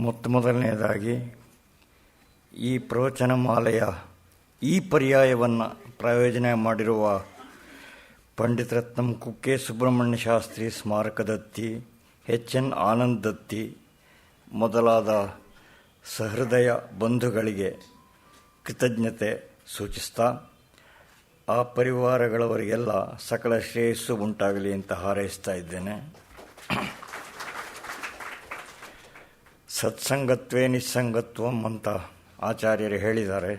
ಮೊದಲನೆಯದಾಗಿ ಈ ಪ್ರವಚನ ಮಾಲೆಯ ಈ ಪರ್ಯಾಯವನ್ನು ಪ್ರಾಯೋಜನೆ ಮಾಡಿರುವ ಪಂಡಿತ ರತ್ನಂ ಕುಕ್ಕೆ ಸುಬ್ರಹ್ಮಣ್ಯ ಶಾಸ್ತ್ರಿ ಸ್ಮಾರಕ ದತ್ತಿ, ಎಚ್.ಎನ್. ಆನಂದ್ ದತ್ತಿ ಮೊದಲಾದ ಸಹೃದಯ ಬಂಧುಗಳಿಗೆ ಕೃತಜ್ಞತೆ ಸೂಚಿಸ್ತಾ ಆ ಪರಿವಾರಗಳವರಿಗೆಲ್ಲ ಸಕಲ ಶ್ರೇಯಸ್ಸು ಉಂಟಾಗಲಿ ಅಂತ ಹಾರೈಸ್ತಾ ಇದ್ದೇನೆ. ಸತ್ಸಂಗತ್ವೇ ನಿಸ್ಸಂಗತ್ವಂ ಅಂತ ಆಚಾರ್ಯರು ಹೇಳಿದ್ದಾರೆ.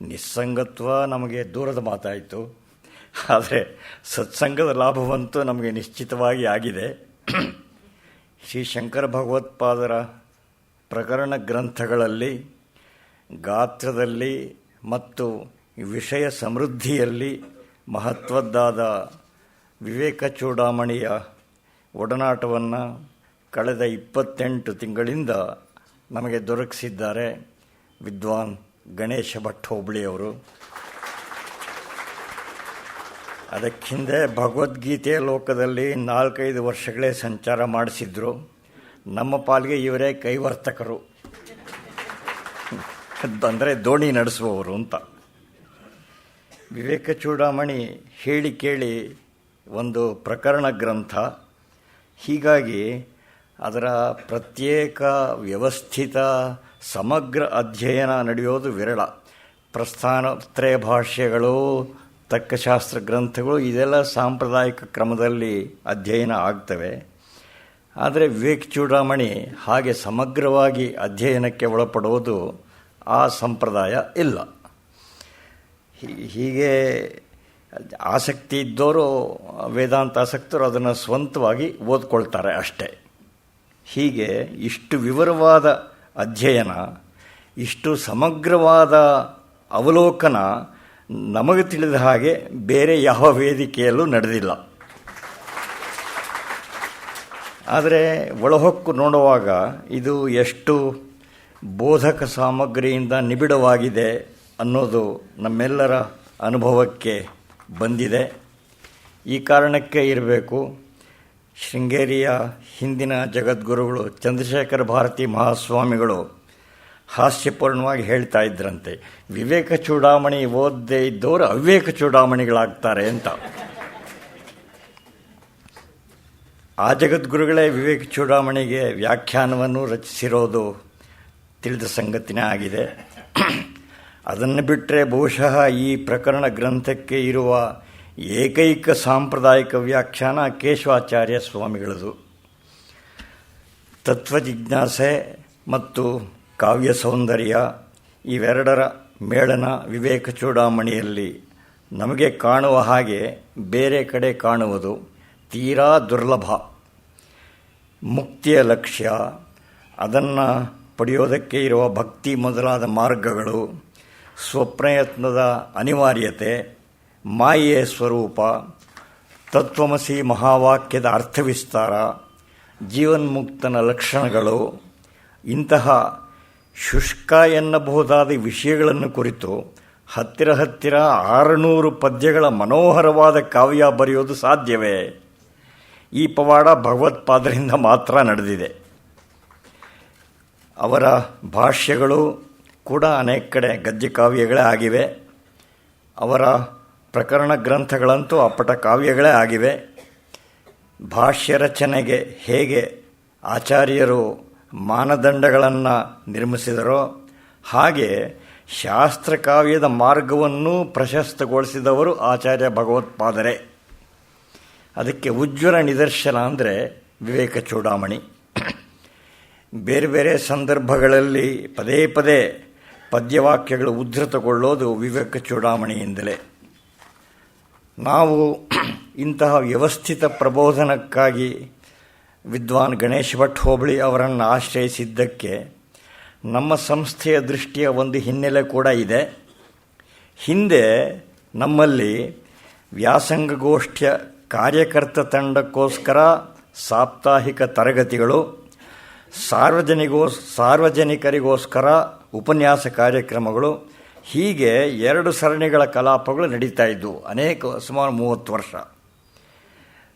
ನಿಸ್ಸಂಗತ್ವ ನಮಗೆ ದೂರದ ಮಾತಾಯಿತು, ಆದರೆ ಸತ್ಸಂಗದ ಲಾಭವಂತೂ ನಮಗೆ ನಿಶ್ಚಿತವಾಗಿ ಆಗಿದೆ. ಶ್ರೀ ಶಂಕರ ಭಗವತ್ಪಾದರ ಪ್ರಕರಣ ಗ್ರಂಥಗಳಲ್ಲಿ ಗಾತ್ರದಲ್ಲಿ ಮತ್ತು ವಿಷಯ ಸಮೃದ್ಧಿಯಲ್ಲಿ ಮಹತ್ವದ್ದಾದ ವಿವೇಕ ಚೂಡಾಮಣಿಯ ಒಡನಾಟವನ್ನು ಕಳೆದ 28 ತಿಂಗಳಿಂದ ನಮಗೆ ದೊರಕಿಸಿದ್ದಾರೆ ವಿದ್ವಾನ್ ಗಣೇಶ ಭಟ್ ಹೋಬಳಿಯವರು. ಅದಕ್ಕಿಂದೆ ಭಗವದ್ಗೀತೆಯ ಲೋಕದಲ್ಲಿ 4-5 ವರ್ಷಗಳೇ ಸಂಚಾರ ಮಾಡಿಸಿದ್ರು. ನಮ್ಮ ಪಾಲಿಗೆ ಇವರೇ ಕೈವರ್ತಕರು, ಅಂದರೆ ದೋಣಿ ನಡೆಸುವವರು ಅಂತ. ವಿವೇಕ ಚೂಡಾಮಣಿ ಹೇಳಿ ಕೇಳಿ ಒಂದು ಪ್ರಕರಣ ಗ್ರಂಥ. ಹೀಗಾಗಿ ಅದರ ಪ್ರತ್ಯೇಕ ವ್ಯವಸ್ಥಿತ ಸಮಗ್ರ ಅಧ್ಯಯನ ನಡೆಯೋದು ವಿರಳ. ಪ್ರಸ್ಥಾನತ್ರಯ ಭಾಷ್ಯಗಳು, ತರ್ಕಶಾಸ್ತ್ರ ಗ್ರಂಥಗಳು ಇದೆಲ್ಲ ಸಾಂಪ್ರದಾಯಿಕ ಕ್ರಮದಲ್ಲಿ ಅಧ್ಯಯನ ಆಗ್ತವೆ. ಆದರೆ ವಿವೇಕ ಚೂಡಾಮಣಿ ಹಾಗೆ ಸಮಗ್ರವಾಗಿ ಅಧ್ಯಯನಕ್ಕೆ ಒಳಪಡುವುದು ಆ ಸಂಪ್ರದಾಯ ಇಲ್ಲ. ಹೀಗೆ ಆಸಕ್ತಿ ಇದ್ದವರು, ವೇದಾಂತ ಆಸಕ್ತರು ಅದನ್ನು ಸ್ವಂತವಾಗಿ ಓದ್ಕೊಳ್ತಾರೆ ಅಷ್ಟೇ. ಹೀಗೆ ಇಷ್ಟು ವಿವರವಾದ ಅಧ್ಯಯನ, ಇಷ್ಟು ಸಮಗ್ರವಾದ ಅವಲೋಕನ ನಮಗೆ ತಿಳಿದ ಹಾಗೆ ಬೇರೆ ಯಾವ ವೇದಿಕೆಯಲ್ಲೂ ನಡೆದಿಲ್ಲ. ಆದರೆ ಒಳಹೊಕ್ಕು ನೋಡುವಾಗ ಇದು ಎಷ್ಟು ಬೋಧಕ ಸಾಮಗ್ರಿಯಿಂದ ನಿಬಿಡವಾಗಿದೆ ಅನ್ನೋದು ನಮ್ಮೆಲ್ಲರ ಅನುಭವಕ್ಕೆ ಬಂದಿದೆ. ಈ ಕಾರಣಕ್ಕೆ ಇರಬೇಕು ಶೃಂಗೇರಿಯ ಹಿಂದಿನ ಜಗದ್ಗುರುಗಳು ಚಂದ್ರಶೇಖರ ಭಾರತಿ ಮಹಾಸ್ವಾಮಿಗಳು ಹಾಸ್ಯಪೂರ್ಣವಾಗಿ ಹೇಳ್ತಾ ಇದ್ರಂತೆ, ವಿವೇಕ ಚೂಡಾಮಣಿ ಓದದೇ ಇದ್ದವರು ಅವಿವೇಕ ಚೂಡಾಮಣಿಗಳಾಗ್ತಾರೆ ಅಂತ. ಆ ಜಗದ್ಗುರುಗಳೇ ವಿವೇಕ ಚೂಡಾಮಣಿಗೆ ವ್ಯಾಖ್ಯಾನವನ್ನು ರಚಿಸಿರೋದು ತಿಳಿದ ಸಂಗತಿನೇ ಆಗಿದೆ. ಅದನ್ನು ಬಿಟ್ಟರೆ ಬಹುಶಃ ಈ ಪ್ರಕರಣ ಗ್ರಂಥಕ್ಕೆ ಇರುವ ಏಕೈಕ ಸಾಂಪ್ರದಾಯಿಕ ವ್ಯಾಖ್ಯಾನ ಕೇಶವಾಚಾರ್ಯ ಸ್ವಾಮಿಗಳದು. ತತ್ವಜಿಜ್ಞಾಸೆ ಮತ್ತು ಕಾವ್ಯ ಸೌಂದರ್ಯ ಇವೆರಡರ ಮೇಳನ ವಿವೇಕ ಚೂಡಾಮಣಿಯಲ್ಲಿ ನಮಗೆ ಕಾಣುವ ಹಾಗೆ ಬೇರೆ ಕಡೆ ಕಾಣುವುದು ತೀರಾ ದುರ್ಲಭ. ಮುಕ್ತಿಯ ಲಕ್ಷ್ಯ, ಅದನ್ನು ಪಡೆಯೋದಕ್ಕೆ ಇರುವ ಭಕ್ತಿ ಮೊದಲಾದ ಮಾರ್ಗಗಳು, ಸ್ವಪ್ರಯತ್ನದ ಅನಿವಾರ್ಯತೆ, ಮಾಯೆಯ ಸ್ವರೂಪ, ತತ್ವಮಸಿ ಮಹಾವಾಕ್ಯದ ಅರ್ಥವಿಸ್ತಾರ, ಜೀವನ್ಮುಕ್ತನ ಲಕ್ಷಣಗಳು, ಇಂತಹ ಶುಷ್ಕ ಎನ್ನಬಹುದಾದ ವಿಷಯಗಳನ್ನು ಕುರಿತು ಹತ್ತಿರ 600 ಪದ್ಯಗಳ ಮನೋಹರವಾದ ಕಾವ್ಯ ಬರೆಯೋದು ಸಾಧ್ಯವೇ? ಈ ಪವಾಡ ಭಗವತ್ಪಾದರಿಂದ ಮಾತ್ರ ನಡೆದಿದೆ. ಅವರ ಭಾಷ್ಯಗಳು ಕೂಡ ಅನೇಕ ಕಡೆ ಗದ್ಯ ಕಾವ್ಯಗಳೇ ಆಗಿವೆ. ಅವರ ಪ್ರಕರಣ ಗ್ರಂಥಗಳಂತೂ ಅಪ್ಪಟ ಕಾವ್ಯಗಳೇ ಆಗಿವೆ. ಭಾಷ್ಯ ರಚನೆಗೆ ಹೇಗೆ ಆಚಾರ್ಯರು ಮಾನದಂಡಗಳನ್ನು ನಿರ್ಮಿಸಿದರೋ ಹಾಗೆ ಶಾಸ್ತ್ರಕಾವ್ಯದ ಮಾರ್ಗವನ್ನು ಪ್ರಶಸ್ತಗೊಳಿಸಿದವರು ಆಚಾರ್ಯ ಭಗವತ್ಪಾದರೇ. ಅದಕ್ಕೆ ಉಜ್ವಲ ನಿದರ್ಶನ ಅಂದರೆ ವಿವೇಕ ಚೂಡಾಮಣಿ. ಬೇರೆ ಬೇರೆ ಸಂದರ್ಭಗಳಲ್ಲಿ ಪದೇ ಪದೇ ಪದ್ಯವಾಕ್ಯಗಳು ಉದ್ಧೃತಗೊಳ್ಳೋದು ವಿವೇಕ ಚೂಡಾಮಣಿಯಿಂದಲೇ. ನಾವು ಇಂತಹ ವ್ಯವಸ್ಥಿತ ಪ್ರಬೋಧನಕ್ಕಾಗಿ ವಿದ್ವಾನ್ ಗಣೇಶ ಭಟ್ ಹೋಬಳಿ ಅವರನ್ನು ಆಶ್ರಯಿಸಿದ್ದಕ್ಕೆ ನಮ್ಮ ಸಂಸ್ಥೆಯ ದೃಷ್ಟಿಯ ಒಂದು ಹಿನ್ನೆಲೆ ಕೂಡ ಇದೆ. ಹಿಂದೆ ನಮ್ಮಲ್ಲಿ ವ್ಯಾಸಂಗಗೋಷ್ಠಿಯ ಕಾರ್ಯಕರ್ತ ತಂಡಕ್ಕೋಸ್ಕರ ಸಾಪ್ತಾಹಿಕ ತರಗತಿಗಳು, ಸಾರ್ವಜನಿಕರಿಗೋಸ್ಕರ ಉಪನ್ಯಾಸ ಕಾರ್ಯಕ್ರಮಗಳು, ಹೀಗೆ 2 ಸರಣಿಗಳ ಕಲಾಪಗಳು ನಡೀತಾ ಇದ್ದವು ಸುಮಾರು 30 ವರ್ಷ.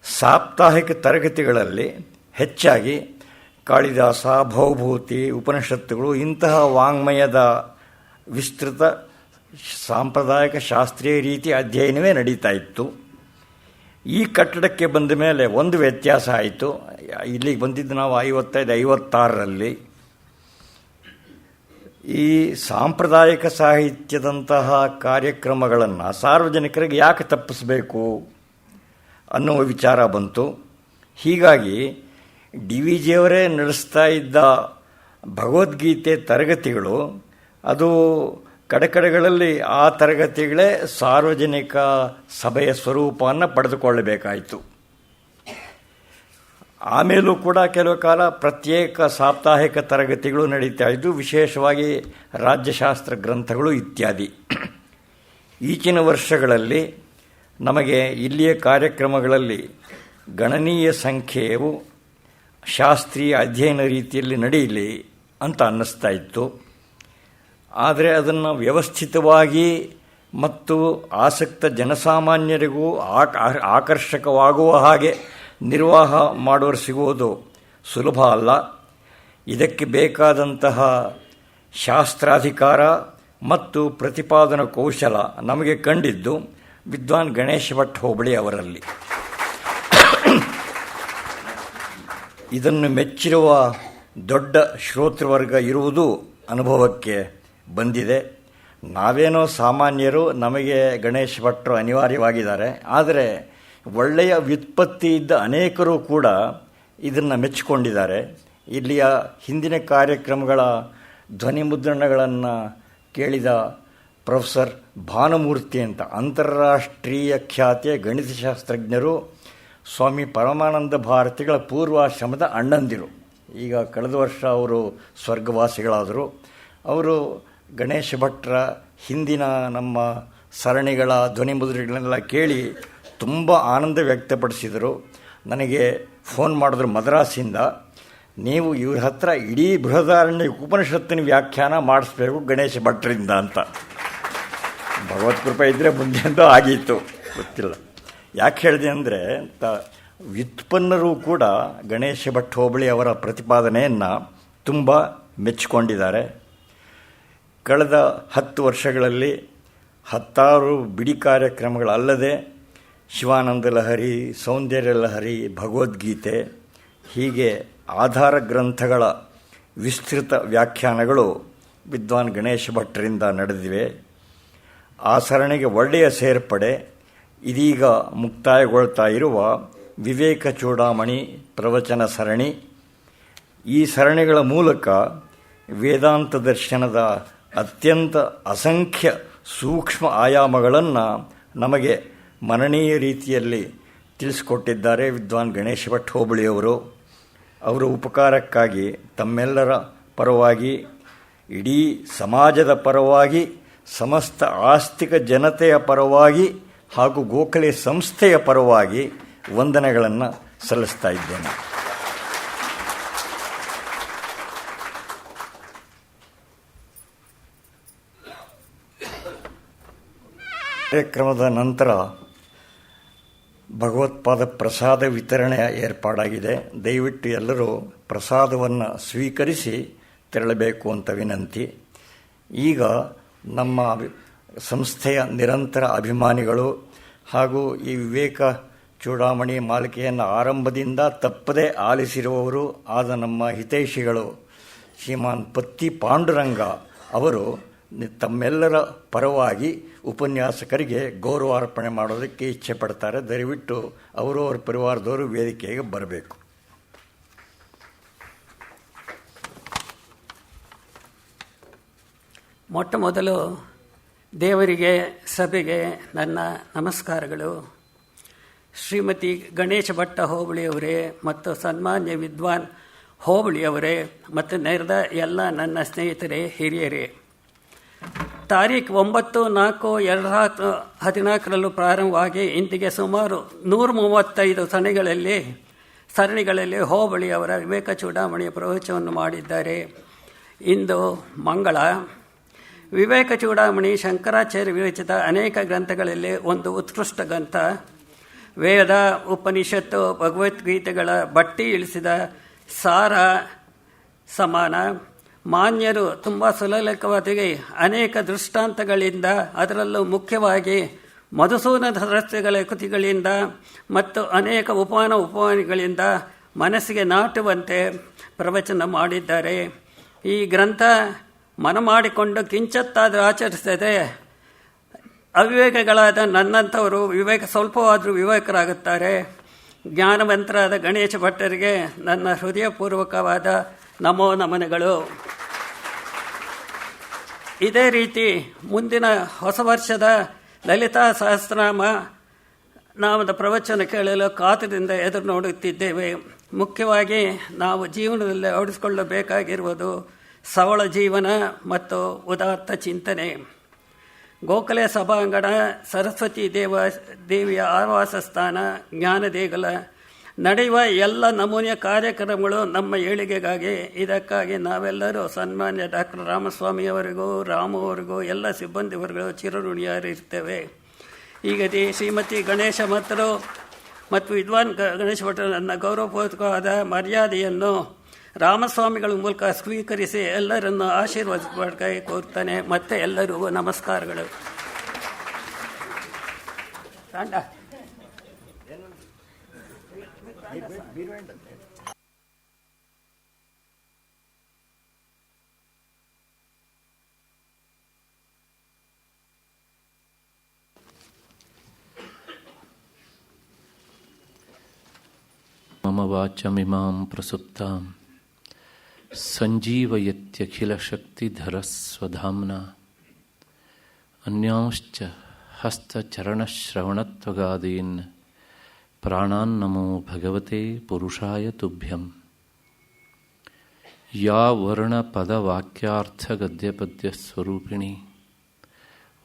ಸಾಪ್ತಾಹಿಕ ತರಗತಿಗಳಲ್ಲಿ ಹೆಚ್ಚಾಗಿ ಕಾಳಿದಾಸ, ಭವಭೂತಿ, ಉಪನಿಷತ್ತುಗಳು ಇಂತಹ ವಾಂಗ್ಮಯದ ವಿಸ್ತೃತ ಸಾಂಪ್ರದಾಯಿಕ ಶಾಸ್ತ್ರೀಯ ರೀತಿ ಅಧ್ಯಯನವೇ ನಡೀತಾ ಇತ್ತು. ಈ ಕಟ್ಟಡಕ್ಕೆ ಬಂದ ಮೇಲೆ ಒಂದು ವ್ಯತ್ಯಾಸ ಆಯಿತು. ಇಲ್ಲಿಗೆ ಬಂದಿದ್ದು ನಾವು 55-56ರಲ್ಲಿ. ಈ ಸಾಂಪ್ರದಾಯಿಕ ಸಾಹಿತ್ಯದಂತಹ ಕಾರ್ಯಕ್ರಮಗಳನ್ನು ಸಾರ್ವಜನಿಕರಿಗೆ ಯಾಕೆ ತಪ್ಪಿಸಬೇಕು ಅನ್ನುವ ವಿಚಾರ ಬಂತು. ಹೀಗಾಗಿ DVಜಿಯವರೇ ನಡೆಸ್ತಾ ಇದ್ದ ಭಗವದ್ಗೀತೆ ತರಗತಿಗಳು, ಅದು ಕಡೆಗಳಲ್ಲಿ ಆ ತರಗತಿಗಳೇ ಸಾರ್ವಜನಿಕ ಸಭೆಯ ಸ್ವರೂಪವನ್ನು ಪಡೆದುಕೊಳ್ಳಬೇಕಾಯಿತು. ಆಮೇಲೂ ಕೂಡ ಕೆಲವು ಕಾಲ ಪ್ರತ್ಯೇಕ ಸಾಪ್ತಾಹಿಕ ತರಗತಿಗಳು ನಡೀತಾ ಇದ್ದು, ವಿಶೇಷವಾಗಿ ರಾಜ್ಯಶಾಸ್ತ್ರ ಗ್ರಂಥಗಳು ಇತ್ಯಾದಿ. ಈಚಿನ ವರ್ಷಗಳಲ್ಲಿ ನಮಗೆ ಇಲ್ಲಿಯ ಕಾರ್ಯಕ್ರಮಗಳಲ್ಲಿ ಗಣನೀಯ ಸಂಖ್ಯೆಯು ಶಾಸ್ತ್ರೀಯ ಅಧ್ಯಯನ ರೀತಿಯಲ್ಲಿ ನಡೆಯಲಿ ಅಂತ ಅನ್ನಿಸ್ತಾ ಇತ್ತು. ಆದರೆ ಅದನ್ನು ವ್ಯವಸ್ಥಿತವಾಗಿ ಮತ್ತು ಆಸಕ್ತ ಜನಸಾಮಾನ್ಯರಿಗೂ ಆಕರ್ಷಕವಾಗುವ ಹಾಗೆ ನಿರ್ವಾಹ ಮಾಡುವರು ಸಿಗುವುದು ಸುಲಭ ಅಲ್ಲ. ಇದಕ್ಕೆ ಬೇಕಾದಂತಹ ಶಾಸ್ತ್ರಾಧಿಕಾರ ಮತ್ತು ಪ್ರತಿಪಾದನಾ ಕೌಶಲ ನಮಗೆ ಕಂಡಿದ್ದು ವಿದ್ವಾನ್ ಗಣೇಶ ಭಟ್ ಹೋಬಳಿ ಅವರಲ್ಲಿ. ಇದನ್ನು ಮೆಚ್ಚಿರುವ ದೊಡ್ಡ ಶ್ರೋತೃವರ್ಗ ಇರುವುದು ಅನುಭವಕ್ಕೆ ಬಂದಿದೆ. ನಾವೇನೋ ಸಾಮಾನ್ಯರು, ನಮಗೆ ಗಣೇಶ ಭಟ್ರು ಅನಿವಾರ್ಯವಾಗಿದ್ದಾರೆ. ಆದರೆ ಒಳ್ಳೆಯ ವ್ಯುತ್ಪತ್ತಿ ಇದ್ದ ಅನೇಕರು ಕೂಡ ಇದನ್ನು ಮೆಚ್ಚಿಕೊಂಡಿದ್ದಾರೆ. ಇಲ್ಲಿಯ ಹಿಂದಿನ ಕಾರ್ಯಕ್ರಮಗಳ ಧ್ವನಿ ಮುದ್ರಣಗಳನ್ನು ಕೇಳಿದ ಪ್ರೊಫೆಸರ್ ಭಾನುಮೂರ್ತಿ ಅಂತ ಅಂತಾರಾಷ್ಟ್ರೀಯ ಖ್ಯಾತಿಯ ಗಣಿತಶಾಸ್ತ್ರಜ್ಞರು, ಸ್ವಾಮಿ ಪರಮಾನಂದ ಭಾರತಿಗಳ ಪೂರ್ವಾಶ್ರಮದ ಅಣ್ಣಂದಿರು. ಈಗ ಕಳೆದ ವರ್ಷ ಅವರು ಸ್ವರ್ಗವಾಸಿಗಳಾದರು. ಅವರು ಗಣೇಶ ಭಟ್ರ ಹಿಂದಿನ ನಮ್ಮ ಸರಣಿಗಳ ಧ್ವನಿ ಮುದ್ರೆಗಳನ್ನೆಲ್ಲ ಕೇಳಿ ತುಂಬ ಆನಂದ ವ್ಯಕ್ತಪಡಿಸಿದರು. ನನಗೆ ಫೋನ್ ಮಾಡಿದ್ರು ಮದ್ರಾಸಿಂದ, ನೀವು ಇವ್ರ ಹತ್ರ ಇಡೀ ಬೃಹದಾರಣ್ಯ ಉಪನಿಷತ್ತಿನ ವ್ಯಾಖ್ಯಾನ ಮಾಡಿಸ್ಬೇಕು ಗಣೇಶ ಭಟ್ರಿಂದ ಅಂತ. ಭಗವತ್ ಕೃಪೆ ಇದ್ದರೆ ಮುಂದೆ ಅಂತೂ ಆಗಿತ್ತು, ಗೊತ್ತಿಲ್ಲ. ಯಾಕೆ ಹೇಳಿದೆ ಅಂದರೆ, ವ್ಯುತ್ಪನ್ನರು ಕೂಡ ಗಣೇಶ ಭಟ್ ಹೋಬಳಿ ಅವರ ಪ್ರತಿಪಾದನೆಯನ್ನು ತುಂಬ ಮೆಚ್ಚಿಕೊಂಡಿದ್ದಾರೆ. ಕಳೆದ 10 ವರ್ಷಗಳಲ್ಲಿ 10 ಬಿಡಿ ಕಾರ್ಯಕ್ರಮಗಳಲ್ಲದೆ ಶಿವಾನಂದ ಲಹರಿ, ಸೌಂದರ್ಯ ಲಹರಿ, ಭಗವದ್ಗೀತೆ ಹೀಗೆ ಆಧಾರ ಗ್ರಂಥಗಳ ವಿಸ್ತೃತ ವ್ಯಾಖ್ಯಾನಗಳು ವಿದ್ವಾನ್ ಗಣೇಶ ಭಟ್ರಿಂದ ನಡೆದಿವೆ. ಆ ಸರಣಿಗೆ ಒಳ್ಳೆಯ ಸೇರ್ಪಡೆ ಇದೀಗ ಮುಕ್ತಾಯಗೊಳ್ತಾ ಇರುವ ವಿವೇಕ ಚೂಡಾಮಣಿ ಪ್ರವಚನ ಸರಣಿ. ಈ ಸರಣಿಗಳ ಮೂಲಕ ವೇದಾಂತ ದರ್ಶನದ ಅತ್ಯಂತ ಅಸಂಖ್ಯ ಸೂಕ್ಷ್ಮ ಆಯಾಮಗಳನ್ನು ನಮಗೆ ಮನನೀಯ ರೀತಿಯಲ್ಲಿ ತಿಳಿಸಿಕೊಟ್ಟಿದ್ದಾರೆ ವಿದ್ವಾನ್ ಗಣೇಶ ಭಟ್ ಹೋಬಳಿಯವರು. ಅವರ ಉಪಕಾರಕ್ಕಾಗಿ ತಮ್ಮೆಲ್ಲರ ಪರವಾಗಿ, ಇಡೀ ಸಮಾಜದ ಪರವಾಗಿ, ಸಮಸ್ತ ಆಸ್ತಿಕ ಜನತೆಯ ಪರವಾಗಿ ಹಾಗೂ ಗೋಖಲೆ ಸಂಸ್ಥೆಯ ಪರವಾಗಿ ವಂದನೆಗಳನ್ನು ಸಲ್ಲಿಸ್ತಾ ಇದ್ದೇನೆ. ಕಾರ್ಯಕ್ರಮದ ನಂತರ ಭಗವತ್ಪಾದ ಪ್ರಸಾದ ವಿತರಣೆಯ ಏರ್ಪಾಡಾಗಿದೆ. ದಯವಿಟ್ಟು ಎಲ್ಲರೂ ಪ್ರಸಾದವನ್ನು ಸ್ವೀಕರಿಸಿ ತೆರಳಬೇಕು ಅಂತ ವಿನಂತಿ. ಈಗ ನಮ್ಮ ಸಂಸ್ಥೆಯ ನಿರಂತರ ಅಭಿಮಾನಿಗಳು ಹಾಗೂ ಈ ವಿವೇಕ ಚೂಡಾಮಣಿ ಮಾಲಿಕೆಯನ್ನು ಆರಂಭದಿಂದ ತಪ್ಪದೇ ಆಲಿಸಿರುವವರು ಆದ ನಮ್ಮ ಹಿತೈಷಿಗಳು ಶ್ರೀಮಾನ್ ಪತ್ತಿ ಪಾಂಡುರಂಗ ಅವರು ತಮ್ಮೆಲ್ಲರ ಪರವಾಗಿ ಉಪನ್ಯಾಸಕರಿಗೆ ಗೌರವಾರ್ಪಣೆ ಮಾಡೋದಕ್ಕೆ ಇಚ್ಛೆ ಪಡ್ತಾರೆ. ದಯವಿಟ್ಟು ಅವರು ಅವರ ಪರಿವಾರದವರು ವೇದಿಕೆಗೆ ಬರಬೇಕು. ಮೊಟ್ಟ ಮೊದಲು ದೇವರಿಗೆ, ಸಭೆಗೆ ನನ್ನ ನಮಸ್ಕಾರಗಳು. ಶ್ರೀಮತಿ ಗಣೇಶ ಭಟ್ಟ ಹೋಬಳಿಯವರೇ ಮತ್ತು ಸನ್ಮಾನ್ಯ ವಿದ್ವಾನ್ ಹೋಬಳಿಯವರೇ ಮತ್ತು ನೆರೆದ ಎಲ್ಲ ನನ್ನ ಸ್ನೇಹಿತರೇ, ಹಿರಿಯರೇ, ತಾರೀಖು 9/4/2014 ಪ್ರಾರಂಭವಾಗಿ ಇಂದಿಗೆ ಸುಮಾರು 135 ಸರಣಿಗಳಲ್ಲಿ ಹೋಬಳಿಯವರ ವಿವೇಕ ಚೂಡಾಮಣಿಯ ಪ್ರವಚನವನ್ನು ಮಾಡಿದ್ದಾರೆ. ಇಂದು ಮಂಗಳ. ವಿವೇಕ ಚೂಡಾಮಣಿ ಶಂಕರಾಚಾರ್ಯ ವಿರಚಿತ ಅನೇಕ ಗ್ರಂಥಗಳಲ್ಲಿ ಒಂದು ಉತ್ಕೃಷ್ಟ ಗ್ರಂಥ. ವೇದ, ಉಪನಿಷತ್ತು, ಭಗವದ್ಗೀತೆಗಳ ಬಟ್ಟಿ ಇಳಿಸಿದ ಸಾರ ಸಮಾನ. ಮಾನ್ಯರು ತುಂಬ ಸುಲಲಿತವಾಗಿ ಅನೇಕ ದೃಷ್ಟಾಂತಗಳಿಂದ, ಅದರಲ್ಲೂ ಮುಖ್ಯವಾಗಿ ಮಧುಸೂದನ ಸರಸ್ವತಿಗಳ ಕೃತಿಗಳಿಂದ ಮತ್ತು ಅನೇಕ ಉಪಮಾನಗಳಿಂದ ಮನಸ್ಸಿಗೆ ನಾಟುವಂತೆ ಪ್ರವಚನ ಮಾಡಿದ್ದಾರೆ. ಈ ಗ್ರಂಥ ಮನ ಮಾಡಿಕೊಂಡು ಕಿಂಚತ್ತಾದರೂ ಆಚರಿಸದೆ ಅವಿವೇಕಗಳಾದ ನನ್ನಂಥವರು ಸ್ವಲ್ಪವಾದರೂ ವಿವೇಕರಾಗುತ್ತಾರೆ. ಜ್ಞಾನವಂತರಾದ ಗಣೇಶ ಭಟ್ಟರಿಗೆ ನನ್ನ ಹೃದಯಪೂರ್ವಕವಾದ ನಮೋ ನಮನಗಳು. ಇದೇ ರೀತಿ ಮುಂದಿನ ಹೊಸ ವರ್ಷದ ಲಲಿತಾ ಸಹಸ್ರನಾಮ ನಾಮದ ಪ್ರವಚನ ಕೇಳಲು ಕಾತುರದಿಂದ ಎದುರು ನೋಡುತ್ತಿದ್ದೇವೆ. ಮುಖ್ಯವಾಗಿ ನಾವು ಜೀವನದಲ್ಲಿ ಅಳವಡಿಸಿಕೊಳ್ಳಬೇಕಾಗಿರುವುದು ಸವಳ ಜೀವನ ಮತ್ತು ಉದಾತ್ತ ಚಿಂತನೆ. ಗೋಖಲೆ ಸಭಾಂಗಣ, ಸರಸ್ವತಿ ದೇವಿಯ ಆವಾಸ ಸ್ಥಾನ, ಜ್ಞಾನದೇಗುಲ ನಡೆಯುವ ಎಲ್ಲ ನಮೂನೆಯ ಕಾರ್ಯಕ್ರಮಗಳು ನಮ್ಮ ಏಳಿಗೆಗಾಗಿ. ಇದಕ್ಕಾಗಿ ನಾವೆಲ್ಲರೂ ಸನ್ಮಾನ್ಯ ಡಾಕ್ಟರ್ ರಾಮಸ್ವಾಮಿಯವರಿಗೂ ರಾಮು ಅವರಿಗೂ ಎಲ್ಲ ಸಿಬ್ಬಂದಿವರೆಗೂ ಚಿರಋಣಿಯಾಗಿರ್ತೇವೆ. ಈಗ ಶ್ರೀಮತಿ ಗಣೇಶ ಭಟ್ರು ಮತ್ತು ವಿದ್ವಾನ್ ಗಣೇಶ ಭಟ್ರು ನನ್ನ ಗೌರವಪೂರ್ವಕವಾದ ಮರ್ಯಾದೆಯನ್ನು ರಾಮಸ್ವಾಮಿಗಳ ಮೂಲಕ ಸ್ವೀಕರಿಸಿ ಎಲ್ಲರನ್ನು ಆಶೀರ್ವದಿಸಬೇಕಾಗಿ ಕೋರ್ತಾನೆ. ಮತ್ತೆ ಎಲ್ಲರಿಗೂ ನಮಸ್ಕಾರಗಳು. ಮಮ ವಾಚಮಿಮಾಂ ಪ್ರಸುಪ್ತಾಂ ಸಂಜೀವಯತ್ಯಖಿಲಶಕ್ತಿಧರಸ್ವಧಾಮ್ನಾ ಅನ್ಯಾಂಶ್ಚ ಹಸ್ತಚರಣಶ್ರವಣತ್ವಗಾದೀನ್ ಪ್ರಾಣಾನ್ನಮೋ ಭಗವತೆ ಪುರುಷಾಯ ತುಭ್ಯಂ. ಯಾ ವರ್ಣಪದವಾಕ್ಯಾರ್ಥಗದ್ಯಪದ್ಯಸ್ವರೂಪಿಣಿ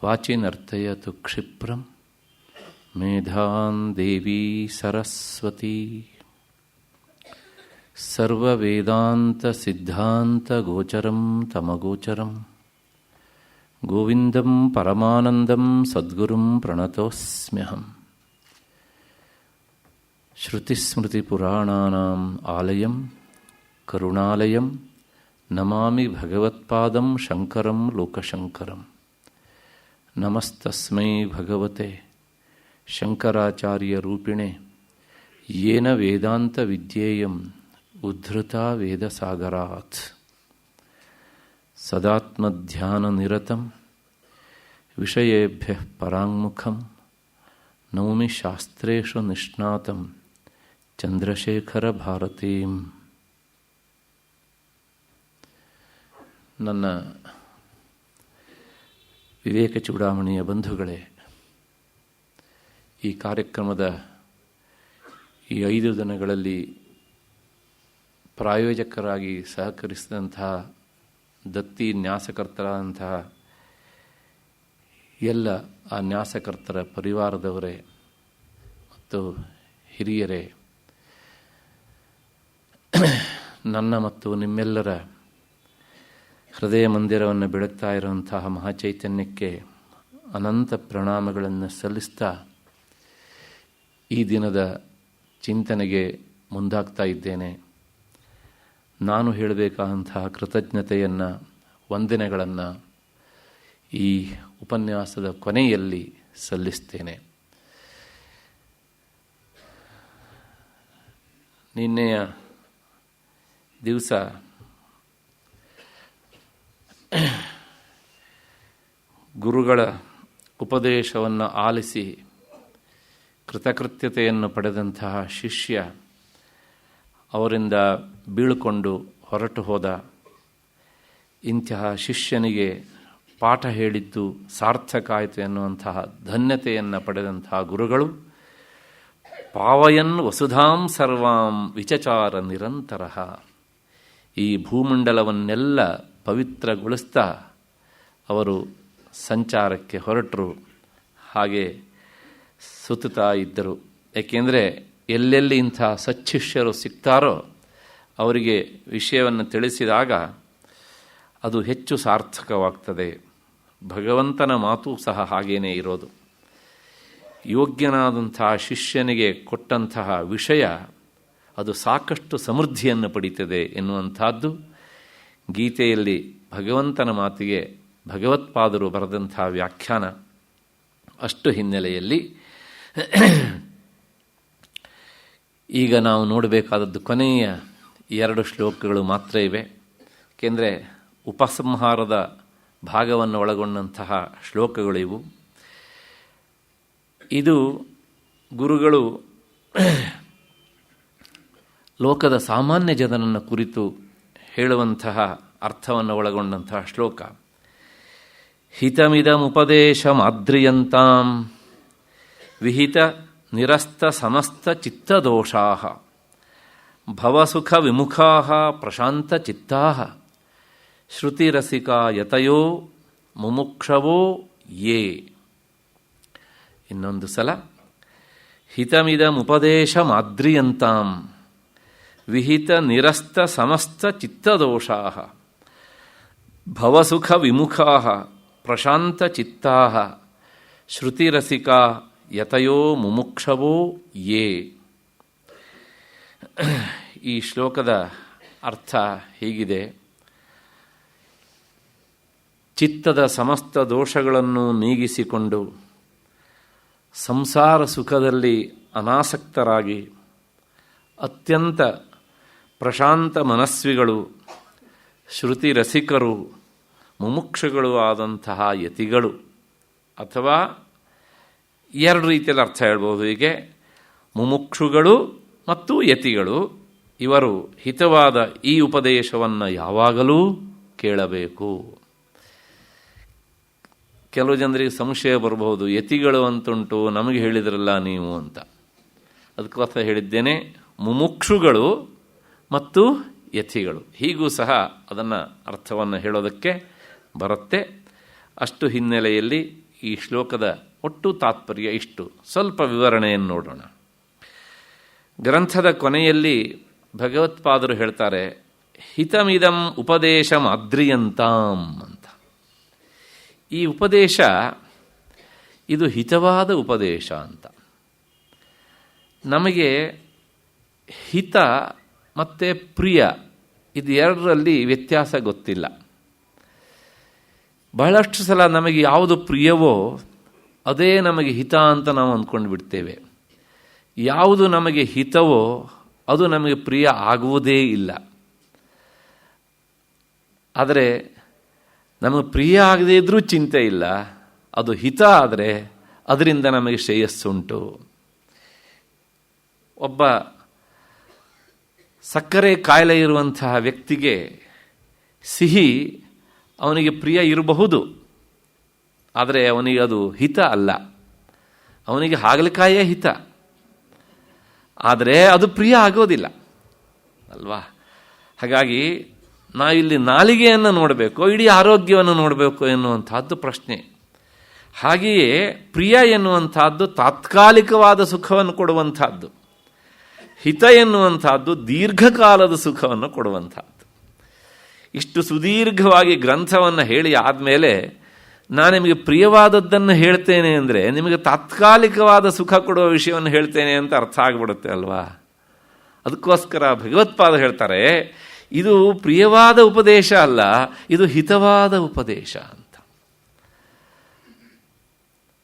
ವಾಚಿನರ್ತಯತು ಕ್ಷಿಪ್ರಂ ಮೇಧಾನ್ ದೇವಿ ಸರಸ್ವತಿ. ಸರ್ವವೇದಾಂತಸಿದ್ಧಾಂತಗೋಚರಂ ತಮಗೋಚರಂ ಗೋವಿಂದಂ ಪರಮಾನಂದಂ ಸದ್ಗುರುಂ ಪ್ರಣತೋಸ್ಮ್ಯಹಂ. ಶ್ರುತಿಸ್ಮೃತಿಪುರಾಣಾನಾಂ ಆಲಯಂ ಕರುಣಾಲಯಂ ನಮಾಮಿ ಭಗವತ್ಪಾದಂ ಶಂಕರಂ ಲೋಕಶಂಕರಂ. ನಮಸ್ತಸ್ಮೈ ಭಗವತೆ ಶಂಕರಾಚಾರ್ಯರೂಪಿಣೆ ಯೇನ ವೇದಾಂತವಿದ್ಯೇಯಂ ಉದ್ಧೃತಾ ವೇದಸಾಗರಾತ್. ಸದಾತ್ಮಧ್ಯಾನನಿರತಂ ವಿಷಯೇಭ್ಯಃ ಪರಾಂಗುಖಂ ನೌಮಿ ಶಾಸ್ತ್ರೇಷು ನಿಷ್ಣಾತಂ ಚಂದ್ರಶೇಖರ ಭಾರತೀಂ. ನನ್ನ ವಿವೇಕ ಚೂಡಾಮಣಿಯ ಬಂಧುಗಳೇ, ಈ ಕಾರ್ಯಕ್ರಮದ ಈ 5 ದಿನಗಳಲ್ಲಿ ಪ್ರಾಯೋಜಕರಾಗಿ ಸಹಕರಿಸಿದಂತಹ ದತ್ತಿ ನ್ಯಾಸಕರ್ತರಾದಂತಹ ಎಲ್ಲ ಆ ನ್ಯಾಸಕರ್ತರ ಪರಿವಾರದವರೇ ಮತ್ತು ಹಿರಿಯರೇ, ನನ್ನ ಮತ್ತು ನಿಮ್ಮೆಲ್ಲರ ಹೃದಯ ಮಂದಿರವನ್ನು ಬೆಳಗ್ತಾ ಇರುವಂತಹ ಮಹಾಚೈತನ್ಯಕ್ಕೆ ಅನಂತ ಪ್ರಣಾಮಗಳನ್ನು ಸಲ್ಲಿಸ್ತಾ ಈ ದಿನದ ಚಿಂತನೆಗೆ ಮುಂದಾಗ್ತಾ ಇದ್ದೇನೆ. ನಾನು ಹೇಳಬೇಕಾದಂತಹ ಕೃತಜ್ಞತೆಯನ್ನು, ವಂದನೆಗಳನ್ನು ಈ ಉಪನ್ಯಾಸದ ಕೊನೆಯಲ್ಲಿ ಸಲ್ಲಿಸ್ತೇನೆ. ನಿನ್ನೆಯ ದಿವಸ ಗುರುಗಳ ಉಪದೇಶವನ್ನು ಆಲಿಸಿ ಕೃತಕೃತ್ಯತೆಯನ್ನು ಪಡೆದಂತಹ ಶಿಷ್ಯ ಅವರಿಂದ ಬೀಳ್ಕೊಂಡು ಹೊರಟು ಹೋದ. ಇಂತಹ ಶಿಷ್ಯನಿಗೆ ಪಾಠ ಹೇಳಿದ್ದು ಸಾರ್ಥಕ ಆಯಿತು ಎನ್ನುವಂತಹ ಧನ್ಯತೆಯನ್ನು ಪಡೆದಂತಹ ಗುರುಗಳು ಪಾವಯನ್ ವಸುಧಾಂ ಸರ್ವಾಂ ವಿಚಚಾರ ನಿರಂತರ, ಈ ಭೂಮಂಡಲವನ್ನೆಲ್ಲ ಪವಿತ್ರಗೊಳಿಸ್ತಾ ಅವರು ಸಂಚಾರಕ್ಕೆ ಹೊರಟರು. ಹಾಗೆ ಸುತ್ತುತ್ತಾ ಇದ್ದರು. ಏಕೆಂದರೆ ಎಲ್ಲೆಲ್ಲಿ ಇಂಥ ಸಚ್ಚಿಷ್ಯರು ಸಿಗ್ತಾರೋ ಅವರಿಗೆ ವಿಷಯವನ್ನು ತಿಳಿಸಿದಾಗ ಅದು ಹೆಚ್ಚು ಸಾರ್ಥಕವಾಗ್ತದೆ. ಭಗವಂತನ ಮಾತು ಸಹ ಹಾಗೇನೇ ಇರೋದು. ಯೋಗ್ಯನಾದಂತಹ ಶಿಷ್ಯನಿಗೆ ಕೊಟ್ಟಂತಹ ವಿಷಯ ಅದು ಸಾಕಷ್ಟು ಸಮೃದ್ಧಿಯನ್ನು ಪಡೀತದೆ ಎನ್ನುವಂಥದ್ದು ಗೀತೆಯಲ್ಲಿ ಭಗವಂತನ ಮಾತಿಗೆ ಭಗವತ್ಪಾದರು ಬರೆದಂಥ ವ್ಯಾಖ್ಯಾನ. ಅಷ್ಟು ಹಿನ್ನೆಲೆಯಲ್ಲಿ ಈಗ ನಾವು ನೋಡಬೇಕಾದದ್ದು ಕೊನೆಯ 2 ಶ್ಲೋಕಗಳು ಮಾತ್ರ ಇವೆ. ಏಕೆಂದರೆ ಉಪಸಂಹಾರದ ಭಾಗವನ್ನು ಒಳಗೊಂಡಂತಹ ಶ್ಲೋಕಗಳು ಇವು. ಇದು ಗುರುಗಳು ಲೋಕದ ಸಾಮಾನ್ಯ ಜನನನ್ನು ಕುರಿತು ಹೇಳುವಂತಹ ಅರ್ಥವನ್ನು ಒಳಗೊಂಡಂತಹ ಶ್ಲೋಕ. ಹಿತಮಿದಮುಪದೇಶಮಾದ್ರಿಯಂತಾಂ ವಿಹಿತ ನಿರಸ್ತ ಸಮಸ್ತ ಚಿತ್ತದೋಷಾಃ ಭವಸುಖ ವಿಮುಖಾಃ ಪ್ರಶಾಂತ ಚಿತ್ತಾಃ ಶ್ರುತಿರಸಿಕಾ ಯತಯೋ ಮುಮುಕ್ಷವೋ ಯೇ. ಇನ್ನೊಂದು ಸಲ. ಹಿತಮಿದಮುಪದೇಶಮಾದ್ರಿಯಂತಾಂ ವಿಹಿತ ನಿರಸ್ತ ಸಮಸ್ತ ಚಿತ್ತದೋಷಾಃ ಭವಸುಖ ವಿಮುಖಾಃ ಪ್ರಶಾಂತ ಚಿತ್ತಾಃ ಶ್ರುತಿರಸಿಕಾ ಯತಯೋ ಮುಮುಕ್ಷವೋ ಯೇ. ಈ ಶ್ಲೋಕದ ಅರ್ಥ ಹೀಗಿದೆ: ಚಿತ್ತದ ಸಮಸ್ತ ದೋಷಗಳನ್ನು ನೀಗಿಸಿಕೊಂಡು ಸಂಸಾರ ಸುಖದಲ್ಲಿ ಅನಾಸಕ್ತರಾಗಿ ಅತ್ಯಂತ ಪ್ರಶಾಂತ ಮನಸ್ವಿಗಳು, ಶ್ರುತಿ ರಸಿಕರು, ಮುಮುಕ್ಷುಗಳು ಆದಂತಹ ಯತಿಗಳು, ಅಥವಾ 2 ರೀತಿಯಲ್ಲಿ ಅರ್ಥ ಹೇಳ್ಬೋದು. ಹೀಗೆ ಮುಮುಕ್ಷುಗಳು ಮತ್ತು ಯತಿಗಳು ಇವರು ಹಿತವಾದ ಈ ಉಪದೇಶವನ್ನು ಯಾವಾಗಲೂ ಕೇಳಬೇಕು. ಕೆಲವು ಜನರಿಗೆ ಸಂಶಯ ಬರಬಹುದು, ಯತಿಗಳು ಅಂತುಂಟು, ನಮಗೆ ಹೇಳಿದ್ರಲ್ಲ ನೀವು ಅಂತ. ಅದಕ್ಕೋಸ್ಕರ ಹೇಳಿದ್ದೇನೆ, ಮುಮುಕ್ಷುಗಳು ಮತ್ತು ಯತಿಗಳು ಹೀಗೂ ಸಹ ಅದನ್ನು ಅರ್ಥವನ್ನು ಹೇಳೋದಕ್ಕೆ ಬರುತ್ತೆ. ಅಷ್ಟು ಹಿನ್ನೆಲೆಯಲ್ಲಿ ಈ ಶ್ಲೋಕದ ಒಟ್ಟು ತಾತ್ಪರ್ಯ ಇಷ್ಟು. ಸ್ವಲ್ಪ ವಿವರಣೆಯನ್ನು ನೋಡೋಣ. ಗ್ರಂಥದ ಕೊನೆಯಲ್ಲಿ ಭಗವತ್ಪಾದರು ಹೇಳ್ತಾರೆ, ಹಿತಮಿದಂ ಉಪದೇಶಮಾದ್ರಿಯಂತಾಂ ಅಂತ. ಈ ಉಪದೇಶ ಇದು ಹಿತವಾದ ಉಪದೇಶ ಅಂತ. ನಮಗೆ ಹಿತ ಮತ್ತು ಪ್ರಿಯ ಇದು 2ರಲ್ಲಿ ವ್ಯತ್ಯಾಸ ಗೊತ್ತಿಲ್ಲ. ಬಹಳಷ್ಟು ಸಲ ನಮಗೆ ಯಾವುದು ಪ್ರಿಯವೋ ಅದೇ ನಮಗೆ ಹಿತ ಅಂತ ನಾವು ಅಂದ್ಕೊಂಡು ಬಿಡ್ತೇವೆ. ಯಾವುದು ನಮಗೆ ಹಿತವೋ ಅದು ನಮಗೆ ಪ್ರಿಯ ಆಗುವುದೇ ಇಲ್ಲ. ಆದರೆ ನಮಗೆ ಪ್ರಿಯ ಆಗದೇ ಇದ್ರೂ ಚಿಂತೆ ಇಲ್ಲ, ಅದು ಹಿತ ಆದರೆ ಅದರಿಂದ ನಮಗೆ ಶ್ರೇಯಸ್ಸುಂಟು. ಒಬ್ಬ ಸಕ್ಕರೆ ಕಾಯಿಲೆ ಇರುವಂತಹ ವ್ಯಕ್ತಿಗೆ ಸಿಹಿ ಅವನಿಗೆ ಪ್ರಿಯ ಇರಬಹುದು, ಆದರೆ ಅವನಿಗೆ ಅದು ಹಿತ ಅಲ್ಲ. ಅವನಿಗೆ ಹಾಗಲಕಾಯೇ ಹಿತ, ಆದರೆ ಅದು ಪ್ರಿಯ ಆಗೋದಿಲ್ಲ ಅಲ್ವಾ? ಹಾಗಾಗಿ ನಾವಿಲ್ಲಿ ನಾಲಿಗೆಯನ್ನು ನೋಡಬೇಕು, ಇಡೀ ಆರೋಗ್ಯವನ್ನು ನೋಡಬೇಕು ಎನ್ನುವಂಥದ್ದು ಪ್ರಶ್ನೆ. ಹಾಗೆಯೇ ಪ್ರಿಯ ಎನ್ನುವಂಥದ್ದು ತಾತ್ಕಾಲಿಕವಾದ ಸುಖವನ್ನು ಕೊಡುವಂಥದ್ದು, ಹಿತ ಎನ್ನುವಂಥದ್ದು ದೀರ್ಘಕಾಲದ ಸುಖವನ್ನು ಕೊಡುವಂಥದ್ದು. ಇಷ್ಟು ಸುದೀರ್ಘವಾಗಿ ಗ್ರಂಥವನ್ನು ಹೇಳಿ ಆದಮೇಲೆ ನಾನು ನಿಮಗೆ ಪ್ರಿಯವಾದದ್ದನ್ನು ಹೇಳ್ತೇನೆ ಅಂದರೆ ನಿಮಗೆ ತಾತ್ಕಾಲಿಕವಾದ ಸುಖ ಕೊಡುವ ವಿಷಯವನ್ನು ಹೇಳ್ತೇನೆ ಅಂತ ಅರ್ಥ ಆಗಿಬಿಡುತ್ತೆ ಅಲ್ವಾ? ಅದಕ್ಕೋಸ್ಕರ ಭಗವತ್ಪಾದ ಹೇಳ್ತಾರೆ, ಇದು ಪ್ರಿಯವಾದ ಉಪದೇಶ ಅಲ್ಲ, ಇದು ಹಿತವಾದ ಉಪದೇಶ ಅಂತ.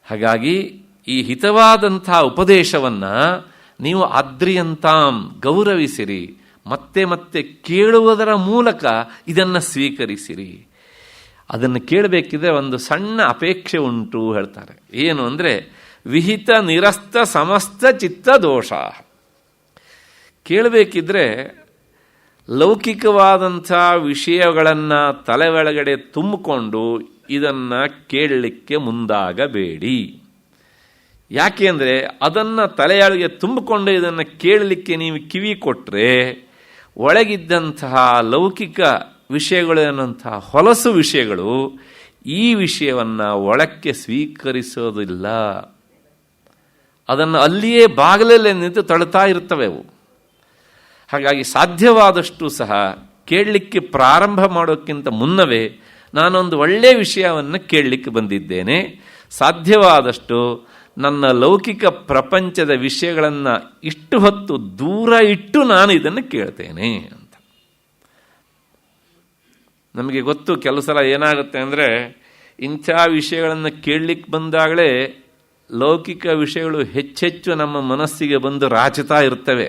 ಹಾಗಾಗಿ ಈ ಹಿತವಾದಂಥ ಉಪದೇಶವನ್ನು ನೀವು ಆದ್ರಿಯಂತಾಂ ಗೌರವಿಸಿರಿ, ಮತ್ತೆ ಮತ್ತೆ ಕೇಳುವುದರ ಮೂಲಕ ಇದನ್ನು ಸ್ವೀಕರಿಸಿರಿ. ಅದನ್ನು ಕೇಳಬೇಕಿದ್ರೆ ಒಂದು ಸಣ್ಣ ಅಪೇಕ್ಷೆ ಉಂಟು ಹೇಳ್ತಾರೆ. ಏನು ಅಂದರೆ ವಿಹಿತ ನಿರಸ್ತ ಸಮಸ್ತ ಚಿತ್ತ ದೋಷ. ಕೇಳಬೇಕಿದ್ರೆ ಲೌಕಿಕವಾದಂಥ ವಿಷಯಗಳನ್ನು ತಲೆ ಒಳಗಡೆ ತುಂಬಿಕೊಂಡು ಇದನ್ನು ಕೇಳಲಿಕ್ಕೆ ಮುಂದಾಗಬೇಡಿ. ಯಾಕೆಂದರೆ ಅದನ್ನು ತಲೆಯೊಳಗೆ ತುಂಬಿಕೊಂಡು ಇದನ್ನು ಕೇಳಲಿಕ್ಕೆ ನೀವು ಕಿವಿ ಕೊಟ್ಟರೆ ಒಳಗಿದ್ದಂತಹ ಲೌಕಿಕ ವಿಷಯಗಳು ಅನ್ನುವಂತಹ ಹೊಲಸು ವಿಷಯಗಳು ಈ ವಿಷಯವನ್ನು ಒಳಕ್ಕೆ ಸ್ವೀಕರಿಸೋದಿಲ್ಲ. ಅದನ್ನು ಅಲ್ಲಿಯೇ ಬಾಗಿಲಲ್ಲೇ ನಿಂತು ತಳ್ತಾ ಇರ್ತವೆ ಅವು. ಹಾಗಾಗಿ ಸಾಧ್ಯವಾದಷ್ಟು ಸಹ ಕೇಳಲಿಕ್ಕೆ ಪ್ರಾರಂಭ ಮಾಡೋಕ್ಕಿಂತ ಮುನ್ನವೇ ನಾನೊಂದು ಒಳ್ಳೆಯ ವಿಷಯವನ್ನು ಕೇಳಲಿಕ್ಕೆ ಬಂದಿದ್ದೇನೆ, ಸಾಧ್ಯವಾದಷ್ಟು ನನ್ನ ಲೌಕಿಕ ಪ್ರಪಂಚದ ವಿಷಯಗಳನ್ನು ಇಷ್ಟು ಹೊತ್ತು ದೂರ ಇಟ್ಟು ನಾನು ಇದನ್ನು ಕೇಳ್ತೇನೆ ಅಂತ. ನಮಗೆ ಗೊತ್ತು ಕೆಲವು ಸಲ ಏನಾಗುತ್ತೆ ಅಂದರೆ, ಇಂಥ ವಿಷಯಗಳನ್ನು ಕೇಳಲಿಕ್ಕೆ ಬಂದಾಗಲೇ ಲೌಕಿಕ ವಿಷಯಗಳು ಹೆಚ್ಚೆಚ್ಚು ನಮ್ಮ ಮನಸ್ಸಿಗೆ ಬಂದು ರಾಚುತ್ತಾ ಇರ್ತವೆ.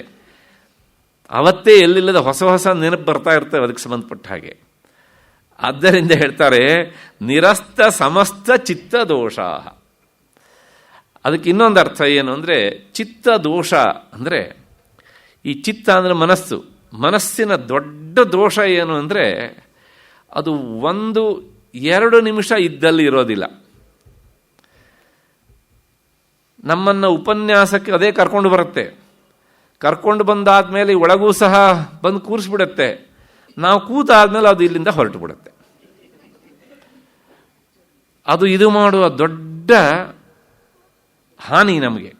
ಅವತ್ತೇ ಎಲ್ಲಿಲ್ಲದ ಹೊಸ ಹೊಸ ನೆನಪು ಬರ್ತಾ ಇರ್ತವೆ ಅದಕ್ಕೆ ಸಂಬಂಧಪಟ್ಟ ಹಾಗೆ. ಆದ್ದರಿಂದ ಹೇಳ್ತಾರೆ ನಿರಸ್ತ ಸಮಸ್ತ ಚಿತ್ತ ದೋಷ. ಅದಕ್ಕೆ ಇನ್ನೊಂದು ಅರ್ಥ ಏನು ಅಂದರೆ, ಚಿತ್ತ ದೋಷ ಅಂದರೆ, ಈ ಚಿತ್ತ ಅಂದರೆ ಮನಸ್ಸು, ಮನಸ್ಸಿನ ದೊಡ್ಡ ದೋಷ ಏನು ಅಂದರೆ ಅದು 1-2 ನಿಮಿಷ ಇದ್ದಲ್ಲಿ ಇರೋದಿಲ್ಲ. ನಮ್ಮನ್ನು ಉಪನ್ಯಾಸಕ್ಕೆ ಅದೇ ಕರ್ಕೊಂಡು ಬರುತ್ತೆ. ಕರ್ಕೊಂಡು ಬಂದಾದ್ಮೇಲೆ ಒಳಗೂ ಸಹ ಬಂದು ಕೂರಿಸ್ಬಿಡುತ್ತೆ. ನಾವು ಕೂತಾದ್ಮೇಲೆ ಅದು ಇಲ್ಲಿಂದ ಹೊರಟು ಬಿಡುತ್ತೆ. ಅದು ಇದು ಮಾಡುವ ದೊಡ್ಡ ಹಾನಿ ನಮಗೆ.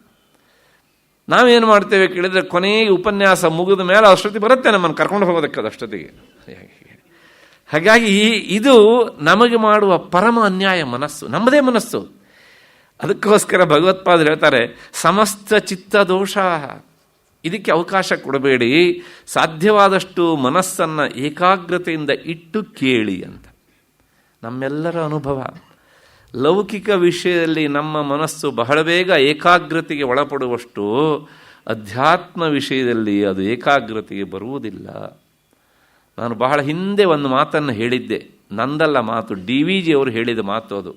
ನಾವೇನು ಮಾಡ್ತೇವೆ ಕೇಳಿದರೆ, ಕೊನೆಗೆ ಉಪನ್ಯಾಸ ಮುಗಿದ ಮೇಲೆ ಅಷ್ಟೊತ್ತಿಗೆ ಬರುತ್ತೆ ನಮ್ಮನ್ನು ಕರ್ಕೊಂಡು ಹೋಗೋದಕ್ಕೆ ಅದು ಅಷ್ಟೊತ್ತಿಗೆ. ಹಾಗಾಗಿ ಇದು ನಮಗೆ ಮಾಡುವ ಪರಮ ಅನ್ಯಾಯ ಮನಸ್ಸು, ನಮ್ಮದೇ ಮನಸ್ಸು. ಅದಕ್ಕೋಸ್ಕರ ಭಗವತ್ಪಾದರು ಹೇಳ್ತಾರೆ ಸಮಸ್ತ ಚಿತ್ತ ದೋಷ. ಇದಕ್ಕೆ ಅವಕಾಶ ಕೊಡಬೇಡಿ, ಸಾಧ್ಯವಾದಷ್ಟು ಮನಸ್ಸನ್ನು ಏಕಾಗ್ರತೆಯಿಂದ ಇಟ್ಟು ಕೇಳಿ ಅಂತ. ನಮ್ಮೆಲ್ಲರ ಅನುಭವ, ಲೌಕಿಕ ವಿಷಯದಲ್ಲಿ ನಮ್ಮ ಮನಸ್ಸು ಬಹಳ ಬೇಗ ಏಕಾಗ್ರತೆಗೆ ಒಳಪಡುವಷ್ಟು ಅಧ್ಯಾತ್ಮ ವಿಷಯದಲ್ಲಿ ಅದು ಏಕಾಗ್ರತೆಗೆ ಬರುವುದಿಲ್ಲ. ನಾನು ಬಹಳ ಹಿಂದೆ ಒಂದು ಮಾತನ್ನು ಹೇಳಿದ್ದೆ, ನಂದಲ್ಲ ಮಾತು, DVG ಅವರು ಹೇಳಿದ ಮಾತು ಅದು.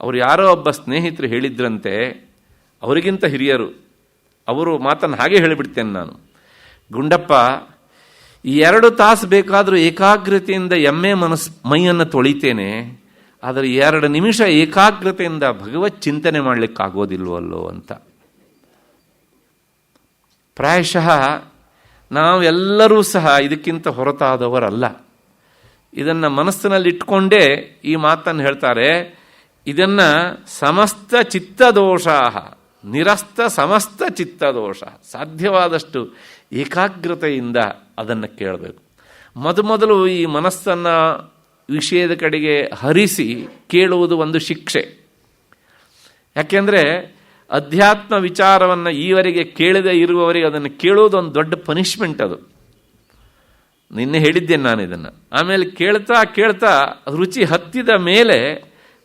ಅವರು ಯಾರೋ ಒಬ್ಬ ಸ್ನೇಹಿತರು ಹೇಳಿದ್ರಂತೆ, ಅವರಿಗಿಂತ ಹಿರಿಯರು. ಅವರು ಮಾತನ್ನು ಹಾಗೆ ಹೇಳಿಬಿಡ್ತೇನೆ ನಾನು. ಗುಂಡಪ್ಪ, 2 ತಾಸು ಬೇಕಾದರೂ ಏಕಾಗ್ರತೆಯಿಂದ ಮೈಯನ್ನು ತೊಳಿತೇನೆ, ಆದರೆ 2 ನಿಮಿಷ ಏಕಾಗ್ರತೆಯಿಂದ ಭಗವತ್ ಚಿಂತನೆ ಮಾಡಲಿಕ್ಕಾಗೋದಿಲ್ವಲ್ಲೋ ಅಂತ. ಪ್ರಾಯಶಃ ನಾವೆಲ್ಲರೂ ಸಹ ಇದಕ್ಕಿಂತ ಹೊರತಾದವರಲ್ಲ. ಇದನ್ನು ಮನಸ್ಸಿನಲ್ಲಿಟ್ಕೊಂಡೇ ಈ ಮಾತನ್ನು ಹೇಳ್ತಾರೆ. ಇದನ್ನು ಸಮಸ್ತ ಚಿತ್ತದೋಷ, ನಿರಸ್ತ ಸಮಸ್ತ ಚಿತ್ತದೋಷ. ಸಾಧ್ಯವಾದಷ್ಟು ಏಕಾಗ್ರತೆಯಿಂದ ಅದನ್ನು ಕೇಳಬೇಕು. ಮೊದಲು ಈ ಮನಸ್ಸನ್ನು ವಿಷಯದ ಕಡೆಗೆ ಹರಿಸಿ ಕೇಳುವುದು ಒಂದು ಶಿಕ್ಷೆ. ಯಾಕೆಂದರೆ ಅಧ್ಯಾತ್ಮ ವಿಚಾರವನ್ನು ಈವರೆಗೆ ಕೇಳದೇ ಇರುವವರಿಗೆ ಅದನ್ನು ಕೇಳುವುದು ಒಂದು ದೊಡ್ಡ ಪನಿಷ್ಮೆಂಟ್. ಅದು ನಿನ್ನೆ ಹೇಳಿದ್ದೇನೆ ನಾನು ಇದನ್ನು. ಆಮೇಲೆ ಕೇಳ್ತಾ ಕೇಳ್ತಾ ರುಚಿ ಹತ್ತಿದ ಮೇಲೆ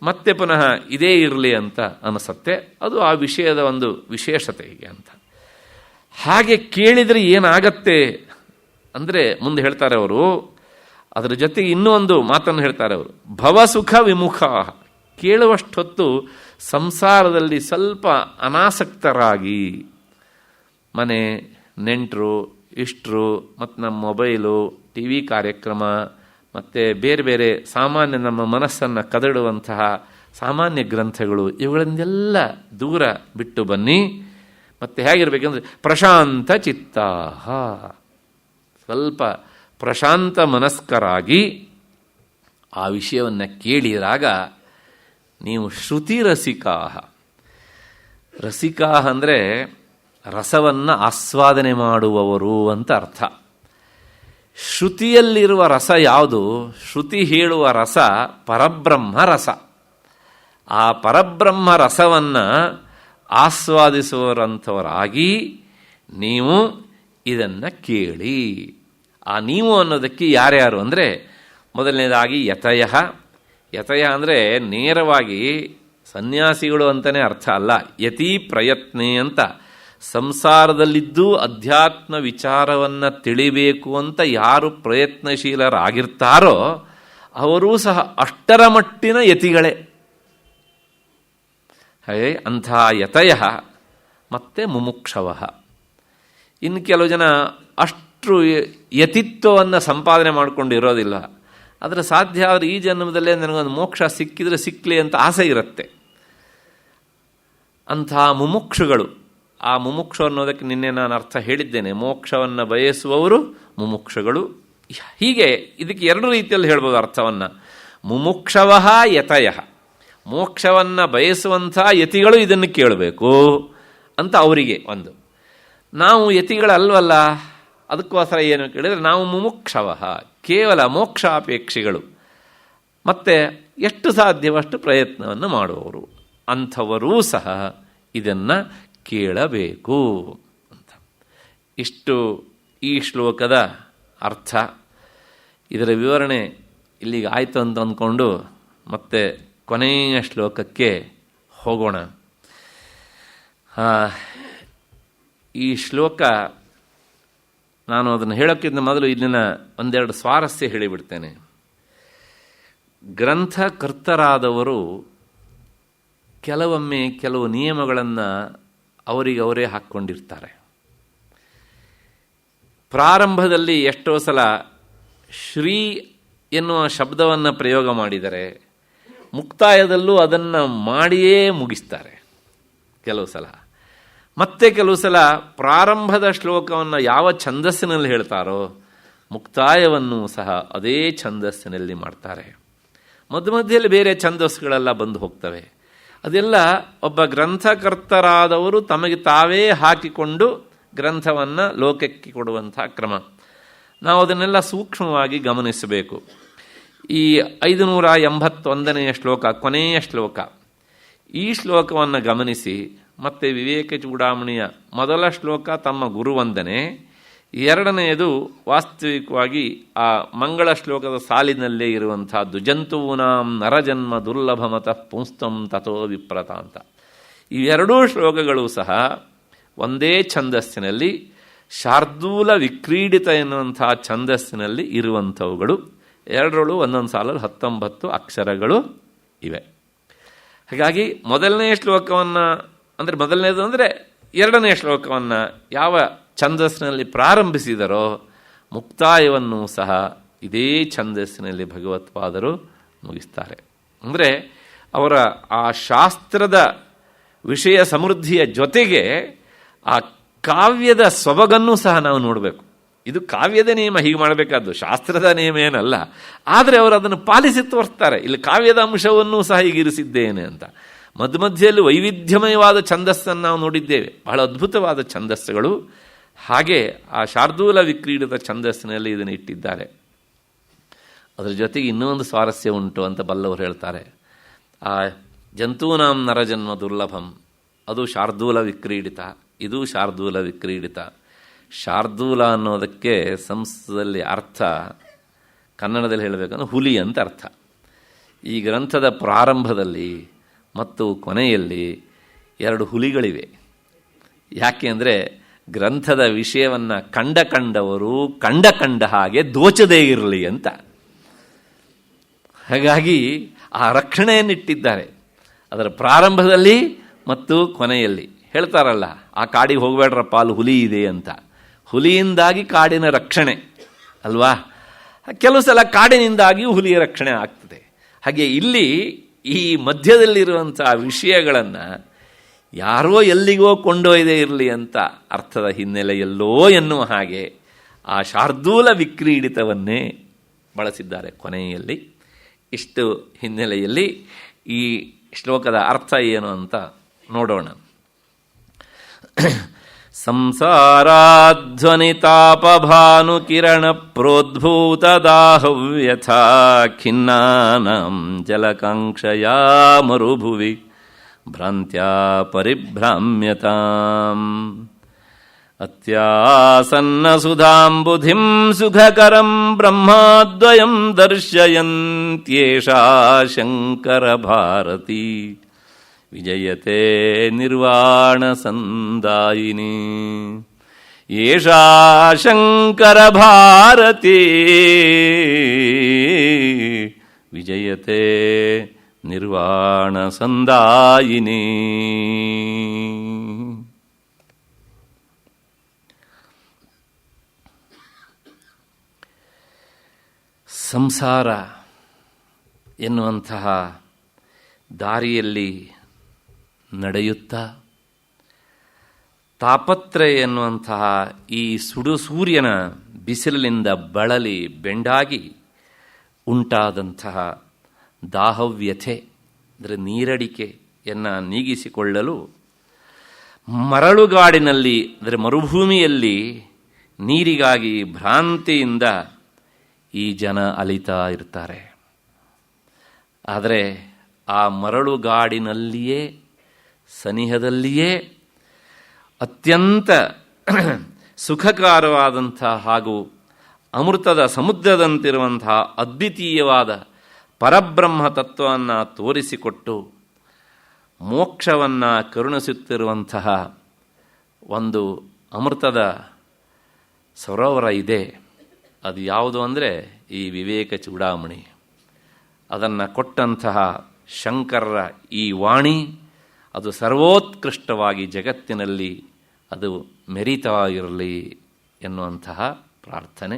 ಮತ್ತೆ ಪುನಃ ಇದೇ ಇರಲಿ ಅಂತ ಅನಿಸುತ್ತೆ. ಅದು ಆ ವಿಷಯದ ಒಂದು ವಿಶೇಷತೆ ಹೀಗೆ ಅಂತ. ಹಾಗೆ ಕೇಳಿದರೆ ಏನಾಗತ್ತೆ ಅಂದರೆ ಮುಂದೆ ಹೇಳ್ತಾರೆ ಅವರು, ಅದರ ಜೊತೆಗೆ ಇನ್ನೂ ಒಂದು ಮಾತನ್ನು ಹೇಳ್ತಾರೆ ಅವರು, ಭವಸುಖ ವಿಮುಖ. ಕೇಳುವಷ್ಟೊತ್ತು ಸಂಸಾರದಲ್ಲಿ ಸ್ವಲ್ಪ ಅನಾಸಕ್ತರಾಗಿ, ಮನೆ, ನೆಂಟರು, ಇಷ್ಟರು, ಮತ್ತು ನಮ್ಮ ಮೊಬೈಲು, TV ಕಾರ್ಯಕ್ರಮ, ಮತ್ತು ಬೇರೆ ಬೇರೆ ಸಾಮಾನ್ಯ ನಮ್ಮ ಮನಸ್ಸನ್ನು ಕದಡುವಂತಹ ಸಾಮಾನ್ಯ ಗ್ರಂಥಗಳು, ಇವುಗಳನ್ನೆಲ್ಲ ದೂರ ಬಿಟ್ಟು ಬನ್ನಿ. ಮತ್ತು ಹೇಗಿರಬೇಕಂದ್ರೆ ಪ್ರಶಾಂತ ಚಿತ್ತ, ಸ್ವಲ್ಪ ಪ್ರಶಾಂತ ಮನಸ್ಕರಾಗಿ ಆ ವಿಷಯವನ್ನು ಕೇಳಿದಾಗ ನೀವು ಶ್ರುತಿ ರಸಿಕಾ. ರಸಿಕಾ ಅಂದರೆ ರಸವನ್ನು ಆಸ್ವಾದನೆ ಮಾಡುವವರು ಅಂತ ಅರ್ಥ. ಶ್ರುತಿಯಲ್ಲಿರುವ ರಸ ಯಾವುದು? ಶ್ರುತಿ ಹೇಳುವ ರಸ ಪರಬ್ರಹ್ಮ ರಸ. ಆ ಪರಬ್ರಹ್ಮ ರಸವನ್ನು ಆಸ್ವಾದಿಸುವರಂಥವರಾಗಿ ನೀವು ಇದನ್ನು ಕೇಳಿ. ಆ ನೀವು ಅನ್ನೋದಕ್ಕೆ ಯಾರ್ಯಾರು ಅಂದರೆ, ಮೊದಲನೇದಾಗಿ ಯತಯ. ಯತಯ ಅಂದರೆ ನೇರವಾಗಿ ಸನ್ಯಾಸಿಗಳು ಅಂತಲೇ ಅರ್ಥ ಅಲ್ಲ, ಯತಿ ಪ್ರಯತ್ನೆ ಅಂತ. ಸಂಸಾರದಲ್ಲಿದ್ದು ಅಧ್ಯಾತ್ಮ ವಿಚಾರವನ್ನು ತಿಳಿಬೇಕು ಅಂತ ಯಾರು ಪ್ರಯತ್ನಶೀಲರಾಗಿರ್ತಾರೋ ಅವರೂ ಸಹ ಅಷ್ಟರ ಮಟ್ಟಿನ ಯತಿಗಳೇ. ಹಾಗೆ ಅಂಥ ಯತಯ ಮತ್ತು ಮುಮುಕ್ಷವ. ಇನ್ನು ಕೆಲವು ಜನ ಅಷ್ಟು ಯತಿತ್ವವನ್ನು ಸಂಪಾದನೆ ಮಾಡಿಕೊಂಡಿರೋದಿಲ್ಲ. ಆದರೆ ಸಾಧ್ಯ ಆದರೆ ಈ ಜನ್ಮದಲ್ಲೇ ನನಗೊಂದು ಮೋಕ್ಷ ಸಿಕ್ಕಿದರೆ ಸಿಕ್ಕಲಿ ಅಂತ ಆಸೆ ಇರುತ್ತೆ. ಅಂಥ ಮುಮುಕ್ಷುಗಳು, ಆ ಮುಮುಕ್ಷು ಅನ್ನೋದಕ್ಕೆ ನಿನ್ನೆ ನಾನು ಅರ್ಥ ಹೇಳಿದ್ದೇನೆ, ಮೋಕ್ಷವನ್ನು ಬಯಸುವವರು ಮುಮುಕ್ಷುಗಳು. ಹೀಗೆ ಇದಕ್ಕೆ 2 ರೀತಿಯಲ್ಲಿ ಹೇಳ್ಬೋದು ಅರ್ಥವನ್ನು. ಮುಮುಕ್ಷವ ಯತಯ, ಮೋಕ್ಷವನ್ನು ಬಯಸುವಂಥ ಯತಿಗಳು ಇದನ್ನು ಕೇಳಬೇಕು ಅಂತ ಅವರಿಗೆ ಒಂದು. ನಾವು ಯತಿಗಳಲ್ವಲ್ಲ, ಅದಕ್ಕೋಸ್ಕರ ಏನು ಕೇಳಿದರೆ ನಾವು ಮುಮುಕ್ಷವ, ಕೇವಲ ಮೋಕ್ಷಾಪೇಕ್ಷಿಗಳು, ಮತ್ತು ಎಷ್ಟು ಸಾಧ್ಯವಷ್ಟು ಪ್ರಯತ್ನವನ್ನು ಮಾಡುವವರು. ಅಂಥವರೂ ಸಹ ಇದನ್ನು ಕೇಳಬೇಕು ಅಂತ. ಇಷ್ಟು ಈ ಶ್ಲೋಕದ ಅರ್ಥ. ಇದರ ವಿವರಣೆ ಇಲ್ಲಿಗೆ ಆಯಿತು ಅಂತ ಅಂದ್ಕೊಂಡು ಮತ್ತೆ ಕೊನೆಯ ಶ್ಲೋಕಕ್ಕೆ ಹೋಗೋಣ. ಈ ಶ್ಲೋಕ ನಾನು ಅದನ್ನು ಹೇಳೋಕ್ಕಿಂತ ಮೊದಲು ಇಲ್ಲಿನ ಒಂದೆರಡು ಸ್ವಾರಸ್ಯ ಹೇಳಿಬಿಡ್ತೇನೆ. ಗ್ರಂಥಕರ್ತರಾದವರು ಕೆಲವೊಮ್ಮೆ ಕೆಲವು ನಿಯಮಗಳನ್ನು ಅವರಿಗವರೇ ಹಾಕ್ಕೊಂಡಿರ್ತಾರೆ. ಪ್ರಾರಂಭದಲ್ಲಿ ಎಷ್ಟೋ ಸಲ ಶ್ರೀ ಎನ್ನುವ ಶಬ್ದವನ್ನು ಪ್ರಯೋಗ ಮಾಡಿದರೆ ಮುಕ್ತಾಯದಲ್ಲೂ ಅದನ್ನು ಮಾಡಿಯೇ ಮುಗಿಸ್ತಾರೆ ಕೆಲವು ಸಲ. ಮತ್ತೆ ಕೆಲವು ಸಲ ಪ್ರಾರಂಭದ ಶ್ಲೋಕವನ್ನು ಯಾವ ಛಂದಸ್ಸಿನಲ್ಲಿ ಹೇಳ್ತಾರೋ ಮುಕ್ತಾಯವನ್ನು ಸಹ ಅದೇ ಛಂದಸ್ಸಿನಲ್ಲಿ ಮಾಡ್ತಾರೆ. ಮಧ್ಯದಲ್ಲಿ ಬೇರೆ ಛಂದಸ್ಸುಗಳೆಲ್ಲ ಬಂದು ಹೋಗ್ತವೆ. ಅದೆಲ್ಲ ಒಬ್ಬ ಗ್ರಂಥಕರ್ತರಾದವರು ತಮಗೆ ತಾವೇ ಹಾಕಿಕೊಂಡು ಗ್ರಂಥವನ್ನು ಲೋಕಕ್ಕೆ ಕೊಡುವಂಥ ಕ್ರಮ. ನಾವು ಅದನ್ನೆಲ್ಲ ಸೂಕ್ಷ್ಮವಾಗಿ ಗಮನಿಸಬೇಕು. ಈ 581ನೇ ಶ್ಲೋಕ, ಕೊನೆಯ ಶ್ಲೋಕ, ಈ ಶ್ಲೋಕವನ್ನು ಗಮನಿಸಿ. ಮತ್ತು ವಿವೇಕ ಚೂಡಾಮಣಿಯ ಮೊದಲ ಶ್ಲೋಕ ತಮ್ಮ ಗುರುವಂದನೆ, ಎರಡನೆಯದು ವಾಸ್ತವಿಕವಾಗಿ ಆ ಮಂಗಳ ಶ್ಲೋಕದ ಸಾಲಿನಲ್ಲೇ ಇರುವಂಥದ್ದು, ಜಂತೂನಾಂ ನರಜನ್ಮ ದುರ್ಲಭಮತಃ ಪುಂಸ್ತಂ ತಥೋ ವಿಪ್ರತ ಅಂತ. ಈ ಎರಡೂ ಶ್ಲೋಕಗಳು ಸಹ ಒಂದೇ ಛಂದಸ್ಸಿನಲ್ಲಿ, ಶಾರ್ದೂಲ ವಿಕ್ರೀಡಿತ ಎನ್ನುವಂಥ ಛಂದಸ್ಸಿನಲ್ಲಿ ಇರುವಂಥವುಗಳು. ಎರಡರಲ್ಲೂ ಒಂದೊಂದು ಸಾಲಲ್ಲಿ 19 ಅಕ್ಷರಗಳು ಇವೆ. ಹಾಗಾಗಿ ಮೊದಲನೇ ಶ್ಲೋಕವನ್ನು ಅಂದರೆ ಮೊದಲನೇದು ಅಂದರೆ ಎರಡನೇ ಶ್ಲೋಕವನ್ನು ಯಾವ ಛಂದಸ್ಸಿನಲ್ಲಿ ಪ್ರಾರಂಭಿಸಿದರೋ ಮುಕ್ತಾಯವನ್ನು ಸಹ ಇದೇ ಛಂದಸ್ಸಿನಲ್ಲಿ ಭಗವತ್ಪಾದರು ಮುಗಿಸ್ತಾರೆ. ಅಂದರೆ ಅವರ ಆ ಶಾಸ್ತ್ರದ ವಿಷಯ ಸಮೃದ್ಧಿಯ ಜೊತೆಗೆ ಆ ಕಾವ್ಯದ ಸೊಬಗನ್ನು ಸಹ ನಾವು ನೋಡಬೇಕು. ಇದು ಕಾವ್ಯದ ನಿಯಮ, ಹೀಗೆ ಮಾಡಬೇಕಾದ್ದು, ಶಾಸ್ತ್ರದ ನಿಯಮ ಏನಲ್ಲ. ಆದರೆ ಅವರು ಅದನ್ನು ಪಾಲಿಸಿ ತೋರಿಸ್ತಾರೆ. ಇಲ್ಲಿ ಕಾವ್ಯದ ಅಂಶವನ್ನು ಸಹ ಹೀಗಿರಿಸಿದ್ದೇನೆ ಅಂತ. ಮಧ್ಯಮಧ್ಯೆಯಲ್ಲಿ ವೈವಿಧ್ಯಮಯವಾದ ಛಂದಸ್ಸನ್ನು ನಾವು ನೋಡಿದ್ದೇವೆ, ಬಹಳ ಅದ್ಭುತವಾದ ಛಂದಸ್ಸುಗಳು. ಹಾಗೆ ಆ ಶಾರ್ದೂಲ ವಿಕ್ರೀಡಿತ ಛಂದಸ್ಸಿನಲ್ಲಿ ಇದನ್ನು ಇಟ್ಟಿದ್ದಾರೆ. ಅದರ ಜೊತೆಗೆ ಇನ್ನೂ ಒಂದು ಸ್ವಾರಸ್ಯ ಉಂಟು ಅಂತ ಬಲ್ಲವರು ಹೇಳ್ತಾರೆ. ಆ ಜಂತೂನಾಂ ನರಜನ್ಮ ದುರ್ಲಭಂ, ಅದು ಶಾರ್ದೂಲ ವಿಕ್ರೀಡಿತ, ಇದು ಶಾರ್ದೂಲ ವಿಕ್ರೀಡಿತ. ಶಾರ್ದೂಲ ಅನ್ನೋದಕ್ಕೆ ಸಂಸ್ಕೃತದಲ್ಲಿ ಅರ್ಥ, ಕನ್ನಡದಲ್ಲಿ ಹೇಳಬೇಕಂದ್ರೆ ಹುಲಿ ಅಂತ ಅರ್ಥ. ಈ ಗ್ರಂಥದ ಪ್ರಾರಂಭದಲ್ಲಿ ಮತ್ತು ಕೊನೆಯಲ್ಲಿ 2 ಹುಲಿಗಳಿವೆ. ಯಾಕೆ ಅಂದರೆ ಗ್ರಂಥದ ವಿಷಯವನ್ನು ಕಂಡವರು ಕಂಡ ಹಾಗೆ ದೋಚದೇ ಇರಲಿ ಅಂತ. ಹಾಗಾಗಿ ಆ ರಕ್ಷಣೆಯನ್ನಿಟ್ಟಿದ್ದಾರೆ ಅದರ ಪ್ರಾರಂಭದಲ್ಲಿ ಮತ್ತು ಕೊನೆಯಲ್ಲಿ. ಹೇಳ್ತಾರಲ್ಲ, ಆ ಕಾಡಿಗೆ ಹೋಗಬೇಡ್ರಪ್ಪ, ಅಲ್ಲಿ ಹುಲಿ ಇದೆ ಅಂತ. ಹುಲಿಯಿಂದಾಗಿ ಕಾಡಿನ ರಕ್ಷಣೆ ಅಲ್ವಾ? ಕೆಲವು ಸಲ ಕಾಡಿನಿಂದಾಗಿಯೂ ಹುಲಿಯ ರಕ್ಷಣೆ ಆಗ್ತದೆ. ಹಾಗೆ ಇಲ್ಲಿ ಈ ಮಧ್ಯದಲ್ಲಿರುವಂಥ ವಿಷಯಗಳನ್ನು ಯಾರೋ ಎಲ್ಲಿಗೋ ಕೊಂಡೊಯ್ದೇ ಇರಲಿ ಅಂತ ಅರ್ಥದ ಹಿನ್ನೆಲೆಯಲ್ಲೋ ಎನ್ನುವ ಹಾಗೆ ಆ ಶಾರ್ದೂಲ ವಿಕ್ರೀಡಿತವನ್ನೇ ಬಳಸಿದ್ದಾರೆ ಕೊನೆಯಲ್ಲಿ. ಇಷ್ಟು ಹಿನ್ನೆಲೆಯಲ್ಲಿ ಈ ಶ್ಲೋಕದ ಅರ್ಥ ಏನು ಅಂತ ನೋಡೋಣ. ಸಂಸಾರಾಧ್ವನಿತಾಪಭಾನುಕಿರಣ ಪ್ರೋದ್ಭೂತದಾಹವ್ಯಥಾ ಖಿನ್ನಾನಾಂ ಜಲಕಾಂಕ್ಷಯಾ ಮರುಭುವಿ ಭ್ರಾಂತ್ಯಾ ಪರಿಭ್ರಾಮ್ಯತಾಂ ಅತ್ಯಾಸನ್ನಸುಧಾಂಬುಧಿಂ ಸುಖಕರಂ ಬ್ರಹ್ಮಾದ್ವಯಂ ದರ್ಶಯಂತ್ಯೇಷಾ ಶಂಕರಭಾರತೀ ವಿಜಯತೆ ನಿರ್ವಾಣಸಂದಾಯಿನಿ. ಏಷಾ ಶಂಕರಭಾರತೀ ವಿಜಯತೆ ನಿರ್ವಾಣಸಂದಾಯಿನಿ. ಸಂಸಾರ ಎನ್ನುವಂತಹ ದಾರಿಯಲ್ಲಿ ನಡೆಯುತ್ತಾ ತಾಪತ್ರಯ ಎನ್ನುವಂತಹ ಈ ಸುಡು ಸೂರ್ಯನ ಬಿಸಿಲಿನಿಂದ ಬಳಲಿ ಬೆಂಡಾಗಿ ಉಂಟಾದಂತಹ ದಾಹವ್ಯಥೆ ಅಂದರೆ ನೀರಡಿಕೆಯನ್ನು ನೀಗಿಸಿಕೊಳ್ಳಲು ಮರಳುಗಾಡಿನಲ್ಲಿ ಅಂದರೆ ಮರುಭೂಮಿಯಲ್ಲಿ ನೀರಿಗಾಗಿ ಭ್ರಾಂತಿಯಿಂದ ಈ ಜನ ಅಲಿತಾ ಇರ್ತಾರೆ. ಆದರೆ ಆ ಮರಳುಗಾಡಿನಲ್ಲಿಯೇ ಸನಿಹದಲ್ಲಿಯೇ ಅತ್ಯಂತ ಸುಖಕರವಾದಂಥ ಹಾಗೂ ಅಮೃತದ ಸಮುದ್ರದಂತಿರುವಂತಹ ಅದ್ವಿತೀಯವಾದ ಪರಬ್ರಹ್ಮ ತತ್ವವನ್ನು ತೋರಿಸಿಕೊಟ್ಟು ಮೋಕ್ಷವನ್ನು ಕರುಣಿಸುತ್ತಿರುವಂತಹ ಒಂದು ಅಮೃತದ ಸರೋವರ ಇದೆ. ಅದು ಯಾವುದು ಅಂದರೆ ಈ ವಿವೇಕ ಚೂಡಾಮಣಿ. ಅದನ್ನು ಕೊಟ್ಟಂತಹ ಶಂಕರರ ಈ ವಾಣಿ ಅದು ಸರ್ವೋತ್ಕೃಷ್ಟವಾಗಿ ಜಗತ್ತಿನಲ್ಲಿ ಅದು ಮೆರಿತಾ ಇರಲಿ ಎನ್ನುವಂತಹ ಪ್ರಾರ್ಥನೆ.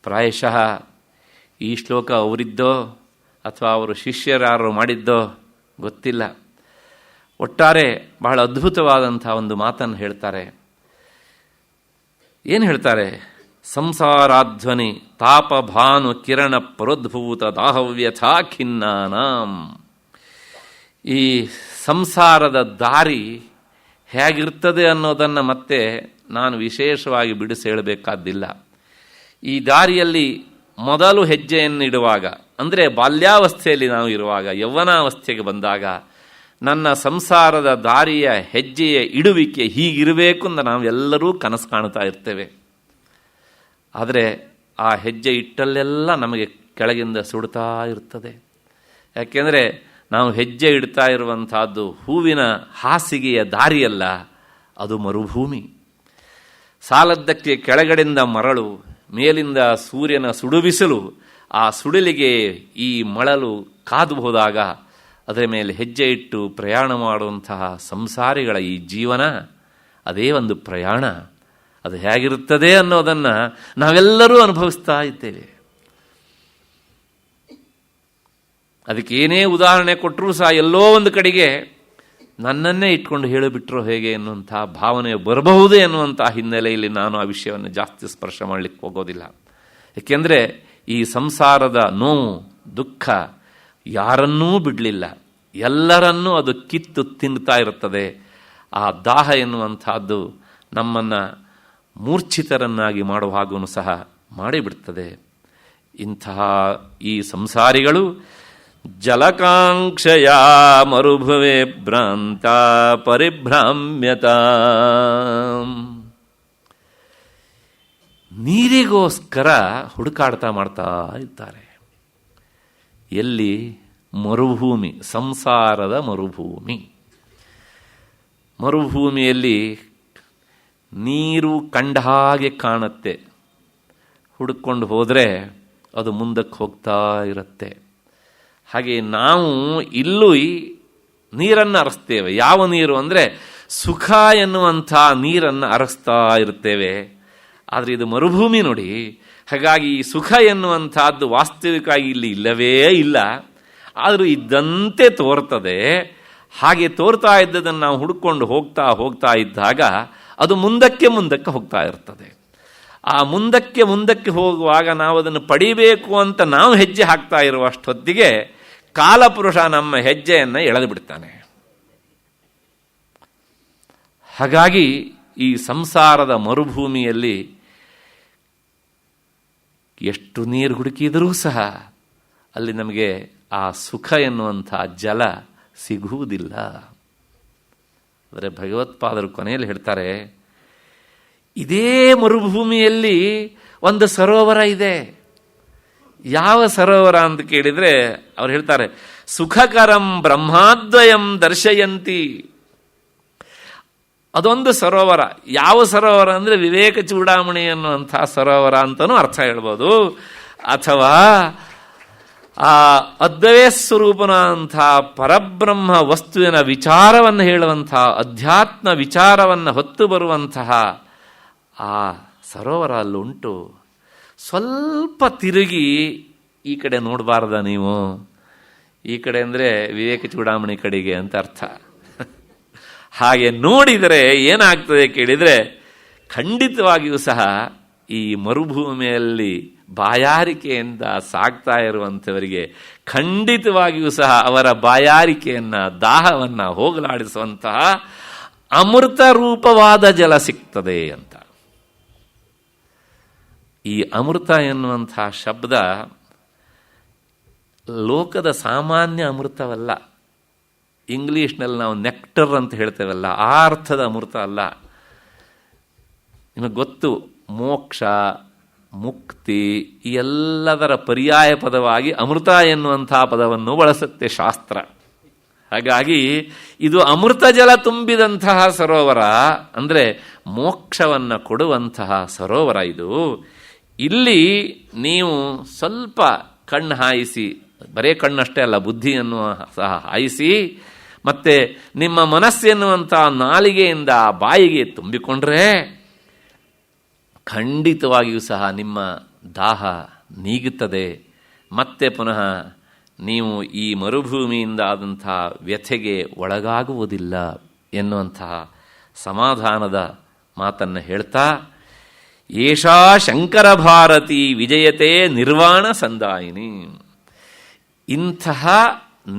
ಪ್ರಾಯಶಃ ಈ ಶ್ಲೋಕ ಅವರಿದ್ದೋ ಅಥವಾ ಅವರು ಶಿಷ್ಯರಾರು ಮಾಡಿದ್ದೋ ಗೊತ್ತಿಲ್ಲ. ಒಟ್ಟಾರೆ ಬಹಳ ಅದ್ಭುತವಾದಂಥ ಒಂದು ಮಾತನ್ನು ಹೇಳ್ತಾರೆ. ಏನು ಹೇಳ್ತಾರೆ? ಸಂಸಾರಾಧ್ವನಿ ತಾಪಭಾನು ಕಿರಣ ಪರೋದ್ಭೂತ ದಾಹವ್ಯಥಾ ಖಿನ್ನಾನಾಂ. ಈ ಸಂಸಾರದ ದಾರಿ ಹೇಗಿರ್ತದೆ ಅನ್ನೋದನ್ನು ಮತ್ತೆ ನಾನು ವಿಶೇಷವಾಗಿ ಬಿಡಿಸಿ ಹೇಳಬೇಕಾದ್ದಿಲ್ಲ. ಈ ದಾರಿಯಲ್ಲಿ ಮೊದಲು ಹೆಜ್ಜೆಯನ್ನಿಡುವಾಗ, ಅಂದರೆ ಬಾಲ್ಯಾವಸ್ಥೆಯಲ್ಲಿ ನಾವು ಇರುವಾಗ, ಯೌವನಾವಸ್ಥೆಗೆ ಬಂದಾಗ ನನ್ನ ಸಂಸಾರದ ದಾರಿಯ ಹೆಜ್ಜೆಯ ಇಡುವಿಕೆ ಹೀಗಿರಬೇಕು ಅಂತ ನಾವೆಲ್ಲರೂ ಕನಸು ಕಾಣ್ತಾ ಇರ್ತೇವೆ. ಆದರೆ ಆ ಹೆಜ್ಜೆ ಇಟ್ಟಲ್ಲೆಲ್ಲ ನಮಗೆ ಕೆಳಗಿಂದ ಸುಡ್ತಾ ಇರ್ತದೆ. ಯಾಕೆಂದರೆ ನಾವು ಹೆಜ್ಜೆ ಇಡ್ತಾ ಇರುವಂತಹದ್ದು ಹೂವಿನ ಹಾಸಿಗೆಯ ದಾರಿಯಲ್ಲ, ಅದು ಮರುಭೂಮಿ. ಸಾಲದ್ದಕ್ಕೆ ಕೆಳಗಡೆಯಿಂದ ಮರಳು, ಮೇಲಿಂದ ಸೂರ್ಯನ ಸುಡುಬಿಸಿಲು, ಆ ಸುಡಿಲಿಗೆ ಈ ಮಳಲು ಕಾದು ಹೋದಾಗ ಅದರ ಮೇಲೆ ಹೆಜ್ಜೆ ಇಟ್ಟು ಪ್ರಯಾಣ ಮಾಡುವಂತಹ ಸಂಸಾರಿಗಳ ಈ ಜೀವನ ಅದೇ ಒಂದು ಪ್ರಯಾಣ. ಅದು ಹೇಗಿರುತ್ತದೆ ಅನ್ನೋದನ್ನು ನಾವೆಲ್ಲರೂ ಅನುಭವಿಸ್ತಾ ಇದ್ದೇವೆ. ಅದಕ್ಕೆ ಏನೇ ಉದಾಹರಣೆ ಕೊಟ್ಟರೂ ಸಹ ಎಲ್ಲೋ ಒಂದು ಕಡೆಗೆ ನನ್ನನ್ನೇ ಇಟ್ಕೊಂಡು ಹೇಳಿಬಿಟ್ರೋ ಹೇಗೆ ಎನ್ನುವಂಥ ಭಾವನೆ ಬರಬಹುದು ಎನ್ನುವಂಥ ಹಿನ್ನೆಲೆಯಲ್ಲಿ ನಾನು ಆ ವಿಷಯವನ್ನು ಜಾಸ್ತಿ ಸ್ಪರ್ಶ ಮಾಡಲಿಕ್ಕೆ ಹೋಗೋದಿಲ್ಲ. ಏಕೆಂದರೆ ಈ ಸಂಸಾರದ ನೋವು ದುಃಖ ಯಾರನ್ನೂ ಬಿಡಲಿಲ್ಲ, ಎಲ್ಲರನ್ನೂ ಅದು ಕಿತ್ತು ತಿನ್ನುತ್ತಾ ಇರುತ್ತದೆ. ಆ ದಾಹ ಎನ್ನುವಂಥದ್ದು ನಮ್ಮನ್ನು ಮೂರ್ಛಿತರನ್ನಾಗಿ ಮಾಡುವ ಹಾಗೂ ಸಹ ಮಾಡಿಬಿಡ್ತದೆ. ಇಂತಹ ಈ ಸಂಸಾರಿಗಳು ಜಲಕಾಂಕ್ಷಯ ಮರುಭುವೆ ಭ್ರಾಂತ ಪರಿಭ್ರಾಮ್ಯತ. ನೀರಿಗೋಸ್ಕರ ಹುಡುಕಾಡ್ತಾ ಮಾಡ್ತಾ ಇದ್ದಾರೆ. ಎಲ್ಲಿ? ಮರುಭೂಮಿ, ಸಂಸಾರದ ಮರುಭೂಮಿ. ಮರುಭೂಮಿಯಲ್ಲಿ ನೀರು ಕಂಡ ಹಾಗೆ ಕಾಣುತ್ತೆ, ಹುಡುಕೊಂಡು ಹೋದರೆ ಅದು ಮುಂದಕ್ಕೆ ಹೋಗ್ತಾ ಇರುತ್ತೆ. ಹಾಗೆ ನಾವು ಇಲ್ಲೂ ನೀರನ್ನು ಅರಸ್ತೇವೆ. ಯಾವ ನೀರು ಅಂದರೆ ಸುಖ ಎನ್ನುವಂಥ ನೀರನ್ನು ಅರಸ್ತಾ ಇರ್ತೇವೆ. ಆದರೆ ಇದು ಮರುಭೂಮಿ ನೋಡಿ. ಹಾಗಾಗಿ ಈ ಸುಖ ಎನ್ನುವಂಥದ್ದು ವಾಸ್ತವಿಕವಾಗಿ ಇಲ್ಲಿ ಇಲ್ಲವೇ ಇಲ್ಲ, ಆದರೂ ಇದ್ದಂತೆ ತೋರ್ತದೆ. ಹಾಗೆ ತೋರ್ತಾ ಇದ್ದದನ್ನು ನಾವು ಹುಡುಕೊಂಡು ಹೋಗ್ತಾ ಹೋಗ್ತಾ ಇದ್ದಾಗ ಅದು ಮುಂದಕ್ಕೆ ಮುಂದಕ್ಕೆ ಹೋಗ್ತಾ ಇರ್ತದೆ. ಆ ಮುಂದಕ್ಕೆ ಹೋಗುವಾಗ ನಾವು ಅದನ್ನು ಪಡಿಬೇಕು ಅಂತ ನಾವು ಹೆಜ್ಜೆ ಹಾಕ್ತಾ ಇರುವಷ್ಟೊತ್ತಿಗೆ ಕಾಲಪುರುಷ ನಮ್ಮ ಹೆಜ್ಜೆಯನ್ನು ಎಳೆದು ಬಿಡ್ತಾನೆ. ಹಾಗಾಗಿ ಈ ಸಂಸಾರದ ಮರುಭೂಮಿಯಲ್ಲಿ ಎಷ್ಟು ನೀರು ಹುಡುಕಿದರೂ ಸಹ ಅಲ್ಲಿ ನಮಗೆ ಆ ಸುಖ ಎನ್ನುವಂಥ ಜಲ ಸಿಗುವುದಿಲ್ಲ. ಆದರೆ ಭಗವತ್ಪಾದರು ಕೊನೆಯಲ್ಲಿ ಹೇಳ್ತಾರೆ, ಇದೇ ಮರುಭೂಮಿಯಲ್ಲಿ ಒಂದು ಸರೋವರ ಇದೆ. ಯಾವ ಸರೋವರ ಅಂತ ಕೇಳಿದರೆ ಅವ್ರು ಹೇಳ್ತಾರೆ, ಸುಖಕರಂ ಬ್ರಹ್ಮಾದ್ವಯಂ ದರ್ಶಯಂತಿ. ಅದೊಂದು ಸರೋವರ. ಯಾವ ಸರೋವರ ಅಂದರೆ ವಿವೇಕ ಚೂಡಾಮಣಿ ಅನ್ನುವಂಥ ಸರೋವರ ಅಂತಲೂ ಅರ್ಥ ಹೇಳ್ಬೋದು. ಅಥವಾ ಆ ಅದ್ವಯ ಸ್ವರೂಪನ ಅಂಥ ಪರಬ್ರಹ್ಮ ವಸ್ತುವಿನ ವಿಚಾರವನ್ನು ಹೇಳುವಂಥ ಅಧ್ಯಾತ್ಮ ವಿಚಾರವನ್ನು ಹೊತ್ತು ಬರುವಂತಹ ಆ ಸರೋವರ ಅಲ್ಲುಂಟು. ಸ್ವಲ್ಪ ತಿರುಗಿ ಈ ಕಡೆ ನೋಡಬಾರ್ದ ನೀವು? ಈ ಕಡೆ ಅಂದರೆ ವಿವೇಕ ಚೂಡಾಮಣಿ ಕಡೆಗೆ ಅಂತ ಅರ್ಥ. ಹಾಗೆ ನೋಡಿದರೆ ಏನಾಗ್ತದೆ ಕೇಳಿದರೆ, ಖಂಡಿತವಾಗಿಯೂ ಸಹ ಈ ಮರುಭೂಮಿಯಲ್ಲಿ ಬಾಯಾರಿಕೆಯಿಂದ ಸಾಗ್ತಾ ಇರುವಂಥವರಿಗೆ ಖಂಡಿತವಾಗಿಯೂ ಸಹ ಅವರ ಬಾಯಾರಿಕೆಯನ್ನು ದಾಹವನ್ನು ಹೋಗಲಾಡಿಸುವಂತಹ ಅಮೃತ ರೂಪವಾದ ಜಲ ಸಿಗ್ತದೆ ಅಂತ. ಈ ಅಮೃತ ಎನ್ನುವಂಥ ಶಬ್ದ ಲೋಕದ ಸಾಮಾನ್ಯ ಅಮೃತವಲ್ಲ. ಇಂಗ್ಲೀಷ್ನಲ್ಲಿ ನಾವು ನೆಕ್ಟರ್ ಅಂತ ಹೇಳ್ತೇವಲ್ಲ, ಆ ಅರ್ಥದ ಅಮೃತ ಅಲ್ಲ. ನಿಮಗೆ ಗೊತ್ತು, ಮೋಕ್ಷ, ಮುಕ್ತಿ ಈ ಎಲ್ಲದರ ಪರ್ಯಾಯ ಪದವಾಗಿ ಅಮೃತ ಎನ್ನುವಂಥ ಪದವನ್ನು ಬಳಸುತ್ತೆ ಶಾಸ್ತ್ರ. ಹಾಗಾಗಿ ಇದು ಅಮೃತ ಜಲ ತುಂಬಿದಂತಹ ಸರೋವರ, ಅಂದರೆ ಮೋಕ್ಷವನ್ನು ಕೊಡುವಂತಹ ಸರೋವರ ಇದು. ಇಲ್ಲಿ ನೀವು ಸ್ವಲ್ಪ ಕಣ್ಣು ಹಾಯಿಸಿ, ಬರೇ ಕಣ್ಣಷ್ಟೇ ಅಲ್ಲ, ಬುದ್ಧಿಯನ್ನು ಸಹ ಹಾಯಿಸಿ, ಮತ್ತು ನಿಮ್ಮ ಮನಸ್ಸೆನ್ನುವಂಥ ನಾಲಿಗೆಯಿಂದ ಬಾಯಿಗೆ ತುಂಬಿಕೊಂಡ್ರೆ ಖಂಡಿತವಾಗಿಯೂ ಸಹ ನಿಮ್ಮ ದಾಹ ನೀಗುತ್ತದೆ. ಮತ್ತೆ ಪುನಃ ನೀವು ಈ ಮರುಭೂಮಿಯಿಂದ ಆದಂಥ ವ್ಯಥೆಗೆ ಒಳಗಾಗುವುದಿಲ್ಲ ಎನ್ನುವಂತಹ ಸಮಾಧಾನದ ಮಾತನ್ನು ಹೇಳ್ತಾ, ಏಷಾ ಶಂಕರ ಭಾರತಿ ವಿಜಯತೆ ನಿರ್ವಾಣ ಸಂದಾಯಿನಿ. ಇಂತಹ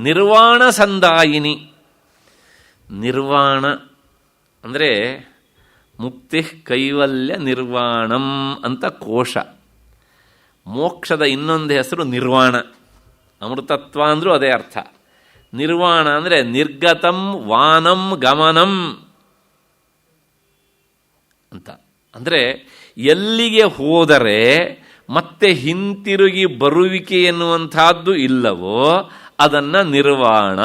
ನಿರ್ವಾಣ ಸಂದಾಯಿನಿ, ನಿರ್ವಾಣ ಅಂದರೆ ಮುಕ್ತಿ ಕೈವಲ್ಯ ನಿರ್ವಾಣಂ ಅಂತ ಕೋಶ. ಮೋಕ್ಷದ ಇನ್ನೊಂದು ಹೆಸರು ನಿರ್ವಾಣ. ಅಮೃತತ್ವ ಅಂದರೂ ಅದೇ ಅರ್ಥ. ನಿರ್ವಾಣ ಅಂದರೆ ನಿರ್ಗತಂ ವಾನಂ ಗಮನಂ ಅಂತ. ಅಂದರೆ ಎಲ್ಲಿಗೆ ಹೋದರೆ ಮತ್ತೆ ಹಿಂತಿರುಗಿ ಬರುವಿಕೆ ಎನ್ನುವಂಥದ್ದು ಇಲ್ಲವೋ ಅದನ್ನು ನಿರ್ವಾಣ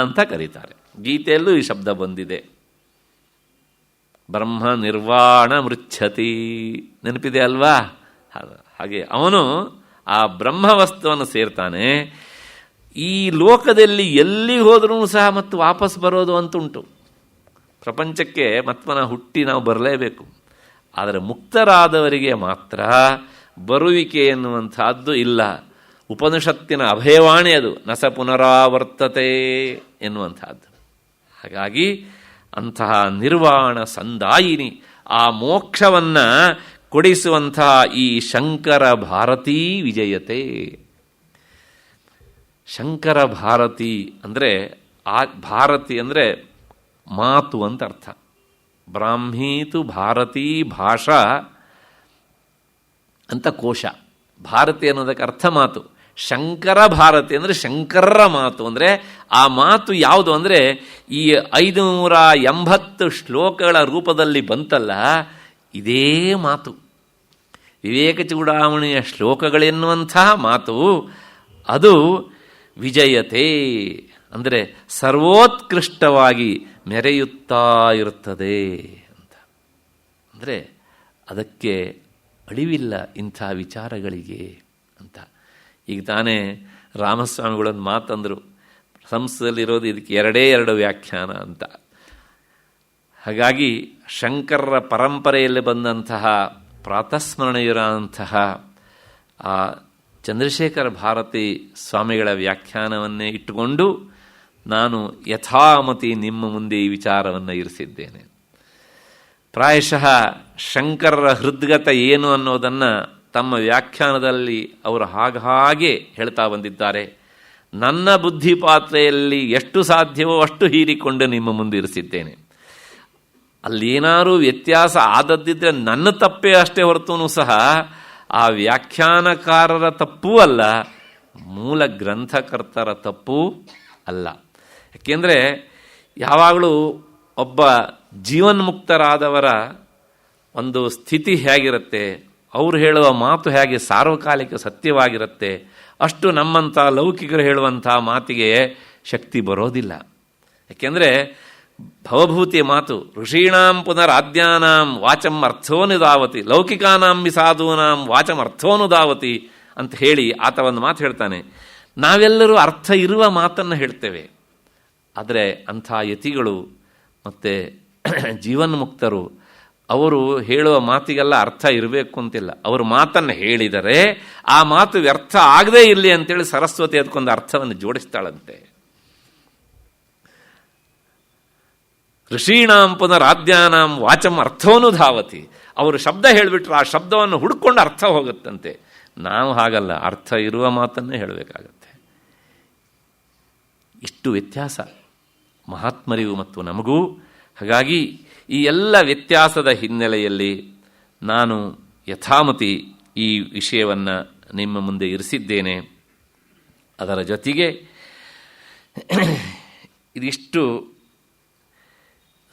ಅಂತ ಕರೀತಾರೆ. ಗೀತೆಯಲ್ಲೂ ಈ ಶಬ್ದ ಬಂದಿದೆ. ಬ್ರಹ್ಮ ನಿರ್ವಾಣ ಮೃಚ್ಛತಿ, ನೆನಪಿದೆ ಅಲ್ವಾ? ಹಾಗೆ ಅವನು ಆ ಬ್ರಹ್ಮವಸ್ತುವನ್ನು ಸೇರ್ತಾನೆ. ಈ ಲೋಕದಲ್ಲಿ ಎಲ್ಲಿ ಹೋದರೂ ಸಹ ಮತ್ತು ವಾಪಸ್ ಬರೋದು ಅಂತುಂಟು. ಪ್ರಪಂಚಕ್ಕೆ ಮತ್ಮನ ಹುಟ್ಟಿ ನಾವು ಬರಲೇಬೇಕು. ಆದರೆ ಮುಕ್ತರಾದವರಿಗೆ ಮಾತ್ರ ಬರುವಿಕೆ ಎನ್ನುವಂಥದ್ದು ಇಲ್ಲ. ಉಪನಿಷತ್ತಿನ ಅಭಯವಾಣಿ ಅದು, ನಸ ಪುನರಾವರ್ತತೆ ಎನ್ನುವಂಥದ್ದು. ಹಾಗಾಗಿ ಅಂತಹ ನಿರ್ವಾಣ ಸಂದಾಯಿನಿ, ಆ ಮೋಕ್ಷವನ್ನು ಕೊಡಿಸುವಂತಹ ಈ ಶಂಕರ ಭಾರತೀ ವಿಜಯತೆ. ಶಂಕರ ಭಾರತಿ ಅಂದರೆ ಆ ಭಾರತಿ ಅಂದರೆ ಮಾತು ಅಂತ ಅರ್ಥ. ಬ್ರಾಹ್ಮೀತು ಭಾರತೀ ಭಾಷಾ ಅಂತ ಕೋಶ. ಭಾರತಿ ಅನ್ನೋದಕ್ಕೆ ಅರ್ಥ ಮಾತು. ಶಂಕರ ಭಾರತಿ ಅಂದರೆ ಶಂಕರರ ಮಾತು. ಅಂದರೆ ಆ ಮಾತು ಯಾವುದು ಅಂದರೆ ಈ 580 ಶ್ಲೋಕಗಳ ರೂಪದಲ್ಲಿ ಬಂತಲ್ಲ, ಇದೇ ಮಾತು. ವಿವೇಕ ಚೂಡಾಮಣಿಯ ಶ್ಲೋಕಗಳೆನ್ನುವಂತಹ ಮಾತು ಅದು ವಿಜಯತೆ ಅಂದರೆ ಸರ್ವೋತ್ಕೃಷ್ಟವಾಗಿ ಮೆರೆಯುತ್ತಾ ಇರುತ್ತದೆ ಅಂತ. ಅಂದರೆ ಅದಕ್ಕೆ ಅಳಿವಿಲ್ಲ ಇಂಥ ವಿಚಾರಗಳಿಗೆ ಅಂತ. ಈಗ ತಾನೇ ರಾಮಸ್ವಾಮಿಗಳೊಂದು ಮಾತಂದರು, ಸಂಸ್ಥೆಯಲ್ಲಿರೋದು ಇದಕ್ಕೆ 2 ವ್ಯಾಖ್ಯಾನ ಅಂತ. ಹಾಗಾಗಿ ಶಂಕರರ ಪರಂಪರೆಯಲ್ಲಿ ಬಂದಂತಹ ಪ್ರಾತಸ್ಮರಣೆಯಿರುವಂತಹ ಆ ಚಂದ್ರಶೇಖರ ಭಾರತಿ ಸ್ವಾಮಿಗಳ ವ್ಯಾಖ್ಯಾನವನ್ನೇ ಇಟ್ಟುಕೊಂಡು ನಾನು ಯಥಾಮತಿ ನಿಮ್ಮ ಮುಂದೆ ಈ ವಿಚಾರವನ್ನು ಇರಿಸಿದ್ದೇನೆ. ಪ್ರಾಯಶಃ ಶಂಕರರ ಹೃದ್ಗತ ಏನು ಅನ್ನೋದನ್ನು ತಮ್ಮ ವ್ಯಾಖ್ಯಾನದಲ್ಲಿ ಅವರು ಹಾಗೆ ಹೇಳ್ತಾ ಬಂದಿದ್ದಾರೆ. ನನ್ನ ಬುದ್ಧಿ ಪಾತ್ರೆಯಲ್ಲಿ ಎಷ್ಟು ಸಾಧ್ಯವೋ ಅಷ್ಟು ಹೀರಿಕೊಂಡು ನಿಮ್ಮ ಮುಂದೆ ಇರಿಸಿದ್ದೇನೆ. ಅಲ್ಲೇನಾದರೂ ವ್ಯತ್ಯಾಸ ಆದದ್ದಿದ್ರೆ ನನ್ನ ತಪ್ಪೇ ಅಷ್ಟೇ ಹೊರತೂ ಸಹ ಆ ವ್ಯಾಖ್ಯಾನಕಾರರ ತಪ್ಪೂ ಅಲ್ಲ, ಮೂಲ ಗ್ರಂಥಕರ್ತರ ತಪ್ಪೂ ಅಲ್ಲ. ಯಾಕೆಂದರೆ ಯಾವಾಗಲೂ ಒಬ್ಬ ಜೀವನ್ಮುಕ್ತರಾದವರ ಒಂದು ಸ್ಥಿತಿ ಹೇಗಿರುತ್ತೆ, ಅವರು ಹೇಳುವ ಮಾತು ಹೇಗೆ ಸಾರ್ವಕಾಲಿಕ ಸತ್ಯವಾಗಿರುತ್ತೆ, ಅಷ್ಟು ನಮ್ಮಂಥ ಲೌಕಿಕರು ಹೇಳುವಂಥ ಮಾತಿಗೆ ಶಕ್ತಿ ಬರೋದಿಲ್ಲ. ಯಾಕೆಂದರೆ ಭವಭೂತಿಯ ಮಾತು ಋಷೀಣಾಂ ಪುನರಾದ್ಯಾನಾಂ ವಾಚಂ ಅರ್ಥೋನುದಾವತಿ ಲೌಕಿಕಾನಾಂ ಸಾಧೂನಾಂ ವಾಚಂ ಅರ್ಥೋನುದಾವತಿ ಅಂತ ಹೇಳಿ ಆತ ಒಂದು ಮಾತು ಹೇಳ್ತಾನೆ. ನಾವೆಲ್ಲರೂ ಅರ್ಥ ಇರುವ ಮಾತನ್ನು ಹೇಳ್ತೇವೆ, ಆದರೆ ಅಂಥ ಯತಿಗಳು ಮತ್ತು ಜೀವನ್ಮುಕ್ತರು ಅವರು ಹೇಳುವ ಮಾತಿಗೆಲ್ಲ ಅರ್ಥ ಇರಬೇಕು ಅಂತಿಲ್ಲ. ಅವರು ಮಾತನ್ನು ಹೇಳಿದರೆ ಆ ಮಾತು ವ್ಯರ್ಥ ಆಗದೇ ಇರಲಿ ಅಂತೇಳಿ ಸರಸ್ವತಿ ಅದಕ್ಕೊಂದು ಅರ್ಥವನ್ನು ಜೋಡಿಸ್ತಾಳಂತೆ. ಋಷೀಣಾಂ ಪುನರಾದ್ಯಾನಾಂ ವಾಚಂ ಅರ್ಥೋನುಧಾವತಿ. ಅವರು ಶಬ್ದ ಹೇಳಿಬಿಟ್ರೆ ಆ ಶಬ್ದವನ್ನು ಹುಡ್ಕೊಂಡು ಅರ್ಥ ಹೋಗುತ್ತಂತೆ. ನಾವು ಹಾಗಲ್ಲ, ಅರ್ಥ ಇರುವ ಮಾತನ್ನೇ ಹೇಳಬೇಕಾಗತ್ತೆ. ಇಷ್ಟು ವ್ಯತ್ಯಾಸ ಮಹಾತ್ಮರಿಗೂ ಮತ್ತು ನಮಗೂ. ಹಾಗಾಗಿ ಈ ಎಲ್ಲ ವ್ಯತ್ಯಾಸದ ಹಿನ್ನೆಲೆಯಲ್ಲಿ ನಾನು ಯಥಾಮತಿ ಈ ವಿಷಯವನ್ನು ನಿಮ್ಮ ಮುಂದೆ ಇರಿಸಿದ್ದೇನೆ. ಅದರ ಜೊತೆಗೆ ಇದಿಷ್ಟು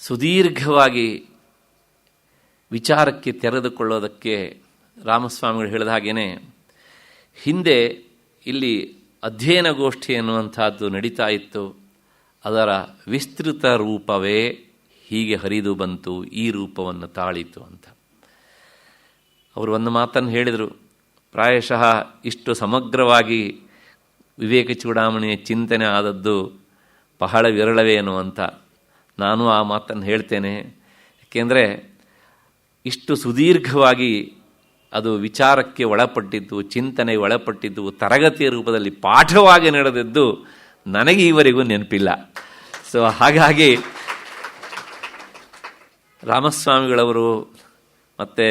ಸುದೀರ್ಘವಾಗಿ ವಿಚಾರಕ್ಕೆ ತೆರೆದುಕೊಳ್ಳೋದಕ್ಕೆ ರಾಮಸ್ವಾಮಿಗಳು ಹೇಳಿದ ಹಾಗೇನೆ ಹಿಂದೆ ಇಲ್ಲಿ ಅಧ್ಯಯನ ಗೋಷ್ಠಿ ಎನ್ನುವಂಥದ್ದು ನಡೀತಾ ಇತ್ತು. ಅದರ ವಿಸ್ತೃತ ರೂಪವೇ ಹೀಗೆ ಹರಿದು ಬಂತು, ಈ ರೂಪವನ್ನು ತಾಳಿತು ಅಂತ. ಅವರು ಒಂದು ಮಾತನ್ನು ಹೇಳಿದರು, ಪ್ರಾಯಶಃ ಇಷ್ಟು ಸಮಗ್ರವಾಗಿ ವಿವೇಕ ಚೂಡಾಮಣಿಯ ಚಿಂತನೆ ಆದದ್ದು ಬಹಳ ವಿರಳವೇನು ಅಂತ. ನಾನು ಆ ಮಾತನ್ನು ಹೇಳ್ತೇನೆ. ಏಕೆಂದರೆ ಇಷ್ಟು ಸುದೀರ್ಘವಾಗಿ ಅದು ವಿಚಾರಕ್ಕೆ ಒಳಪಟ್ಟಿದ್ದು, ಚಿಂತನೆಗೆ ಒಳಪಟ್ಟಿದ್ದು, ತರಗತಿಯ ರೂಪದಲ್ಲಿ ಪಾಠವಾಗಿ ನಡೆದಿದ್ದು ನನಗೆ ಈವರೆಗೂ ನೆನಪಿಲ್ಲ. ಸೊ ಹಾಗಾಗಿ ರಾಮಸ್ವಾಮಿಗಳವರು ಮತ್ತು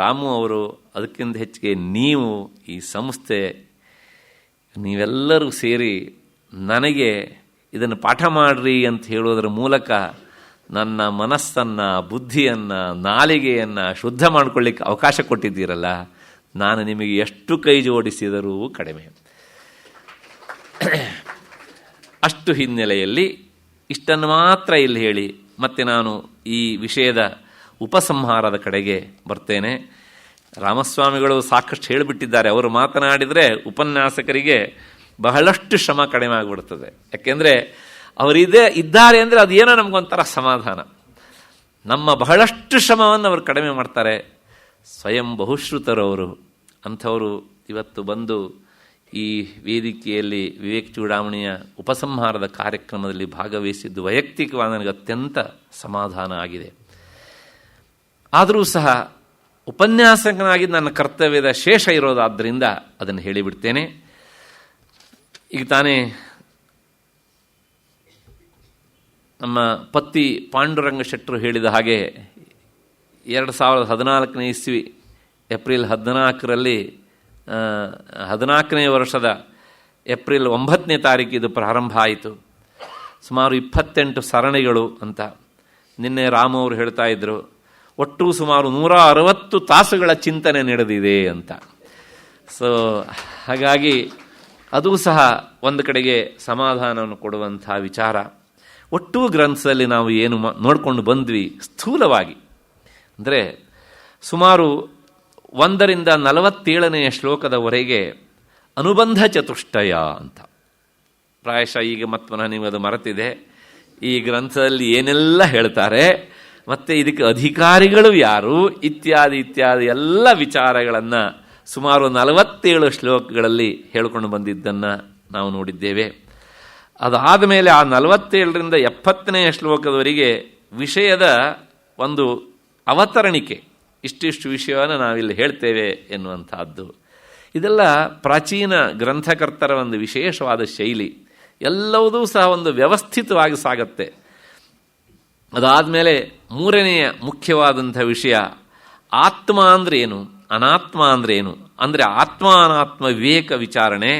ರಾಮು ಅವರು, ಅದಕ್ಕಿಂತ ಹೆಚ್ಚಿಗೆ ನೀವು, ಈ ಸಂಸ್ಥೆ, ನೀವೆಲ್ಲರೂ ಸೇರಿ ನನಗೆ ಇದನ್ನು ಪಾಠ ಮಾಡಿರಿ ಅಂತ ಹೇಳೋದರ ಮೂಲಕ ನನ್ನ ಮನಸ್ಸನ್ನು, ಬುದ್ಧಿಯನ್ನು, ನಾಲಿಗೆಯನ್ನು ಶುದ್ಧ ಮಾಡಿಕೊಳ್ಳಿಕ್ಕೆ ಅವಕಾಶ ಕೊಟ್ಟಿದ್ದೀರಲ್ಲ, ನಾನು ನಿಮಗೆ ಎಷ್ಟು ಕೈ ಜೋಡಿಸಿದರೂ ಕಡಿಮೆ. ಅಷ್ಟು ಹಿನ್ನೆಲೆಯಲ್ಲಿ ಇಷ್ಟನ್ನು ಮಾತ್ರ ಇಲ್ಲಿ ಹೇಳಿ ಮತ್ತೆ ನಾನು ಈ ವಿಷಯದ ಉಪಸಂಹಾರದ ಕಡೆಗೆ ಬರ್ತೇನೆ. ರಾಮಸ್ವಾಮಿಗಳು ಸಾಕಷ್ಟು ಹೇಳಿಬಿಟ್ಟಿದ್ದಾರೆ. ಅವರು ಮಾತನಾಡಿದರೆ ಉಪನ್ಯಾಸಕರಿಗೆ ಬಹಳಷ್ಟು ಶ್ರಮ ಕಡಿಮೆ ಆಗಿಬಿಡ್ತದೆ. ಯಾಕೆಂದರೆ ಇದ್ದಾರೆ ಅಂದರೆ ಅದೇನೋ ನಮಗೊಂಥರ ಸಮಾಧಾನ. ನಮ್ಮ ಬಹಳಷ್ಟು ಶ್ರಮವನ್ನು ಅವರು ಕಡಿಮೆ ಮಾಡ್ತಾರೆ. ಸ್ವಯಂ ಬಹುಶ್ರುತರವರು. ಅಂಥವರು ಇವತ್ತು ಬಂದು ಈ ವೇದಿಕೆಯಲ್ಲಿ ವಿವೇಕ ಚೂಡಾಮಣಿಯ ಉಪಸಂಹಾರದ ಕಾರ್ಯಕ್ರಮದಲ್ಲಿ ಭಾಗವಹಿಸಿದ್ದು ವೈಯಕ್ತಿಕವಾಗಿ ನನಗೆ ಅತ್ಯಂತ ಸಮಾಧಾನ ಆಗಿದೆ. ಆದರೂ ಸಹ ಉಪನ್ಯಾಸಕನಾಗಿ ನನ್ನ ಕರ್ತವ್ಯದ ಶೇಷ ಇರೋದಾದ್ದರಿಂದ ಅದನ್ನು ಹೇಳಿಬಿಡ್ತೇನೆ. ಈಗ ತಾನೇ ನಮ್ಮ ಪತ್ತಿ ಪಾಂಡುರಂಗ ಶೆಟ್ಟರು ಹೇಳಿದ ಹಾಗೆ 2014ನೇ ಇಸ್ವಿ ಏಪ್ರಿಲ್ 14ರಲ್ಲಿ 14ನೇ ವರ್ಷದ ಏಪ್ರಿಲ್ 9ನೇ ತಾರೀಕು ಇದು ಪ್ರಾರಂಭ ಆಯಿತು. ಸುಮಾರು 28 ಸರಣಿಗಳು ಅಂತ ನಿನ್ನೆ ರಾಮ ಅವರು ಹೇಳ್ತಾ ಇದ್ದರು. ಒಟ್ಟು ಸುಮಾರು 160 ತಾಸುಗಳ ಚಿಂತನೆ ನಡೆದಿದೆ ಅಂತ. ಸೊ ಹಾಗಾಗಿ ಅದು ಸಹ ಒಂದು ಕಡೆಗೆ ಸಮಾಧಾನವನ್ನು ಕೊಡುವಂಥ ವಿಚಾರ. ಒಟ್ಟು ಗ್ರಂಥದಲ್ಲಿ ನಾವು ಏನು ನೋಡಿಕೊಂಡು ಬಂದ್ವಿ ಸ್ಥೂಲವಾಗಿ ಅಂದರೆ ಸುಮಾರು 1ರಿಂದ 47ನೇ ಶ್ಲೋಕದವರೆಗೆ ಅನುಬಂಧ ಚತುಷ್ಟಯ ಅಂತ. ಪ್ರಾಯಶಃ ಈಗ ಮತ್ತೆ ನೀವು ಅದು ಮರೆತಿದೆ. ಈ ಗ್ರಂಥದಲ್ಲಿ ಏನೆಲ್ಲ ಹೇಳ್ತಾರೆ, ಮತ್ತು ಇದಕ್ಕೆ ಅಧಿಕಾರಿಗಳು ಯಾರು, ಇತ್ಯಾದಿ ಇತ್ಯಾದಿ ಎಲ್ಲ ವಿಚಾರಗಳನ್ನು ಸುಮಾರು 47 ಶ್ಲೋಕಗಳಲ್ಲಿ ಹೇಳ್ಕೊಂಡು ಬಂದಿದ್ದನ್ನು ನಾವು ನೋಡಿದ್ದೇವೆ. ಅದಾದ ಮೇಲೆ ಆ 47ರಿಂದ 70ನೇ ಶ್ಲೋಕದವರೆಗೆ ವಿಷಯದ ಒಂದು ಅವತರಣಿಕೆ, ಇಷ್ಟಿಷ್ಟು ವಿಷಯವನ್ನು ನಾವಿಲ್ಲಿ ಹೇಳ್ತೇವೆ ಎನ್ನುವಂಥದ್ದು. ಇದೆಲ್ಲ ಪ್ರಾಚೀನ ಗ್ರಂಥಕರ್ತರ ಒಂದು ವಿಶೇಷವಾದ ಶೈಲಿ. ಎಲ್ಲವೂ ಸಹ ಒಂದು ವ್ಯವಸ್ಥಿತವಾಗಿ ಸಾಗತ್ತೆ. ಅದಾದಮೇಲೆ 3ನೆಯ ಮುಖ್ಯವಾದಂಥ ವಿಷಯ ಆತ್ಮ ಅಂದರೆ ಏನು, ಅನಾತ್ಮ ಅಂದರೆ ಏನು, ಅಂದರೆ ಆತ್ಮ ಅನಾತ್ಮ ವಿವೇಕ ವಿಚಾರಣೆ.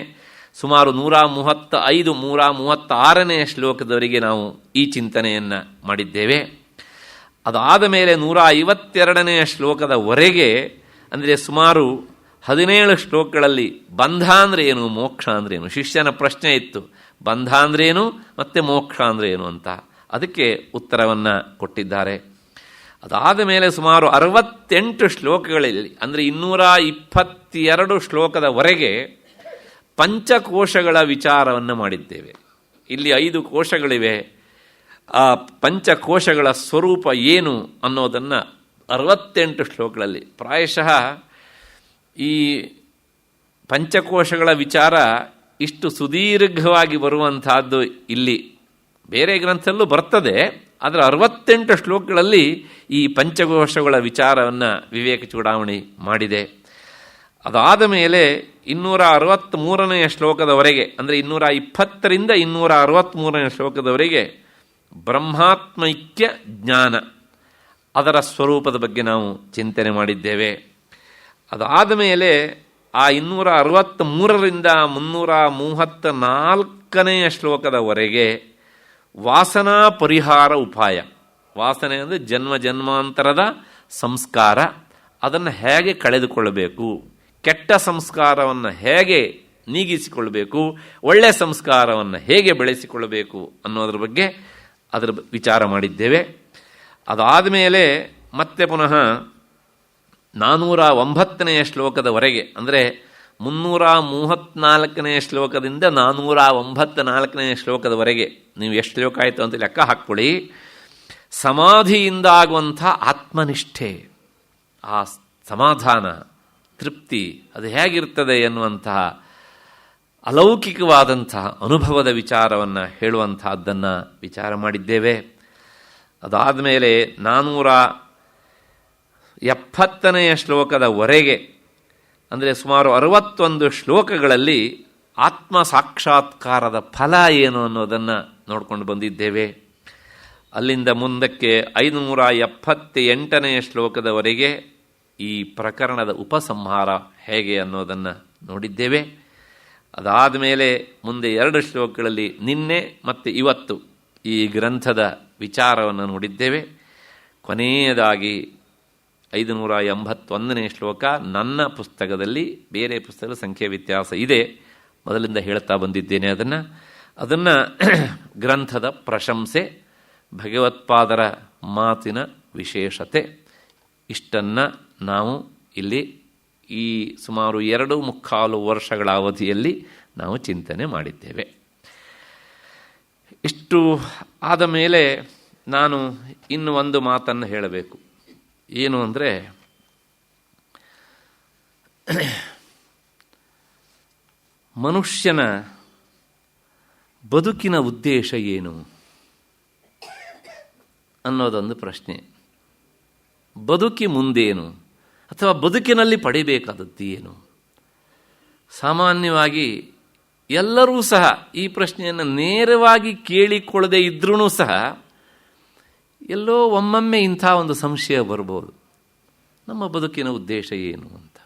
ಸುಮಾರು 135, 136ನೇ ಶ್ಲೋಕದವರೆಗೆ ನಾವು ಈ ಚಿಂತನೆಯನ್ನು ಮಾಡಿದ್ದೇವೆ. ಅದಾದ ಮೇಲೆ 152ನೇ ಶ್ಲೋಕದವರೆಗೆ ಅಂದರೆ ಸುಮಾರು 17 ಶ್ಲೋಕಗಳಲ್ಲಿ ಬಂಧ ಅಂದರೆ ಏನು, ಮೋಕ್ಷ ಅಂದರೆ ಏನು, ಶಿಷ್ಯನ ಪ್ರಶ್ನೆ ಇತ್ತು, ಬಂಧ ಅಂದ್ರೇನು ಮತ್ತು ಮೋಕ್ಷ ಅಂದರೆ ಏನು ಅಂತ. ಅದಕ್ಕೆ ಉತ್ತರವನ್ನು ಕೊಟ್ಟಿದ್ದಾರೆ. ಅದಾದ ಮೇಲೆ ಸುಮಾರು 68 ಶ್ಲೋಕಗಳಲ್ಲಿ ಅಂದರೆ 222 ಶ್ಲೋಕದವರೆಗೆ ಪಂಚಕೋಶಗಳ ವಿಚಾರವನ್ನು ಮಾಡಿದ್ದೇವೆ. ಇಲ್ಲಿ 5 ಕೋಶಗಳಿವೆ. ಆ ಪಂಚಕೋಶಗಳ ಸ್ವರೂಪ ಏನು ಅನ್ನೋದನ್ನು 68 ಶ್ಲೋಕಗಳಲ್ಲಿ, ಪ್ರಾಯಶಃ ಈ ಪಂಚಕೋಶಗಳ ವಿಚಾರ ಇಷ್ಟು ಸುದೀರ್ಘವಾಗಿ ಬರುವಂತಹದ್ದು ಇಲ್ಲಿ ಬೇರೆ ಗ್ರಂಥದಲ್ಲೂ ಬರ್ತದೆ. ಆದರೆ 68 ಶ್ಲೋಕಗಳಲ್ಲಿ ಈ ಪಂಚಕೋಶಗಳ ವಿಚಾರವನ್ನು ವಿವೇಕ ಚೂಡಾಮಣಿ ಮಾಡಿದೆ. ಅದಾದ ಮೇಲೆ 263ನೇ ಶ್ಲೋಕದವರೆಗೆ ಅಂದರೆ 220ರಿಂದ 263ನೇ ಶ್ಲೋಕದವರೆಗೆ ಬ್ರಹ್ಮಾತ್ಮೈಕ್ಯ ಜ್ಞಾನ, ಅದರ ಸ್ವರೂಪದ ಬಗ್ಗೆ ನಾವು ಚಿಂತನೆ ಮಾಡಿದ್ದೇವೆ. ಅದಾದ ಮೇಲೆ ಆ 263ರಿಂದ 334ನೇ ಶ್ಲೋಕದವರೆಗೆ ವಾಸನಾ ಪರಿಹಾರ ಉಪಾಯ. ವಾಸನೆ ಅಂದರೆ ಜನ್ಮ ಜನ್ಮಾಂತರದ ಸಂಸ್ಕಾರ, ಅದನ್ನು ಹೇಗೆ ಕಳೆದುಕೊಳ್ಳಬೇಕು, ಕೆಟ್ಟ ಸಂಸ್ಕಾರವನ್ನು ಹೇಗೆ ನೀಗಿಸಿಕೊಳ್ಳಬೇಕು, ಒಳ್ಳೆಯ ಸಂಸ್ಕಾರವನ್ನು ಹೇಗೆ ಬೆಳೆಸಿಕೊಳ್ಳಬೇಕು ಅನ್ನೋದ್ರ ಬಗ್ಗೆ ಅದರ ವಿಚಾರ ಮಾಡಿದ್ದೇವೆ. ಅದಾದ ಮೇಲೆ ಮತ್ತೆ ಪುನಃ 409ನೇ ಶ್ಲೋಕದವರೆಗೆ, ಅಂದರೆ 334ನೇ ಶ್ಲೋಕದಿಂದ 494ನೇ ಶ್ಲೋಕದವರೆಗೆ ನೀವು ಎಷ್ಟು ಶ್ಲೋಕ ಆಯಿತು ಅಂತ ಲೆಕ್ಕ ಹಾಕ್ಕೊಳ್ಳಿ. ಸಮಾಧಿಯಿಂದ ಆಗುವಂಥ ಆತ್ಮನಿಷ್ಠೆ, ಆ ಸಮಾಧಾನ, ತೃಪ್ತಿ ಅದು ಹೇಗಿರ್ತದೆ ಎನ್ನುವಂತಹ ಅಲೌಕಿಕವಾದಂತಹ ಅನುಭವದ ವಿಚಾರವನ್ನು ಹೇಳುವಂತಹದ್ದನ್ನು ವಿಚಾರ ಮಾಡಿದ್ದೇವೆ. ಅದಾದ ಮೇಲೆ 470ನೇ ಶ್ಲೋಕದವರೆಗೆ, ಅಂದರೆ ಸುಮಾರು 61 ಶ್ಲೋಕಗಳಲ್ಲಿ ಆತ್ಮ ಸಾಕ್ಷಾತ್ಕಾರದ ಫಲ ಏನು ಅನ್ನೋದನ್ನು ನೋಡ್ಕೊಂಡು ಬಂದಿದ್ದೇವೆ. ಅಲ್ಲಿಂದ ಮುಂದಕ್ಕೆ 578ನೇ ಶ್ಲೋಕದವರೆಗೆ ಈ ಪ್ರಕರಣದ ಉಪಸಂಹಾರ ಹೇಗೆ ಅನ್ನೋದನ್ನು ನೋಡಿದ್ದೇವೆ. ಅದಾದ ಮೇಲೆ ಮುಂದೆ 2 ಶ್ಲೋಕಗಳಲ್ಲಿ ನಿನ್ನೆ ಮತ್ತು ಇವತ್ತು ಈ ಗ್ರಂಥದ ವಿಚಾರವನ್ನು ನೋಡಿದ್ದೇವೆ. ಕೊನೆಯದಾಗಿ 581ನೇ ಶ್ಲೋಕ ನನ್ನ ಪುಸ್ತಕದಲ್ಲಿ, ಬೇರೆ ಪುಸ್ತಕದ ಸಂಖ್ಯೆ ವ್ಯತ್ಯಾಸ ಇದೆ, ಮೊದಲಿಂದ ಹೇಳ್ತಾ ಬಂದಿದ್ದೇನೆ. ಅದನ್ನು ಗ್ರಂಥದ ಪ್ರಶಂಸೆ, ಭಗವತ್ಪಾದರ ಮಾತಿನ ವಿಶೇಷತೆ, ಇಷ್ಟನ್ನು ನಾವು ಇಲ್ಲಿ ಈ ಸುಮಾರು 2.25 ವರ್ಷಗಳ ಅವಧಿಯಲ್ಲಿ ನಾವು ಚಿಂತನೆ ಮಾಡಿದ್ದೇವೆ. ಇಷ್ಟು ಆದ ಮೇಲೆ ನಾನು ಇನ್ನು ಒಂದು ಮಾತನ್ನು ಹೇಳಬೇಕು. ಏನು ಅಂದರೆ, ಮನುಷ್ಯನ ಬದುಕಿನ ಉದ್ದೇಶ ಏನು ಅನ್ನೋದೊಂದು ಪ್ರಶ್ನೆ. ಬದುಕಿ ಮುಂದೇನು, ಅಥವಾ ಬದುಕಿನಲ್ಲಿ ಪಡಿಬೇಕಾದದ್ದು ಏನು? ಸಾಮಾನ್ಯವಾಗಿ ಎಲ್ಲರೂ ಸಹ ಈ ಪ್ರಶ್ನೆಯನ್ನು ನೇರವಾಗಿ ಕೇಳಿಕೊಳ್ಳದೆ ಇದ್ರೂ ಸಹ ಎಲ್ಲೋ ಒಮ್ಮೊಮ್ಮೆ ಇಂಥ ಒಂದು ಸಂಶಯ ಬರ್ಬೋದು, ನಮ್ಮ ಬದುಕಿನ ಉದ್ದೇಶ ಏನು ಅಂತ.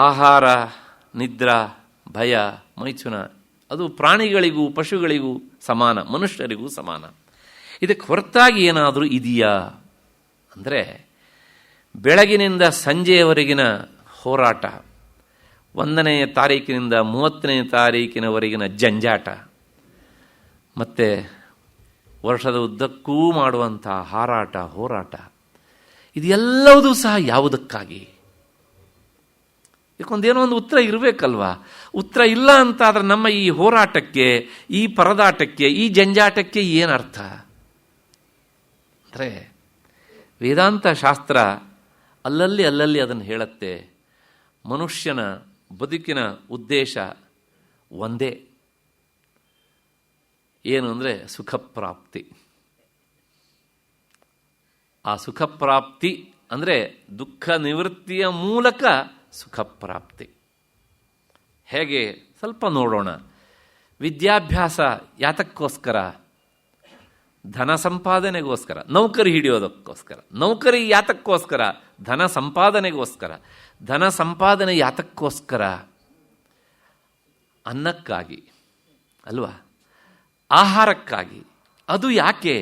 ಆಹಾರ, ನಿದ್ರಾ, ಭಯ, ಮೈಥುನ ಅದು ಪ್ರಾಣಿಗಳಿಗೂ ಪಶುಗಳಿಗೂ ಸಮಾನ, ಮನುಷ್ಯರಿಗೂ ಸಮಾನ. ಇದಕ್ಕೆ ಹೊರತಾಗಿ ಏನಾದರೂ ಇದೆಯಾ ಅಂದರೆ, ಬೆಳಗಿನಿಂದ ಸಂಜೆಯವರೆಗಿನ ಹೋರಾಟ, 1ನೇ ತಾರೀಕಿನಿಂದ 30ನೇ ತಾರೀಕಿನವರೆಗಿನ ಜಂಜಾಟ, ಮತ್ತು ವರ್ಷದ ಉದ್ದಕ್ಕೂ ಮಾಡುವಂಥ ಹಾರಾಟ, ಹೋರಾಟ, ಇದೆಲ್ಲವೂ ಸಹ ಯಾವುದಕ್ಕಾಗಿ? ಯಾಕೊಂದೇನೋ ಒಂದು ಉತ್ತರ ಇರಬೇಕಲ್ವಾ? ಉತ್ತರ ಇಲ್ಲ ಅಂತಾದರೆ ನಮ್ಮ ಈ ಹೋರಾಟಕ್ಕೆ, ಈ ಪರದಾಟಕ್ಕೆ, ಈ ಜಂಜಾಟಕ್ಕೆ ಏನರ್ಥ? ಅಂದರೆ ವೇದಾಂತ ಶಾಸ್ತ್ರ ಅಲ್ಲಲ್ಲಿ ಅದನ್ನು ಹೇಳುತ್ತೆ. ಮನುಷ್ಯನ ಬದುಕಿನ ಉದ್ದೇಶ ಒಂದೇ, ಏನು ಅಂದರೆ ಸುಖಪ್ರಾಪ್ತಿ. ಆ ಸುಖಪ್ರಾಪ್ತಿ ಅಂದರೆ ದುಃಖ ನಿವೃತ್ತಿಯ ಮೂಲಕ ಸುಖಪ್ರಾಪ್ತಿ. ಹೇಗೆ ಸ್ವಲ್ಪ ನೋಡೋಣ. ವಿದ್ಯಾಭ್ಯಾಸ ಯಾತಕ್ಕೋಸ್ಕರ? ಧನ ಸಂಪಾದನೆಗೋಸ್ಕರ, ನೌಕರಿ ಹಿಡಿಯೋದಕ್ಕೋಸ್ಕರ. ನೌಕರಿ ಯಾತಕ್ಕೋಸ್ಕರ? ಧನ ಸಂಪಾದನೆಗೋಸ್ಕರ. ಧನ ಸಂಪಾದನೆ ಯಾತಕ್ಕೋಸ್ಕರ? ಅನ್ನಕ್ಕಾಗಿ ಅಲ್ವಾ? ಆಹಾರಕ್ಕಾಗಿ. ಅದು ಯಾಕೆ?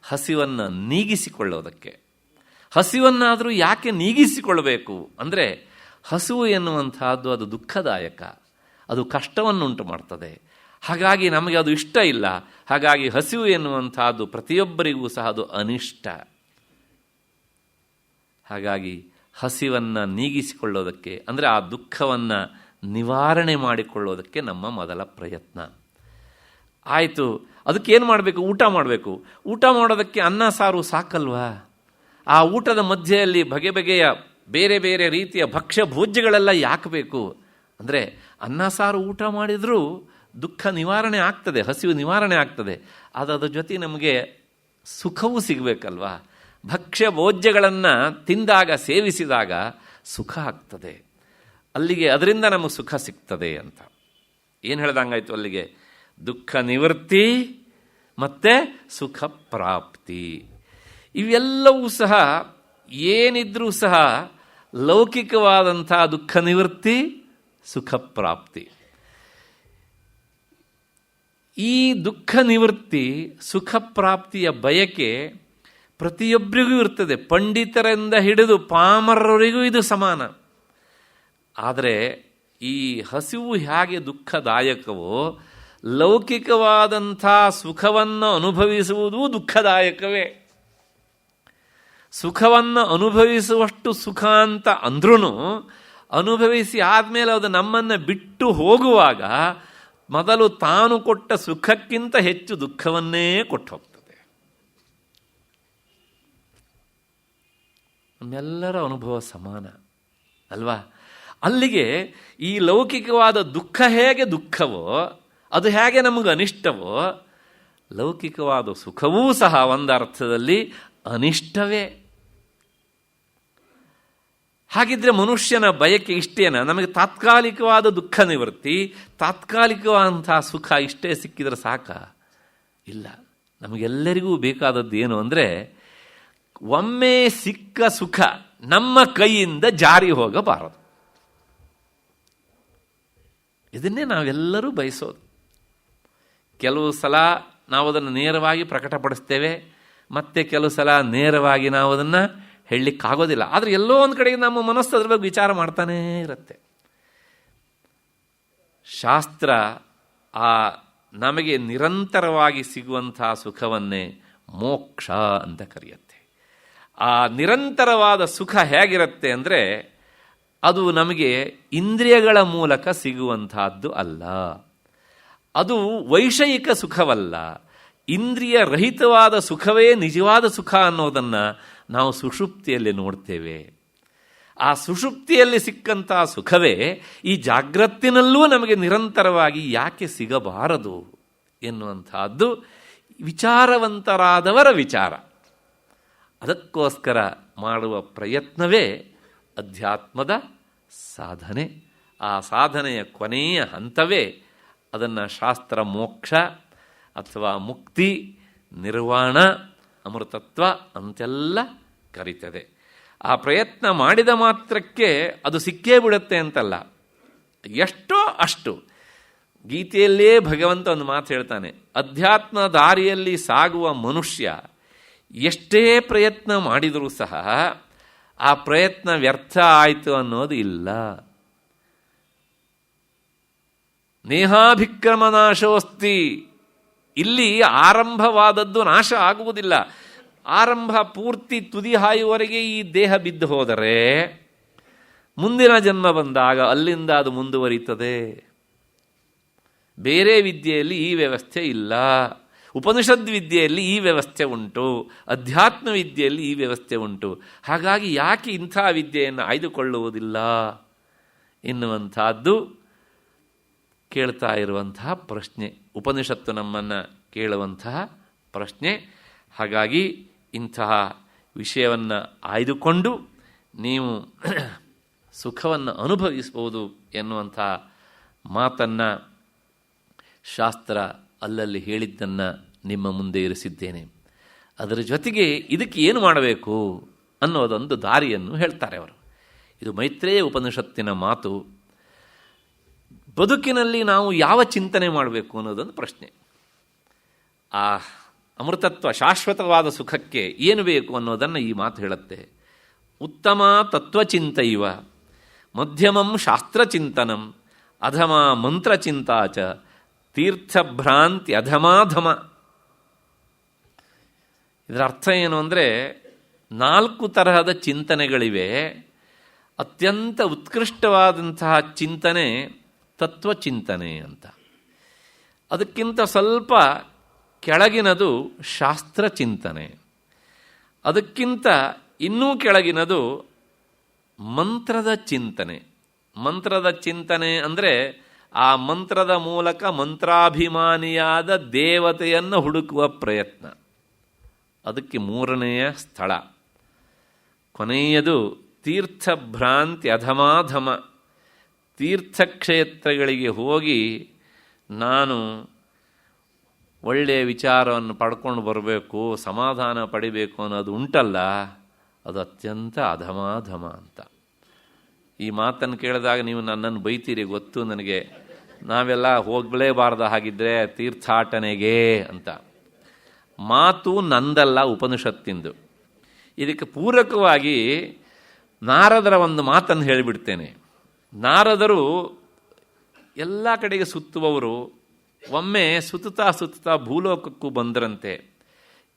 ಹಸಿವನ್ನು ನೀಗಿಸಿಕೊಳ್ಳೋದಕ್ಕೆ. ಹಸಿವನ್ನಾದರೂ ಯಾಕೆ ನೀಗಿಸಿಕೊಳ್ಳಬೇಕು ಅಂದರೆ, ಹಸಿವು ಎನ್ನುವಂತಹದ್ದು ಅದು ದುಃಖದಾಯಕ, ಅದು ಕಷ್ಟವನ್ನುಂಟು ಮಾಡ್ತದೆ. ಹಾಗಾಗಿ ನಮಗೆ ಅದು ಇಷ್ಟ ಇಲ್ಲ. ಹಾಗಾಗಿ ಹಸಿವು ಎನ್ನುವಂತಹದ್ದು ಪ್ರತಿಯೊಬ್ಬರಿಗೂ ಸಹ ಅದು ಅನಿಷ್ಟ. ಹಾಗಾಗಿ ಹಸಿವನ್ನು ನೀಗಿಸಿಕೊಳ್ಳೋದಕ್ಕೆ ಅಂದರೆ ಆ ದುಃಖವನ್ನು ನಿವಾರಣೆ ಮಾಡಿಕೊಳ್ಳೋದಕ್ಕೆ ನಮ್ಮ ಮೊದಲ ಪ್ರಯತ್ನ. ಆಯಿತು, ಅದಕ್ಕೇನು ಮಾಡಬೇಕು? ಊಟ ಮಾಡಬೇಕು. ಊಟ ಮಾಡೋದಕ್ಕೆ ಅನ್ನ ಸಾರು ಸಾಕಲ್ವಾ? ಆ ಊಟದ ಮಧ್ಯೆಯಲ್ಲಿ ಬಗೆ ಬಗೆಯ ಬೇರೆ ಬೇರೆ ರೀತಿಯ ಭಕ್ಷ್ಯ ಭೋಜ್ಯಗಳೆಲ್ಲ ಯಾಕೆ ಬೇಕು ಅಂದರೆ, ಅನ್ನ ಸಾರು ಊಟ ಮಾಡಿದರೂ ದುಃಖ ನಿವಾರಣೆ ಆಗ್ತದೆ, ಹಸಿವು ನಿವಾರಣೆ ಆಗ್ತದೆ. ಅದರ ಜೊತೆ ನಮಗೆ ಸುಖವೂ ಸಿಗಬೇಕಲ್ವಾ? ಭಕ್ಷ್ಯ ಭೋಜ್ಯಗಳನ್ನು ತಿಂದಾಗ, ಸೇವಿಸಿದಾಗ ಸುಖ ಆಗ್ತದೆ. ಅಲ್ಲಿಗೆ ಅದರಿಂದ ನಮಗೆ ಸುಖ ಸಿಗ್ತದೆ ಅಂತ ಏನು ಹೇಳ್ದಂಗಾಯ್ತು ಅಲ್ಲಿಗೆ? ದುಃಖ ನಿವೃತ್ತಿ ಮತ್ತು ಸುಖ ಪ್ರಾಪ್ತಿ. ಇವೆಲ್ಲವೂ ಸಹ ಏನಿದ್ರೂ ಸಹ ಲೌಕಿಕವಾದಂಥ ದುಃಖ ನಿವೃತ್ತಿ, ಸುಖ ಪ್ರಾಪ್ತಿ. ಈ ದುಃಖ ನಿವೃತ್ತಿ, ಸುಖ ಪ್ರಾಪ್ತಿಯ ಬಯಕೆ ಪ್ರತಿಯೊಬ್ಬರಿಗೂ ಇರ್ತದೆ. ಪಂಡಿತರಿಂದ ಹಿಡಿದು ಪಾಮರರಿಗೂ ಇದು ಸಮಾನ. ಆದರೆ ಈ ಹಸಿವು ಹೇಗೆ ದುಃಖದಾಯಕವೋ ಲೌಕಿಕವಾದಂಥ ಸುಖವನ್ನು ಅನುಭವಿಸುವುದೂ ದುಃಖದಾಯಕವೇ. ಸುಖವನ್ನು ಅನುಭವಿಸುವಷ್ಟು ಸುಖ ಅಂತ ಅಂದ್ರೂ ಅನುಭವಿಸಿ ಆದಮೇಲೆ ಅದು ನಮ್ಮನ್ನು ಬಿಟ್ಟು ಹೋಗುವಾಗ ಮೊದಲು ತಾನು ಕೊಟ್ಟ ಸುಖಕ್ಕಿಂತ ಹೆಚ್ಚು ದುಃಖವನ್ನೇ ಕೊಟ್ಟು ಹೋಗ್ತದೆ. ನಮ್ಮೆಲ್ಲರ ಅನುಭವ ಸಮಾನ ಅಲ್ವಾ? ಅಲ್ಲಿಗೆ ಈ ಲೌಕಿಕವಾದ ದುಃಖ ಹೇಗೆ ದುಃಖವೋ, ಅದು ಹೇಗೆ ನಮಗೆ ಅನಿಷ್ಟವೋ, ಲೌಕಿಕವಾದ ಸುಖವೂ ಸಹ ಒಂದರ್ಥದಲ್ಲಿ ಅನಿಷ್ಟವೇ. ಹಾಗಿದ್ರೆ ಮನುಷ್ಯನ ಬಯಕೆ ಇಷ್ಟೇನ? ನಮಗೆ ತಾತ್ಕಾಲಿಕವಾದ ದುಃಖ ನಿವೃತ್ತಿ, ತಾತ್ಕಾಲಿಕವಾದಂತಹ ಸುಖ ಇಷ್ಟೇ ಸಿಕ್ಕಿದ್ರೆ ಸಾಕ? ಇಲ್ಲ. ನಮಗೆಲ್ಲರಿಗೂ ಬೇಕಾದದ್ದು ಏನು ಅಂದರೆ, ಒಮ್ಮೆ ಸಿಕ್ಕ ಸುಖ ನಮ್ಮ ಕೈಯಿಂದ ಜಾರಿ ಹೋಗಬಾರದು. ಇದನ್ನೇ ನಾವೆಲ್ಲರೂ ಬಯಸೋದು. ಕೆಲವು ಸಲ ನಾವು ಅದನ್ನು ನೇರವಾಗಿ ಪ್ರಕಟಪಡಿಸ್ತೇವೆ, ಮತ್ತೆ ಕೆಲವು ಸಲ ನೇರವಾಗಿ ನಾವು ಅದನ್ನು ಹೇಳಲಿಕ್ಕಾಗೋದಿಲ್ಲ. ಆದರೆ ಎಲ್ಲೋ ಒಂದು ಕಡೆಗೆ ನಮ್ಮ ಮನಸ್ಸು ಅದ್ರ ಬಗ್ಗೆ ವಿಚಾರ ಮಾಡ್ತಾನೇ ಇರುತ್ತೆ. ಶಾಸ್ತ್ರ ಆ ನಮಗೆ ನಿರಂತರವಾಗಿ ಸಿಗುವಂಥ ಸುಖವನ್ನೇ ಮೋಕ್ಷ ಅಂತ ಕರೆಯುತ್ತೆ. ಆ ನಿರಂತರವಾದ ಸುಖ ಹೇಗಿರುತ್ತೆ ಅಂದರೆ, ಅದು ನಮಗೆ ಇಂದ್ರಿಯಗಳ ಮೂಲಕ ಸಿಗುವಂತಹದ್ದು ಅಲ್ಲ. ಅದು ವೈಷಯಿಕ ಸುಖವಲ್ಲ. ಇಂದ್ರಿಯ ರಹಿತವಾದ ಸುಖವೇ ನಿಜವಾದ ಸುಖ ಅನ್ನೋದನ್ನು ನಾವು ಸುಷುಪ್ತಿಯಲ್ಲಿ ನೋಡ್ತೇವೆ. ಆ ಸುಷುಪ್ತಿಯಲ್ಲಿ ಸಿಕ್ಕಂತಹ ಸುಖವೇ ಈ ಜಾಗ್ರತ್ತಿನಲ್ಲೂ ನಮಗೆ ನಿರಂತರವಾಗಿ ಯಾಕೆ ಸಿಗಬಾರದು ಎನ್ನುವಂತಹದ್ದು ವಿಚಾರವಂತರಾದವರ ವಿಚಾರ. ಅದಕ್ಕೋಸ್ಕರ ಮಾಡುವ ಪ್ರಯತ್ನವೇ ಅಧ್ಯಾತ್ಮದ ಸಾಧನೆ. ಆ ಸಾಧನೆಯ ಕೊನೆಯ ಹಂತವೇ ಅದನ್ನು ಶಾಸ್ತ್ರ ಮೋಕ್ಷ ಅಥವಾ ಮುಕ್ತಿ, ನಿರ್ವಾಣ, ಅಮೃತತ್ವ ಅಂತೆಲ್ಲ ಕರೀತದೆ. ಆ ಪ್ರಯತ್ನ ಮಾಡಿದ ಮಾತ್ರಕ್ಕೆ ಅದು ಸಿಕ್ಕೇ ಬಿಡುತ್ತೆ ಅಂತಲ್ಲ, ಎಷ್ಟೋ ಅಷ್ಟು. ಗೀತೆಯಲ್ಲೇ ಭಗವಂತ ಒಂದು ಮಾತು ಹೇಳ್ತಾನೆ, ಅಧ್ಯಾತ್ಮ ದಾರಿಯಲ್ಲಿ ಸಾಗುವ ಮನುಷ್ಯ ಎಷ್ಟೇ ಪ್ರಯತ್ನ ಮಾಡಿದರೂ ಸಹ ಆ ಪ್ರಯತ್ನ ವ್ಯರ್ಥ ಆಯಿತು ಅನ್ನೋದು ಇಲ್ಲ. ನೇಹಾಭಿಕ್ರಮ ನಾಶೋಸ್ತಿ. ಇಲ್ಲಿ ಆರಂಭವಾದದ್ದು ನಾಶ ಆಗುವುದಿಲ್ಲ. ಆರಂಭ ಪೂರ್ತಿ ತುದಿ ಹಾಯುವವರೆಗೆ ಈ ದೇಹ ಬಿದ್ದು ಹೋದರೆ ಮುಂದಿನ ಜನ್ಮ ಬಂದಾಗ ಅಲ್ಲಿಂದ ಅದು ಮುಂದುವರಿಯುತ್ತದೆ. ಬೇರೆ ವಿದ್ಯೆಯಲ್ಲಿ ಈ ವ್ಯವಸ್ಥೆ ಇಲ್ಲ. ಉಪನಿಷದ್ ವಿದ್ಯೆಯಲ್ಲಿ ಈ ವ್ಯವಸ್ಥೆ ಉಂಟು, ಅಧ್ಯಾತ್ಮ ವಿದ್ಯೆಯಲ್ಲಿ ಈ ವ್ಯವಸ್ಥೆ ಉಂಟು. ಹಾಗಾಗಿ ಯಾಕೆ ಇಂಥ ವಿದ್ಯೆಯನ್ನು ಆಯ್ದುಕೊಳ್ಳುವುದಿಲ್ಲ ಎನ್ನುವಂಥದ್ದು ಕೇಳ್ತಾ ಇರುವಂತಹ ಪ್ರಶ್ನೆ. ಉಪನಿಷತ್ತು ನಮ್ಮನ್ನು ಕೇಳುವಂತಹ ಪ್ರಶ್ನೆ. ಹಾಗಾಗಿ ಇಂತಹ ವಿಷಯವನ್ನು ಆಯ್ದುಕೊಂಡು ನೀವು ಸುಖವನ್ನು ಅನುಭವಿಸಬಹುದು ಎನ್ನುವಂಥ ಮಾತನ್ನು ಶಾಸ್ತ್ರ ಅಲ್ಲಲ್ಲಿ ಹೇಳಿದ್ದನ್ನು ನಿಮ್ಮ ಮುಂದೆ ಇರಿಸಿದ್ದೇನೆ. ಅದರ ಜೊತೆಗೆ ಇದಕ್ಕೆ ಏನು ಮಾಡಬೇಕು ಅನ್ನೋದೊಂದು ದಾರಿಯನ್ನು ಹೇಳ್ತಾರೆ ಅವರು. ಇದು ಮೈತ್ರೇಯ ಉಪನಿಷತ್ತಿನ ಮಾತು. ಬದುಕಿನಲ್ಲಿ ನಾವು ಯಾವ ಚಿಂತನೆ ಮಾಡಬೇಕು ಅನ್ನೋದೊಂದು ಪ್ರಶ್ನೆ. ಆ ಅಮೃತತ್ವ ಶಾಶ್ವತವಾದ ಸುಖಕ್ಕೆ ಏನು ಬೇಕು ಅನ್ನೋದನ್ನು ಈ ಮಾತು ಹೇಳುತ್ತೆ. ಉತ್ತಮ ತತ್ವಚಿಂತೈವ ಮಧ್ಯಮಂ ಶಾಸ್ತ್ರಚಿಂತನಂ ಅಧಮ ಮಂತ್ರಚಿಂತಾಚ ತೀರ್ಥಭ್ರಾಂತಿ ಅಧಮಾಧಮ. ಇದರ ಅರ್ಥ ಏನು ಅಂದರೆ, 4 ತರಹದ ಚಿಂತನೆಗಳಿವೆ. ಅತ್ಯಂತ ಉತ್ಕೃಷ್ಟವಾದಂತಹ ಚಿಂತನೆ ತತ್ವಚಿಂತನೆ ಅಂತ. ಅದಕ್ಕಿಂತ ಸ್ವಲ್ಪ ಕೆಳಗಿನದು ಶಾಸ್ತ್ರ ಚಿಂತನೆ. ಅದಕ್ಕಿಂತ ಇನ್ನೂ ಕೆಳಗಿನದು ಮಂತ್ರದ ಚಿಂತನೆ. ಮಂತ್ರದ ಚಿಂತನೆ ಅಂದರೆ ಆ ಮಂತ್ರದ ಮೂಲಕ ಮಂತ್ರಾಭಿಮಾನಿಯಾದ ದೇವತೆಯನ್ನು ಹುಡುಕುವ ಪ್ರಯತ್ನ. ಅದಕ್ಕೆ 3ನೆಯ ಸ್ಥಳ. ಕೊನೆಯದು ತೀರ್ಥಭ್ರಾಂತಿ ಅಧಮಾಧಮ. ತೀರ್ಥಕ್ಷೇತ್ರಗಳಿಗೆ ಹೋಗಿ ನಾನು ಒಳ್ಳೆಯ ವಿಚಾರವನ್ನು ಪಡ್ಕೊಂಡು ಬರಬೇಕು, ಸಮಾಧಾನ ಪಡಿಬೇಕು ಅನ್ನೋದು ಉಂಟಲ್ಲ, ಅದು ಅತ್ಯಂತ ಅಧಮಾಧಮ ಅಂತ. ಈ ಮಾತನ್ನು ಕೇಳಿದಾಗ ನೀವು ನನ್ನನ್ನು ಬೈತೀರಿ, ಗೊತ್ತು ನನಗೆ. ನಾವೆಲ್ಲ ಹೋಗಲೇಬಾರ್ದು ಹಾಗಿದ್ರೆ ತೀರ್ಥಾಟನೆಗೆ ಅಂತ. ಮಾತು ನಂದಲ್ಲ, ಉಪನಿಷತ್ತಿಂದು. ಇದಕ್ಕೆ ಪೂರಕವಾಗಿ ನಾರದರ ಒಂದು ಮಾತನ್ನು ಹೇಳಿಬಿಡ್ತೇನೆ. ನಾರದರು ಎಲ್ಲ ಕಡೆಗೆ ಸುತ್ತುವವರು ಒಮ್ಮೆ ಸುತ್ತುತ್ತಾ ಭೂಲೋಕಕ್ಕೂ ಬಂದರಂತೆ.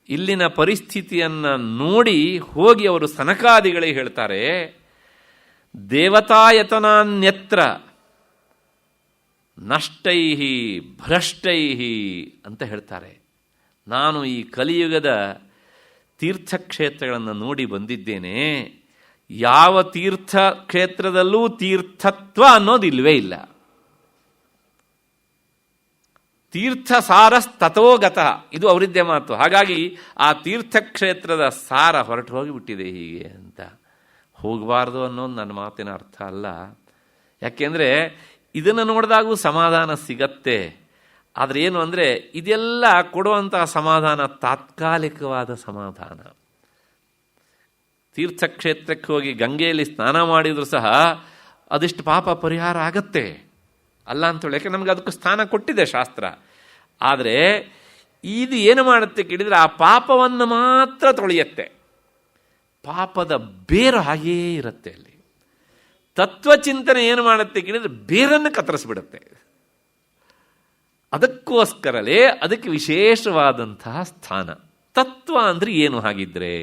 ಇಲ್ಲಿನ ಪರಿಸ್ಥಿತಿಯನ್ನು ನೋಡಿ ಹೋಗಿ ಅವರು ಸನಕಾದಿಗಳಿಗೆ ಹೇಳ್ತಾರೆ, ದೇವತಾಯತನಾನ್ಯತ್ರ ನಷ್ಟೈಹಿ ಭ್ರಷ್ಟೈಹಿ ಅಂತ ಹೇಳ್ತಾರೆ. ನಾನು ಈ ಕಲಿಯುಗದ ತೀರ್ಥಕ್ಷೇತ್ರಗಳನ್ನು ನೋಡಿ ಬಂದಿದ್ದೇನೆ. ಯಾವ ತೀರ್ಥಕ್ಷೇತ್ರದಲ್ಲೂ ತೀರ್ಥತ್ವ ಅನ್ನೋದಿಲ್ವೇ ಇಲ್ಲ. ತೀರ್ಥಸಾರಸ್ತಥೋಗತ, ಇದು ಅವರಿದ್ದೇ ಮಾತು. ಹಾಗಾಗಿ ಆ ತೀರ್ಥಕ್ಷೇತ್ರದ ಸಾರ ಹೊರಟು ಹೋಗಿಬಿಟ್ಟಿದೆ ಹೀಗೆ ಅಂತ. ಹೋಗಬಾರ್ದು ಅನ್ನೋದು ನನ್ನ ಮಾತಿನ ಅರ್ಥ ಅಲ್ಲ. ಯಾಕೆಂದರೆ ಇದನ್ನು ನೋಡಿದಾಗೂ ಸಮಾಧಾನ ಸಿಗತ್ತೆ. ಆದರೆ ಏನು ಅಂದರೆ ಇದೆಲ್ಲ ಕೊಡುವಂತಹ ಸಮಾಧಾನ ತಾತ್ಕಾಲಿಕವಾದ ಸಮಾಧಾನ. ತೀರ್ಥಕ್ಷೇತ್ರಕ್ಕೆ ಹೋಗಿ ಗಂಗೆಯಲ್ಲಿ ಸ್ನಾನ ಮಾಡಿದರೂ ಸಹ ಅದಿಷ್ಟು ಪಾಪ ಪರಿಹಾರ ಆಗತ್ತೆ, ಅಲ್ಲ ಅಂತೇಳಿ. ಯಾಕೆ ನಮಗೆ ಅದಕ್ಕೆ ಸ್ಥಾನ ಕೊಟ್ಟಿದೆ ಶಾಸ್ತ್ರ. ಆದರೆ ಇದು ಏನು ಮಾಡುತ್ತೆ ಕೇಳಿದರೆ ಆ ಪಾಪವನ್ನು ಮಾತ್ರ ತೊಳೆಯತ್ತೆ. ಪಾಪದ ಬೇರು ಹಾಗೇ ಇರುತ್ತೆ ಅಲ್ಲಿ. ತತ್ವಚಿಂತನೆ ಏನು ಮಾಡುತ್ತೆ ಕೇಳಿದರೆ ಬೇರನ್ನು ಕತ್ತರಿಸ್ಬಿಡುತ್ತೆ. ಅದಕ್ಕೋಸ್ಕರಲೇ ಅದಕ್ಕೆ ವಿಶೇಷವಾದಂತಹ ಸ್ಥಾನ. ತತ್ವ ಅಂದರೆ ಏನು ಹಾಗಿದ್ರೆ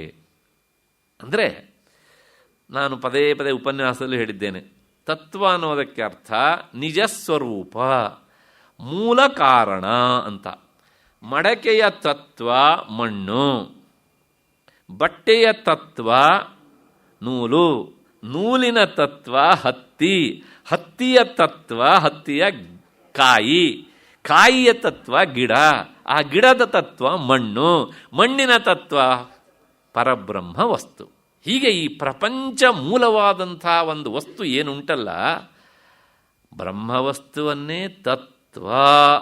ಅಂದರೆ, ನಾನು ಪದೇ ಪದೇ ಉಪನ್ಯಾಸದಲ್ಲಿ ಹೇಳಿದ್ದೇನೆ, ತತ್ವ ಅನ್ನೋದಕ್ಕೆ ಅರ್ಥ ನಿಜ ಸ್ವರೂಪ, ಮೂಲ ಕಾರಣ ಅಂತ. ಮಡಕೆಯ ತತ್ವ ಮಣ್ಣು, ಬಟ್ಟೆಯ ತತ್ವ ನೂಲು, ನೂಲಿನ ತತ್ವ ಹತ್ತಿ, ಹತ್ತಿಯ ತತ್ವ ಹತ್ತಿಯ ಕಾಯಿ, ಕಾಯಿಯ ತತ್ವ ಗಿಡ, ಆ ಗಿಡದ ತತ್ವ ಮಣ್ಣು, ಮಣ್ಣಿನ ತತ್ವ ಪರಬ್ರಹ್ಮ ವಸ್ತು. ಹೀಗೆ ಈ ಪ್ರಪಂಚ ಮೂಲವಾದಂಥ ಒಂದು ವಸ್ತು ಏನುಂಟಲ್ಲ, ಬ್ರಹ್ಮವಸ್ತುವನ್ನೇ ತತ್ವ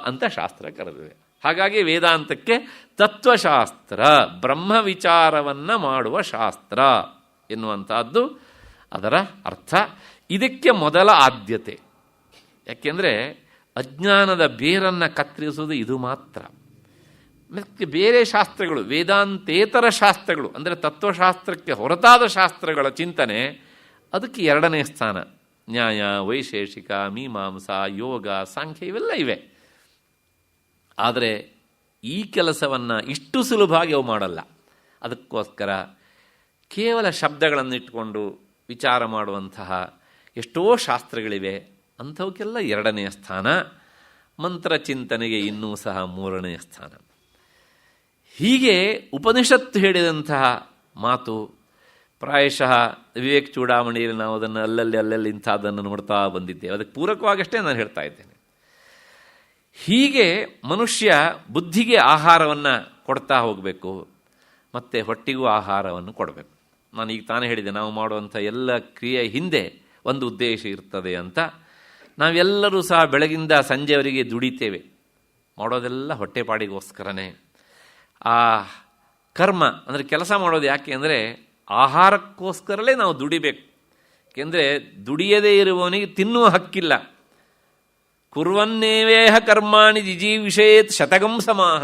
ಅಂತ ಶಾಸ್ತ್ರ ಕರೆದಿದೆ. ಹಾಗಾಗಿ ವೇದಾಂತಕ್ಕೆ ತತ್ವಶಾಸ್ತ್ರ, ಬ್ರಹ್ಮ ವಿಚಾರವನ್ನು ಮಾಡುವ ಶಾಸ್ತ್ರ ಎನ್ನುವಂಥದ್ದು ಅದರ ಅರ್ಥ. ಇದಕ್ಕೆ ಮೊದಲ ಆದ್ಯತೆ. ಯಾಕೆಂದರೆ ಅಜ್ಞಾನದ ಬೇರನ್ನು ಕತ್ತರಿಸುವುದು ಇದು ಮಾತ್ರ. ಮತ್ತು ಬೇರೆ ಶಾಸ್ತ್ರಗಳು, ವೇದಾಂತೇತರ ಶಾಸ್ತ್ರಗಳು ಅಂದರೆ ತತ್ವಶಾಸ್ತ್ರಕ್ಕೆ ಹೊರತಾದ ಶಾಸ್ತ್ರಗಳ ಚಿಂತನೆ, ಅದಕ್ಕೆ ಎರಡನೇ ಸ್ಥಾನ. ನ್ಯಾಯ, ವೈಶೇಷಿಕ, ಮೀಮಾಂಸಾ, ಯೋಗ, ಸಾಂಖ್ಯ ಇವೆಲ್ಲ ಇವೆ. ಆದರೆ ಈ ಕೆಲಸವನ್ನು ಇಷ್ಟು ಸುಲಭವಾಗಿ ಅವು ಮಾಡಲ್ಲ. ಅದಕ್ಕೋಸ್ಕರ ಕೇವಲ ಶಬ್ದಗಳನ್ನು ಇಟ್ಟುಕೊಂಡು ವಿಚಾರ ಮಾಡುವಂತಹ ಎಷ್ಟೋ ಶಾಸ್ತ್ರಗಳಿವೆ. ಅಂಥವಕ್ಕೆಲ್ಲ ಎರಡನೆಯ ಸ್ಥಾನ. ಮಂತ್ರ ಚಿಂತನೆಗೆ ಇನ್ನೂ ಸಹ ಮೂರನೆಯ ಸ್ಥಾನ. ಹೀಗೆ ಉಪನಿಷತ್ತು ಹೇಳಿದಂತಹ ಮಾತು ಪ್ರಾಯಶಃ ವಿವೇಕ ಚೂಡಾಮಣಿಯಲ್ಲಿ ನಾವು ಅದನ್ನು ಅಲ್ಲಲ್ಲಿ ಇಂಥದ್ದನ್ನು ನೋಡ್ತಾ ಬಂದಿದ್ದೇವೆ. ಅದಕ್ಕೆ ಪೂರಕವಾಗಷ್ಟೇ ನಾನು ಹೇಳ್ತಾ ಇದ್ದೇನೆ. ಹೀಗೆ ಮನುಷ್ಯ ಬುದ್ಧಿಗೆ ಆಹಾರವನ್ನು ಕೊಡ್ತಾ ಹೋಗಬೇಕು, ಮತ್ತು ಹೊಟ್ಟಿಗೂ ಆಹಾರವನ್ನು ಕೊಡಬೇಕು. ನಾನು ಈಗ ತಾನೇ ಹೇಳಿದೆ, ನಾವು ಮಾಡುವಂಥ ಎಲ್ಲ ಕ್ರಿಯೆ ಹಿಂದೆ ಒಂದು ಉದ್ದೇಶ ಇರ್ತದೆ ಅಂತ. ನಾವೆಲ್ಲರೂ ಸಹ ಬೆಳಗಿಂದ ಸಂಜೆವರೆಗೆ ದುಡಿತೇವೆ, ಮಾಡೋದೆಲ್ಲ ಹೊಟ್ಟೆಪಾಡಿಗೋಸ್ಕರನೇ. ಆ ಕರ್ಮ ಅಂದರೆ ಕೆಲಸ ಮಾಡೋದು ಯಾಕೆ ಅಂದರೆ ಆಹಾರಕ್ಕೋಸ್ಕರಲೇ ನಾವು ದುಡಿಬೇಕು. ಏಕೆಂದರೆ ದುಡಿಯದೇ ಇರುವವನಿಗೆ ತಿನ್ನುವ ಹಕ್ಕಿಲ್ಲ. ಕುರ್ವನ್ನೇವೇಹ ಕರ್ಮಾಣಿ ಜಿಜೀವಿಷೇತ್ ಶತಗಂ ಸಮಾಹ.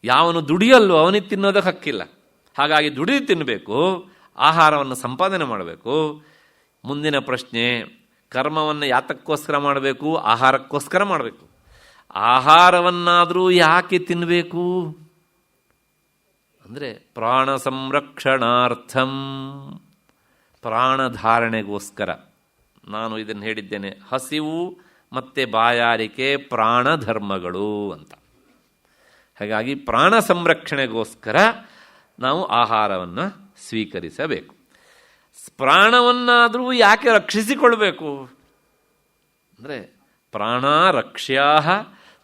ಯಾವನು ದುಡಿಯಲ್ಲೋ ಅವನಿಗೆ ತಿನ್ನೋದಕ್ಕೆ ಹಕ್ಕಿಲ್ಲ. ಹಾಗಾಗಿ ದುಡಿದು ತಿನ್ನಬೇಕು, ಆಹಾರವನ್ನು ಸಂಪಾದನೆ ಮಾಡಬೇಕು. ಮುಂದಿನ ಪ್ರಶ್ನೆ, ಕರ್ಮವನ್ನು ಯಾತಕ್ಕೋಸ್ಕರ ಮಾಡಬೇಕು? ಆಹಾರಕ್ಕೋಸ್ಕರ ಮಾಡಬೇಕು. ಆಹಾರವನ್ನಾದರೂ ಯಾಕೆ ತಿನ್ನಬೇಕು ಅಂದರೆ ಪ್ರಾಣ ಸಂರಕ್ಷಣಾರ್ಥಂ, ಪ್ರಾಣಧಾರಣೆಗೋಸ್ಕರ. ನಾನು ಇದನ್ನು ಹೇಳಿದ್ದೇನೆ, ಹಸಿವು ಮತ್ತು ಬಾಯಾರಿಕೆ ಪ್ರಾಣಧರ್ಮಗಳು ಅಂತ. ಹಾಗಾಗಿ ಪ್ರಾಣ ಸಂರಕ್ಷಣೆಗೋಸ್ಕರ ನಾವು ಆಹಾರವನ್ನು ಸ್ವೀಕರಿಸಬೇಕು. ಪ್ರಾಣವನ್ನಾದರೂ ಯಾಕೆ ರಕ್ಷಿಸಿಕೊಳ್ಬೇಕು ಅಂದರೆ ಪ್ರಾಣ ರಕ್ಷ್ಯಾ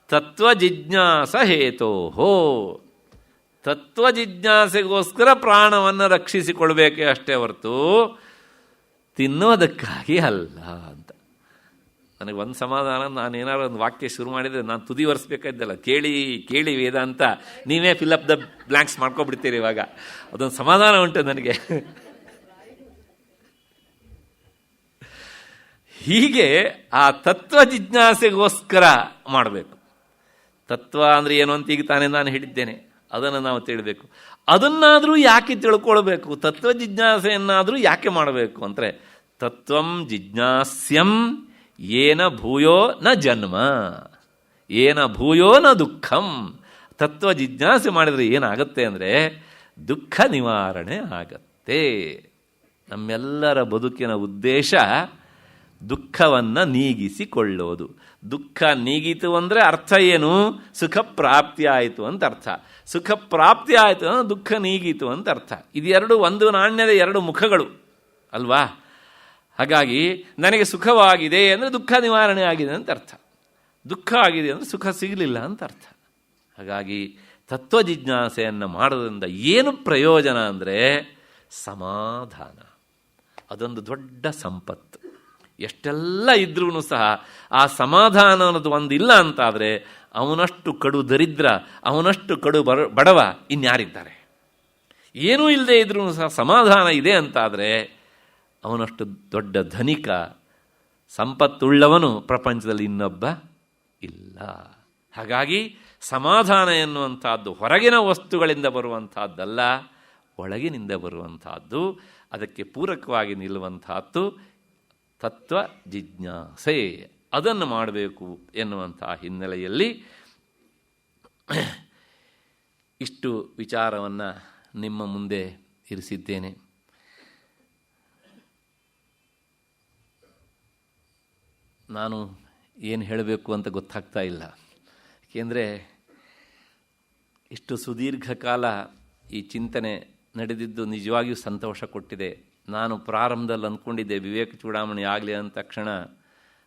ತತ್ವಜಿಜ್ಞಾಸ ಹೇತೋಹೋ. ತತ್ವಜಿಜ್ಞಾಸೆಗೋಸ್ಕರ ಪ್ರಾಣವನ್ನು ರಕ್ಷಿಸಿಕೊಳ್ಬೇಕೇ ಅಷ್ಟೇ ಹೊರತು ತಿನ್ನೋದಕ್ಕಾಗಿ ಅಲ್ಲ ಅಂತ. ನನಗೆ ಒಂದು ಸಮಾಧಾನ, ನಾನೇನಾದ್ರು ಒಂದು ವಾಕ್ಯ ಶುರು ಮಾಡಿದರೆ ನಾನು ತುದಿ ಒರೆಸ್ಬೇಕಾದ್ದಲ್ಲ, ಕೇಳಿ ಕೇಳಿ ವೇದಾಂತ ನೀವೇ ಫಿಲಪ್ ದ ಬ್ಲ್ಯಾಂಕ್ಸ್ ಮಾಡ್ಕೊಬಿಡ್ತೀರಿ. ಇವಾಗ ಅದೊಂದು ಸಮಾಧಾನ ಉಂಟು ನನಗೆ. ಹೀಗೆ ಆ ತತ್ವ ಜಿಜ್ಞಾಸೆಗೋಸ್ಕರ ಮಾಡಬೇಕು. ತತ್ವ ಅಂದರೆ ಏನು ಅಂತ ಈಗ ತಾನೇ ನಾನು ಹೇಳಿದ್ದೇನೆ, ಅದನ್ನು ನಾವು ತಿಳಬೇಕು. ಅದನ್ನಾದರೂ ಯಾಕೆ ತಿಳ್ಕೊಳ್ಬೇಕು? ತತ್ವ ಜಿಜ್ಞಾಸೆಯನ್ನಾದರೂ ಯಾಕೆ ಮಾಡಬೇಕು ಅಂದರೆ ತತ್ವಂ ಜಿಜ್ಞಾಸ್ಯಂ ಏನ ಭೂಯೋ ನ ಜನ್ಮ, ಏನ ಭೂಯೋ ನ ದುಃಖಂ. ತತ್ವ ಜಿಜ್ಞಾಸೆ ಮಾಡಿದರೆ ಏನಾಗುತ್ತೆ ಅಂದರೆ ದುಃಖ ನಿವಾರಣೆ ಆಗತ್ತೆ. ನಮ್ಮೆಲ್ಲರ ಬದುಕಿನ ಉದ್ದೇಶ ದುಃಖವನ್ನು ನೀಗಿಸಿಕೊಳ್ಳೋದು. ದುಃಖ ನೀಗಿತು ಅಂದರೆ ಅರ್ಥ ಏನು? ಸುಖ ಪ್ರಾಪ್ತಿ ಆಯಿತು ಅಂತ ಅರ್ಥ. ಸುಖ ಪ್ರಾಪ್ತಿ ಆಯಿತು ಅಂದರೆ ದುಃಖ ನೀಗಿತು ಅಂತ ಅರ್ಥ. ಇದೆರಡು ಒಂದು ನಾಣ್ಯದ ಎರಡು ಮುಖಗಳು ಅಲ್ವಾ? ಹಾಗಾಗಿ ನನಗೆ ಸುಖವಾಗಿದೆ ಅಂದರೆ ದುಃಖ ನಿವಾರಣೆ ಆಗಿದೆ ಅಂತ ಅರ್ಥ, ದುಃಖ ಆಗಿದೆ ಅಂದರೆ ಸುಖ ಸಿಗಲಿಲ್ಲ ಅಂತ ಅರ್ಥ. ಹಾಗಾಗಿ ತತ್ವ ಜಿಜ್ಞಾಸೆಯನ್ನು ಮಾಡೋದ್ರಿಂದ ಏನು ಪ್ರಯೋಜನ ಅಂದರೆ ಸಮಾಧಾನ. ಅದೊಂದು ದೊಡ್ಡ ಸಂಪತ್ತು. ಎಷ್ಟೆಲ್ಲ ಇದ್ರೂ ಸಹ ಆ ಸಮಾಧಾನ ಅನ್ನೋದು ಒಂದಿಲ್ಲ ಅಂತಾದರೆ ಅವನಷ್ಟು ಕಡು ದರಿದ್ರ, ಅವನಷ್ಟು ಕಡು ಬಡವ ಇನ್ಯಾರಿದ್ದಾರೆ? ಏನೂ ಇಲ್ಲದೆ ಇದ್ರೂ ಸಹ ಸಮಾಧಾನ ಇದೆ ಅಂತಾದರೆ ಅವನಷ್ಟು ದೊಡ್ಡ ಧನಿಕ, ಸಂಪತ್ತುಳ್ಳವನು ಪ್ರಪಂಚದಲ್ಲಿ ಇನ್ನೊಬ್ಬ ಇಲ್ಲ. ಹಾಗಾಗಿ ಸಮಾಧಾನ ಎನ್ನುವಂಥದ್ದು ಹೊರಗಿನ ವಸ್ತುಗಳಿಂದ ಬರುವಂಥದ್ದಲ್ಲ, ಒಳಗಿನಿಂದ ಬರುವಂಥದ್ದು. ಅದಕ್ಕೆ ಪೂರಕವಾಗಿ ನಿಲ್ಲುವಂಥದ್ದು ತತ್ವ ಜಿಜ್ಞಾಸೆ. ಅದನ್ನು ಮಾಡಬೇಕು ಎನ್ನುವಂಥ ಹಿನ್ನೆಲೆಯಲ್ಲಿ ಇಷ್ಟು ವಿಚಾರವನ್ನು ನಿಮ್ಮ ಮುಂದೆ ಇರಿಸಿದ್ದೇನೆ. ನಾನು ಏನು ಹೇಳಬೇಕು ಅಂತ ಗೊತ್ತಾಗ್ತಾ ಇಲ್ಲ. ಏಕೆಂದರೆ ಇಷ್ಟು ಸುದೀರ್ಘ ಕಾಲ ಈ ಚಿಂತನೆ ನಡೆದಿದ್ದು ನಿಜವಾಗಿಯೂ ಸಂತೋಷ ಕೊಟ್ಟಿದೆ. ನಾನು ಪ್ರಾರಂಭದಲ್ಲಿ ಅಂದ್ಕೊಂಡಿದ್ದೆ ವಿವೇಕ ಚೂಡಾಮಣಿ ಆಗಲಿ ಅಂದ ತಕ್ಷಣ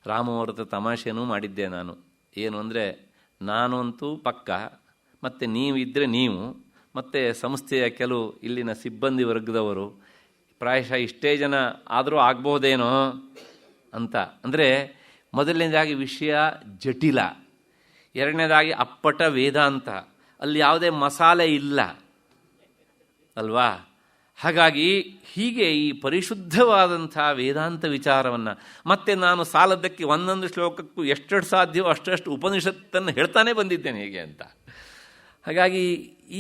ರಾಮವರ್ತ ತಮಾಷೆನೂ ಮಾಡಿದ್ದೆ. ನಾನು ಏನು ಅಂದರೆ, ನಾನು ಅಂತೂ ಪಕ್ಕ, ಮತ್ತು ನೀವಿದ್ದರೆ ನೀವು, ಮತ್ತು ಸಂಸ್ಥೆಯ ಕೆಲವು ಇಲ್ಲಿನ ಸಿಬ್ಬಂದಿ ವರ್ಗದವರು ಪ್ರಾಯಶಃ ಇಷ್ಟೇ ಜನ ಆದರೂ ಆಗ್ಬೋದೇನೋ ಅಂತ. ಅಂದರೆ ಮೊದಲನೇದಾಗಿ ವಿಷಯ ಜಟಿಲ, ಎರಡನೇದಾಗಿ ಅಪ್ಪಟ ವೇದಾಂತ, ಅಲ್ಲಿ ಯಾವುದೇ ಮಸಾಲೆ ಇಲ್ಲ ಅಲ್ವಾ? ಹಾಗಾಗಿ ಹೀಗೆ ಈ ಪರಿಶುದ್ಧವಾದಂಥ ವೇದಾಂತ ವಿಚಾರವನ್ನು, ಮತ್ತು ನಾನು ಸಾಲದ್ದಕ್ಕೆ ಒಂದೊಂದು ಶ್ಲೋಕಕ್ಕೂ ಎಷ್ಟೆಷ್ಟು ಸಾಧ್ಯವೋ ಅಷ್ಟಷ್ಟು ಉಪನಿಷತ್ತನ್ನು ಹೇಳ್ತಾನೆ ಬಂದಿದ್ದೇನೆ ಹೇಗೆ ಅಂತ. ಹಾಗಾಗಿ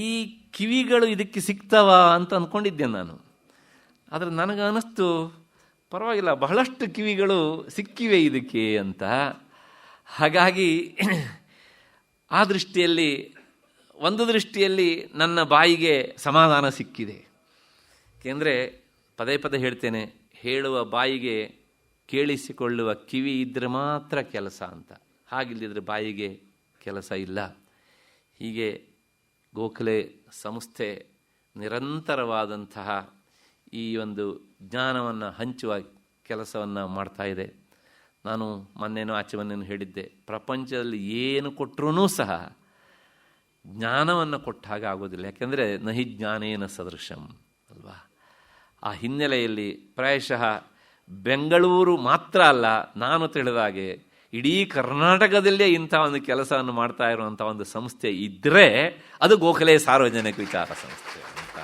ಈ ಕಿವಿಗಳು ಇದಕ್ಕೆ ಸಿಗ್ತವ ಅಂತ ಅಂದ್ಕೊಂಡಿದ್ದೇನೆ ನಾನು. ಆದರೆ ನನಗೆ ಅನ್ನಿಸ್ತು ಪರವಾಗಿಲ್ಲ, ಬಹಳಷ್ಟು ಕಿವಿಗಳು ಸಿಕ್ಕಿವೆ ಇದಕ್ಕೆ ಅಂತ. ಹಾಗಾಗಿ ಆ ದೃಷ್ಟಿಯಲ್ಲಿ, ಒಂದು ದೃಷ್ಟಿಯಲ್ಲಿ ನನ್ನ ಬಾಯಿಗೆ ಸಮಾಧಾನ ಸಿಕ್ಕಿದೆ. ಏಕೆಂದರೆ ಪದೇ ಪದೇ ಹೇಳ್ತೇನೆ, ಹೇಳುವ ಬಾಯಿಗೆ ಕೇಳಿಸಿಕೊಳ್ಳುವ ಕಿವಿ ಇದ್ದರೆ ಮಾತ್ರ ಕೆಲಸ ಅಂತ. ಹಾಗಿಲ್ಲದಿದ್ದರೆ ಬಾಯಿಗೆ ಕೆಲಸ ಇಲ್ಲ. ಹೀಗೆ ಗೋಖಲೆ ಸಂಸ್ಥೆ ನಿರಂತರವಾದಂತಹ ಈ ಒಂದು ಜ್ಞಾನವನ್ನು ಹಂಚುವ ಕೆಲಸವನ್ನು ಮಾಡ್ತಾ ಇದೆ. ನಾನು ಮೊನ್ನೆನೋ ಆಚೆಮನ್ನೇನು ಹೇಳಿದ್ದೆ, ಪ್ರಪಂಚದಲ್ಲಿ ಏನು ಕೊಟ್ಟರೂ ಸಹ ಜ್ಞಾನವನ್ನು ಕೊಟ್ಟ ಹಾಗೆ ಆಗೋದಿಲ್ಲ. ಯಾಕೆಂದರೆ ನಹಿ ಜ್ಞಾನೇನ ಸದೃಶಂ ಅಲ್ವಾ? ಆ ಹಿನ್ನೆಲೆಯಲ್ಲಿ ಪ್ರಾಯಶಃ ಬೆಂಗಳೂರು ಮಾತ್ರ ಅಲ್ಲ, ನಾನು ತಿಳಿದಾಗೆ ಇಡೀ ಕರ್ನಾಟಕದಲ್ಲೇ ಇಂಥ ಒಂದು ಕೆಲಸವನ್ನು ಮಾಡ್ತಾ ಇರುವಂಥ ಒಂದು ಸಂಸ್ಥೆ ಇದ್ದರೆ ಅದು ಗೋಖಲೆ ಸಾರ್ವಜನಿಕ ವಿಚಾರ ಸಂಸ್ಥೆ ಅಂತ.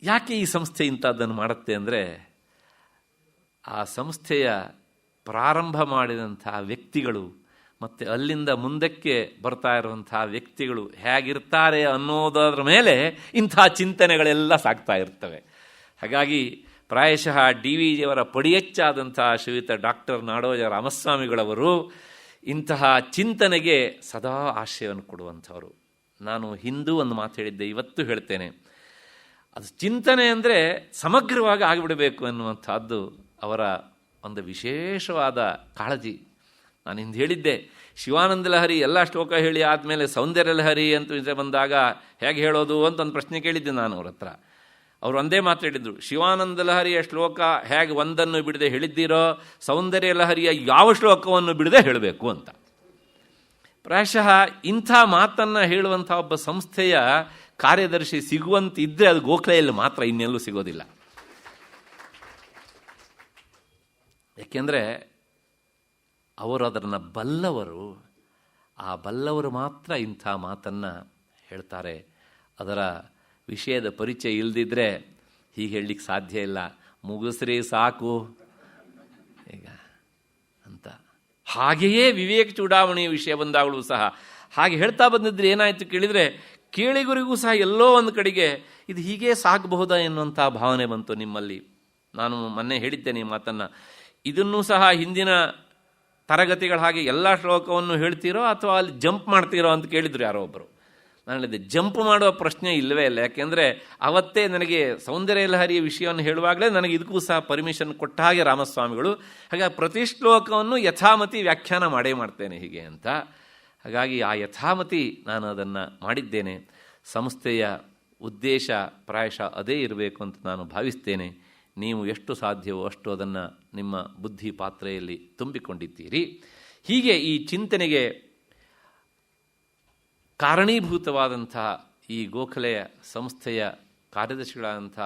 ಯಾಕೆ ಈ ಸಂಸ್ಥೆ ಇಂಥದ್ದನ್ನು ಮಾಡುತ್ತೆ ಅಂದರೆ, ಆ ಸಂಸ್ಥೆಯ ಪ್ರಾರಂಭ ಮಾಡಿದಂಥ ವ್ಯಕ್ತಿಗಳು ಮತ್ತು ಅಲ್ಲಿಂದ ಮುಂದಕ್ಕೆ ಬರ್ತಾ ಇರುವಂಥ ವ್ಯಕ್ತಿಗಳು ಹೇಗಿರ್ತಾರೆ ಅನ್ನೋದರ ಮೇಲೆ ಇಂಥ ಚಿಂತನೆಗಳೆಲ್ಲ ಸಾಗ್ತಾ ಇರ್ತವೆ. ಹಾಗಾಗಿ ಪ್ರಾಯಶಃ ಡಿ ವಿ ಜಿಯವರ ಪಡಿಯಚ್ಚಾದಂಥ ಶ್ರೀಯುತ ಡಾಕ್ಟರ್ ನಾಡೋಜ ರಾಮಸ್ವಾಮಿಗಳವರು ಇಂತಹ ಚಿಂತನೆಗೆ ಸದಾ ಆಶಯವನ್ನು ಕೊಡುವಂಥವರು. ನಾನು ಹಿಂದೂ ಒಂದು ಮಾತು ಹೇಳಿದ್ದೆ, ಇವತ್ತು ಹೇಳ್ತೇನೆ, ಅದು ಚಿಂತನೆ ಅಂದರೆ ಸಮಗ್ರವಾಗಿ ಆಗಿಬಿಡಬೇಕು ಎನ್ನುವಂಥದ್ದು ಅವರ ಒಂದು ವಿಶೇಷವಾದ ಕಾಳಜಿ. ನಾನು ಹಿಂದೆ ಹೇಳಿದ್ದೆ, ಶಿವಾನಂದ ಲಹರಿ ಎಲ್ಲ ಶ್ಲೋಕ ಹೇಳಿ ಆದಮೇಲೆ ಸೌಂದರ್ಯ ಲಹರಿ ಅಂತ ಬಂದಾಗ ಹೇಗೆ ಹೇಳೋದು ಅಂತ ಒಂದು ಪ್ರಶ್ನೆ ಕೇಳಿದ್ದೆ ನಾನು ಅವ್ರ ಹತ್ರ. ಅವರು ಒಂದೇ ಮಾತು ಹೇಳಿದ್ರು, ಶಿವಾನಂದ ಲಹರಿಯ ಶ್ಲೋಕ ಹೇಗೆ ಒಂದನ್ನು ಬಿಡದೆ ಹೇಳಿದ್ದೀರೋ, ಸೌಂದರ್ಯ ಲಹರಿಯ ಯಾವ ಶ್ಲೋಕವನ್ನು ಬಿಡದೆ ಹೇಳಬೇಕು ಅಂತ. ಪ್ರಾಯಶಃ ಇಂಥ ಮಾತನ್ನು ಹೇಳುವಂಥ ಒಬ್ಬ ಸಂಸ್ಥೆಯ ಕಾರ್ಯದರ್ಶಿ ಸಿಗುವಂತಿದ್ದರೆ ಅದು ಗೋಖಲೆಯಲ್ಲಿ ಮಾತ್ರ, ಇನ್ನೆಲ್ಲೂ ಸಿಗೋದಿಲ್ಲ. ಯಾಕೆಂದರೆ ಅವರು ಅದನ್ನು ಬಲ್ಲವರು. ಆ ಬಲ್ಲವರು ಮಾತ್ರ ಇಂಥ ಮಾತನ್ನು ಹೇಳ್ತಾರೆ. ಅದರ ವಿಷಯದ ಪರಿಚಯ ಇಲ್ಲದಿದ್ದರೆ ಹೀಗೆ ಹೇಳಲಿಕ್ಕೆ ಸಾಧ್ಯ ಇಲ್ಲ. ಮುಗಿಸ್ರಿ ಸಾಕು ಈಗ ಅಂತ. ಹಾಗೆಯೇ ವಿವೇಕ ಚೂಡಾವಣೆಯ ವಿಷಯ ಬಂದಾಗಲೂ ಸಹ ಹಾಗೆ ಹೇಳ್ತಾ ಬಂದಿದ್ರೆ ಏನಾಯಿತು ಕೇಳಿದರೆ, ಕೇಳಿಗರಿಗೂ ಸಹ ಎಲ್ಲೋ ಒಂದು ಕಡೆಗೆ ಇದು ಹೀಗೆ ಸಾಗಬಹುದಾ ಎನ್ನುವಂಥ ಭಾವನೆ ಬಂತು ನಿಮ್ಮಲ್ಲಿ. ನಾನು ಮೊನ್ನೆ ಹೇಳಿದ್ದೇನೆ ಈ ಮಾತನ್ನು. ಇದನ್ನೂ ಸಹ ಹಿಂದಿನ ತರಗತಿಗಳ ಹಾಗೆ ಎಲ್ಲ ಶ್ಲೋಕವನ್ನು ಹೇಳ್ತೀರೋ ಅಥವಾ ಅಲ್ಲಿ ಜಂಪ್ ಮಾಡ್ತೀರೋ ಅಂತ ಕೇಳಿದ್ರು ಯಾರೋ ಒಬ್ಬರು. ನಾನು ಹೇಳಿದೆ ಜಂಪ್ ಮಾಡುವ ಪ್ರಶ್ನೆ ಇಲ್ಲವೇ ಇಲ್ಲ. ಯಾಕೆಂದರೆ ಅವತ್ತೇ ನನಗೆ ಸೌಂದರ್ಯ ಲಹರಿಯ ವಿಷಯವನ್ನು ಹೇಳುವಾಗಲೇ ನನಗೆ ಇದಕ್ಕೂ ಸಹ ಪರ್ಮಿಷನ್ ಕೊಟ್ಟ ಹಾಗೆ ರಾಮಸ್ವಾಮಿಗಳು. ಹಾಗಾಗಿ ಪ್ರತಿ ಶ್ಲೋಕವನ್ನು ಯಥಾಮತಿ ವ್ಯಾಖ್ಯಾನ ಮಾಡೇ ಮಾಡ್ತೇನೆ ಹೀಗೆ ಅಂತ. ಹಾಗಾಗಿ ಆ ಯಥಾಮತಿ ನಾನು ಅದನ್ನು ಮಾಡಿದ್ದೇನೆ. ಸಂಸ್ಥೆಯ ಉದ್ದೇಶ ಪ್ರಾಯಶಃ ಅದೇ ಇರಬೇಕು ಅಂತ ನಾನು ಭಾವಿಸ್ತೇನೆ. ನೀವು ಎಷ್ಟು ಸಾಧ್ಯವೋ ಅಷ್ಟು ಅದನ್ನು ನಿಮ್ಮ ಬುದ್ಧಿ ಪಾತ್ರೆಯಲ್ಲಿ ತುಂಬಿಕೊಂಡಿದ್ದೀರಿ. ಹೀಗೆ ಈ ಚಿಂತನೆಗೆ ಕಾರಣೀಭೂತವಾದಂತಹ ಈ ಗೋಖಲೆಯ ಸಂಸ್ಥೆಯ ಕಾರ್ಯದರ್ಶಿಗಳಾದಂಥ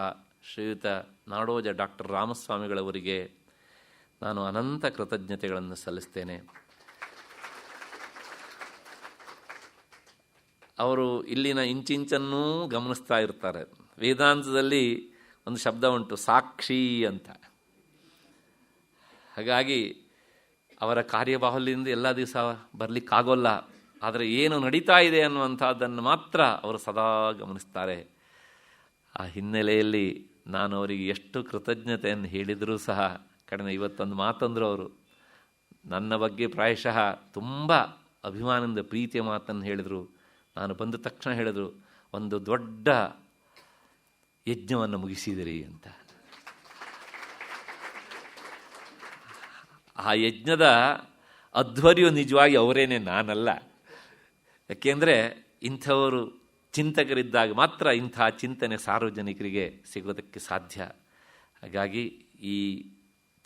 ಶ್ರೀಯುತ ನಾಡೋಜ ಡಾಕ್ಟರ್ ರಾಮಸ್ವಾಮಿಗಳವರಿಗೆ ನಾನು ಅನಂತ ಕೃತಜ್ಞತೆಗಳನ್ನು ಸಲ್ಲಿಸ್ತೇನೆ. ಅವರು ಇಲ್ಲಿನ ಇಂಚಿಂಚನ್ನೂ ಗಮನಿಸ್ತಾ ಇರ್ತಾರೆ. ವೇದಾಂತದಲ್ಲಿ ಒಂದು ಶಬ್ದ ಉಂಟು, ಸಾಕ್ಷಿ ಅಂತ. ಹಾಗಾಗಿ ಅವರ ಕಾರ್ಯಬಾಹುಲ್ಯದಿಂದ ಎಲ್ಲ ದಿವಸ ಬರಲಿಕ್ಕಾಗೋಲ್ಲ. ಆದರೆ ಏನು ನಡೀತಾ ಇದೆ ಅನ್ನುವಂಥದ್ದನ್ನು ಮಾತ್ರ ಅವರು ಸದಾ ಗಮನಿಸ್ತಾರೆ. ಆ ಹಿನ್ನೆಲೆಯಲ್ಲಿ ನಾನು ಅವರಿಗೆ ಎಷ್ಟು ಕೃತಜ್ಞತೆಯನ್ನು ಹೇಳಿದರೂ ಸಹ ಕಡಿಮೆ. ಇವತ್ತೊಂದು ಮಾತಂದರು ಅವರು ನನ್ನ ಬಗ್ಗೆ ಪ್ರಾಯಶಃ ತುಂಬ ಅಭಿಮಾನದಿಂದ ಪ್ರೀತಿಯ ಮಾತನ್ನು ಹೇಳಿದರು. ನಾನು ಬಂದ ತಕ್ಷಣ ಹೇಳಿದರು, ಒಂದು ದೊಡ್ಡ ಯಜ್ಞವನ್ನು ಮುಗಿಸಿದಿರಿ ಅಂತ. ಆ ಯಜ್ಞದ ಅಧ್ವರ್ಯು ನಿಜವಾಗಿ ಅವರೇನೆ, ನಾನಲ್ಲ. ಯಾಕೆಂದರೆ ಇಂಥವರು ಚಿಂತಕರಿದ್ದಾಗ ಮಾತ್ರ ಇಂಥ ಚಿಂತನೆ ಸಾರ್ವಜನಿಕರಿಗೆ ಸಿಗೋದಕ್ಕೆ ಸಾಧ್ಯ. ಹಾಗಾಗಿ ಈ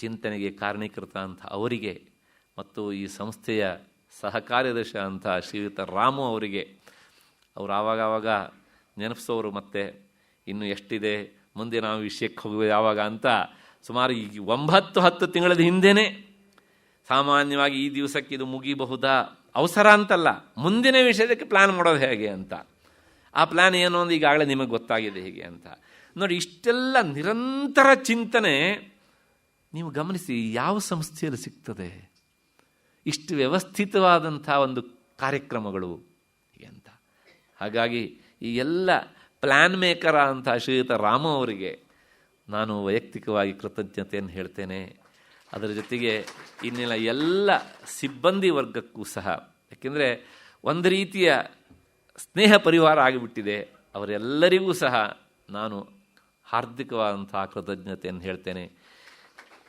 ಚಿಂತನೆಗೆ ಕಾರಣೀಕೃತ ಅಂತ ಅವರಿಗೆ ಮತ್ತು ಈ ಸಂಸ್ಥೆಯ ಸಹಕಾರ್ಯದರ್ಶಿ ಅಂತ ಶ್ರೀಯುತ ರಾಮು ಅವರಿಗೆ, ಅವರು ಆವಾಗ ನೆನಪಿಸೋರು. ಮತ್ತು ಇನ್ನು ಎಷ್ಟಿದೆ, ಮುಂದೆ ನಾವು ವಿಷಯಕ್ಕೆ ಹೋಗುವ ಯಾವಾಗ ಅಂತ ಸುಮಾರು ಈ 9-10 ತಿಂಗಳ ಹಿಂದೆಯೇ ಸಾಮಾನ್ಯವಾಗಿ ಈ ದಿವಸಕ್ಕೆ ಇದು ಮುಗಿಬಹುದಾ, ಅವಸರ ಅಂತಲ್ಲ, ಮುಂದಿನ ವಿಷಯಕ್ಕೆ ಪ್ಲ್ಯಾನ್ ಮಾಡೋದು ಹೇಗೆ ಅಂತ. ಆ ಪ್ಲ್ಯಾನ್ ಏನು ಅಂತ ಈಗಾಗಲೇ ನಿಮಗೆ ಗೊತ್ತಾಗಿದೆ ಹೇಗೆ ಅಂತ. ನೋಡಿ, ಇಷ್ಟೆಲ್ಲ ನಿರಂತರ ಚಿಂತನೆ ನೀವು ಗಮನಿಸಿ ಯಾವ ಸಂಸ್ಥೆಯಲ್ಲಿ ಸಿಗ್ತದೆ ಇಷ್ಟು ವ್ಯವಸ್ಥಿತವಾದಂಥ ಒಂದು ಕಾರ್ಯಕ್ರಮಗಳು ಅಂತ. ಹಾಗಾಗಿ ಈ ಎಲ್ಲ ಪ್ಲ್ಯಾನ್ ಮೇಕರ ಅಂತ ಶ್ರೀಯುತ ರಾಮ ಅವರಿಗೆ ನಾನು ವೈಯಕ್ತಿಕವಾಗಿ ಕೃತಜ್ಞತೆಯನ್ನು ಹೇಳ್ತೇನೆ. ಅದರ ಜೊತೆಗೆ ಇನ್ನಿನ ಎಲ್ಲ ಸಿಬ್ಬಂದಿ ವರ್ಗಕ್ಕೂ ಸಹ, ಯಾಕೆಂದರೆ ಒಂದು ರೀತಿಯ ಸ್ನೇಹ ಪರಿವಾರ ಆಗಿಬಿಟ್ಟಿದೆ. ಅವರೆಲ್ಲರಿಗೂ ಸಹ ನಾನು ಹಾರ್ದಿಕವಾದಂಥ ಕೃತಜ್ಞತೆಯನ್ನು ಹೇಳ್ತೇನೆ.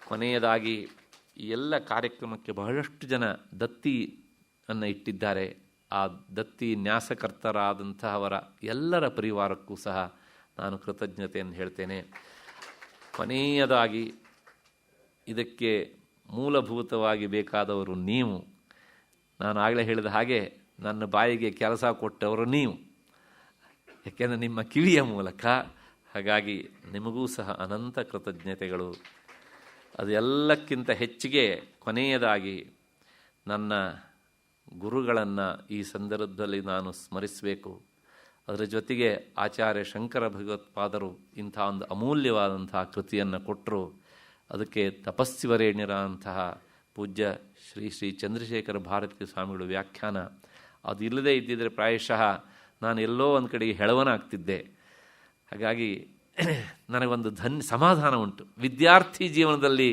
ಕೊನೆಯದಾಗಿ ಈ ಎಲ್ಲ ಕಾರ್ಯಕ್ರಮಕ್ಕೆ ಬಹಳಷ್ಟು ಜನ ದತ್ತಿಯನ್ನು ಇಟ್ಟಿದ್ದಾರೆ. ಆ ದತ್ತಿ ನ್ಯಾಸಕರ್ತರಾದಂತಹವರ ಎಲ್ಲರ ಪರಿವಾರಕ್ಕೂ ಸಹ ನಾನು ಕೃತಜ್ಞತೆಯನ್ನು ಹೇಳ್ತೇನೆ. ಕೊನೆಯದಾಗಿ ಇದಕ್ಕೆ ಮೂಲಭೂತವಾಗಿ ಬೇಕಾದವರು ನೀವು. ನಾನು ಆಗಲೇ ಹೇಳಿದ ಹಾಗೆ ನನ್ನ ಬಾಯಿಗೆ ಕೆಲಸ ಕೊಟ್ಟವರು ನೀವು, ಯಾಕೆಂದರೆ ನಿಮ್ಮ ಕಿವಿಯ ಮೂಲಕ. ಹಾಗಾಗಿ ನಿಮಗೂ ಸಹ ಅನಂತ ಕೃತಜ್ಞತೆಗಳು. ಅದು ಎಲ್ಲಕ್ಕಿಂತ ಹೆಚ್ಚಿಗೆ ಕೊನೆಯದಾಗಿ ನನ್ನ ಗುರುಗಳನ್ನು ಈ ಸಂದರ್ಭದಲ್ಲಿ ನಾನು ಸ್ಮರಿಸಬೇಕು. ಅದರ ಜೊತೆಗೆ ಆಚಾರ್ಯ ಶಂಕರ ಭಗವತ್ಪಾದರು ಇಂಥ ಒಂದು ಅಮೂಲ್ಯವಾದಂಥ ಕೃತಿಯನ್ನು ಕೊಟ್ಟರು. ಅದಕ್ಕೆ ತಪಸ್ವಿವರೇಣ್ಯರಾದಂತಹ ಪೂಜ್ಯ ಶ್ರೀ ಶ್ರೀ ಚಂದ್ರಶೇಖರ ಭಾರತೀಯ ಸ್ವಾಮಿಗಳು ವ್ಯಾಖ್ಯಾನ. ಅದು ಇಲ್ಲದೇ ಇದ್ದಿದ್ದರೆ ಪ್ರಾಯಶಃ ನಾನು ಎಲ್ಲೋ ಒಂದು ಕಡೆಗೆ ಹೆಳವನಾಗ್ತಿದ್ದೆ. ಹಾಗಾಗಿ ನನಗೊಂದು ಸಮಾಧಾನ ಉಂಟು. ವಿದ್ಯಾರ್ಥಿ ಜೀವನದಲ್ಲಿ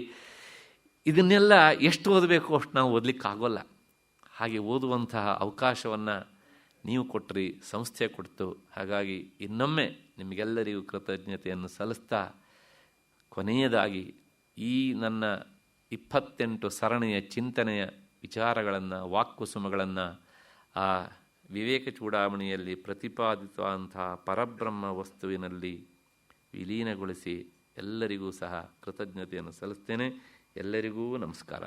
ಇದನ್ನೆಲ್ಲ ಎಷ್ಟು ಓದಬೇಕು ಅಷ್ಟು ನಾವು ಓದಲಿಕ್ಕಾಗೋಲ್ಲ. ಹಾಗೆ ಓದುವಂತಹ ಅವಕಾಶವನ್ನು ನೀವು ಕೊಟ್ಟರಿ, ಸಂಸ್ಥೆ ಕೊಡ್ತು. ಹಾಗಾಗಿ ಇನ್ನೊಮ್ಮೆ ನಿಮಗೆಲ್ಲರಿಗೂ ಕೃತಜ್ಞತೆಯನ್ನು ಸಲ್ಲಿಸ್ತಾ, ಕೊನೆಯದಾಗಿ ಈ ನನ್ನ 28 ಸರಣಿಯ ಚಿಂತನೆಯ ವಿಚಾರಗಳನ್ನು, ವಾಕ್ಕುಸುಮಗಳನ್ನು ಆ ವಿವೇಕ ಚೂಡಾಮಣಿಯಲ್ಲಿ ಪ್ರತಿಪಾದಿತವಾದಂತಹ ಪರಬ್ರಹ್ಮ ವಸ್ತುವಿನಲ್ಲಿ ವಿಲೀನಗೊಳಿಸಿ ಎಲ್ಲರಿಗೂ ಸಹ ಕೃತಜ್ಞತೆಯನ್ನು ಸಲ್ಲಿಸ್ತೇನೆ. ಎಲ್ಲರಿಗೂ ನಮಸ್ಕಾರ.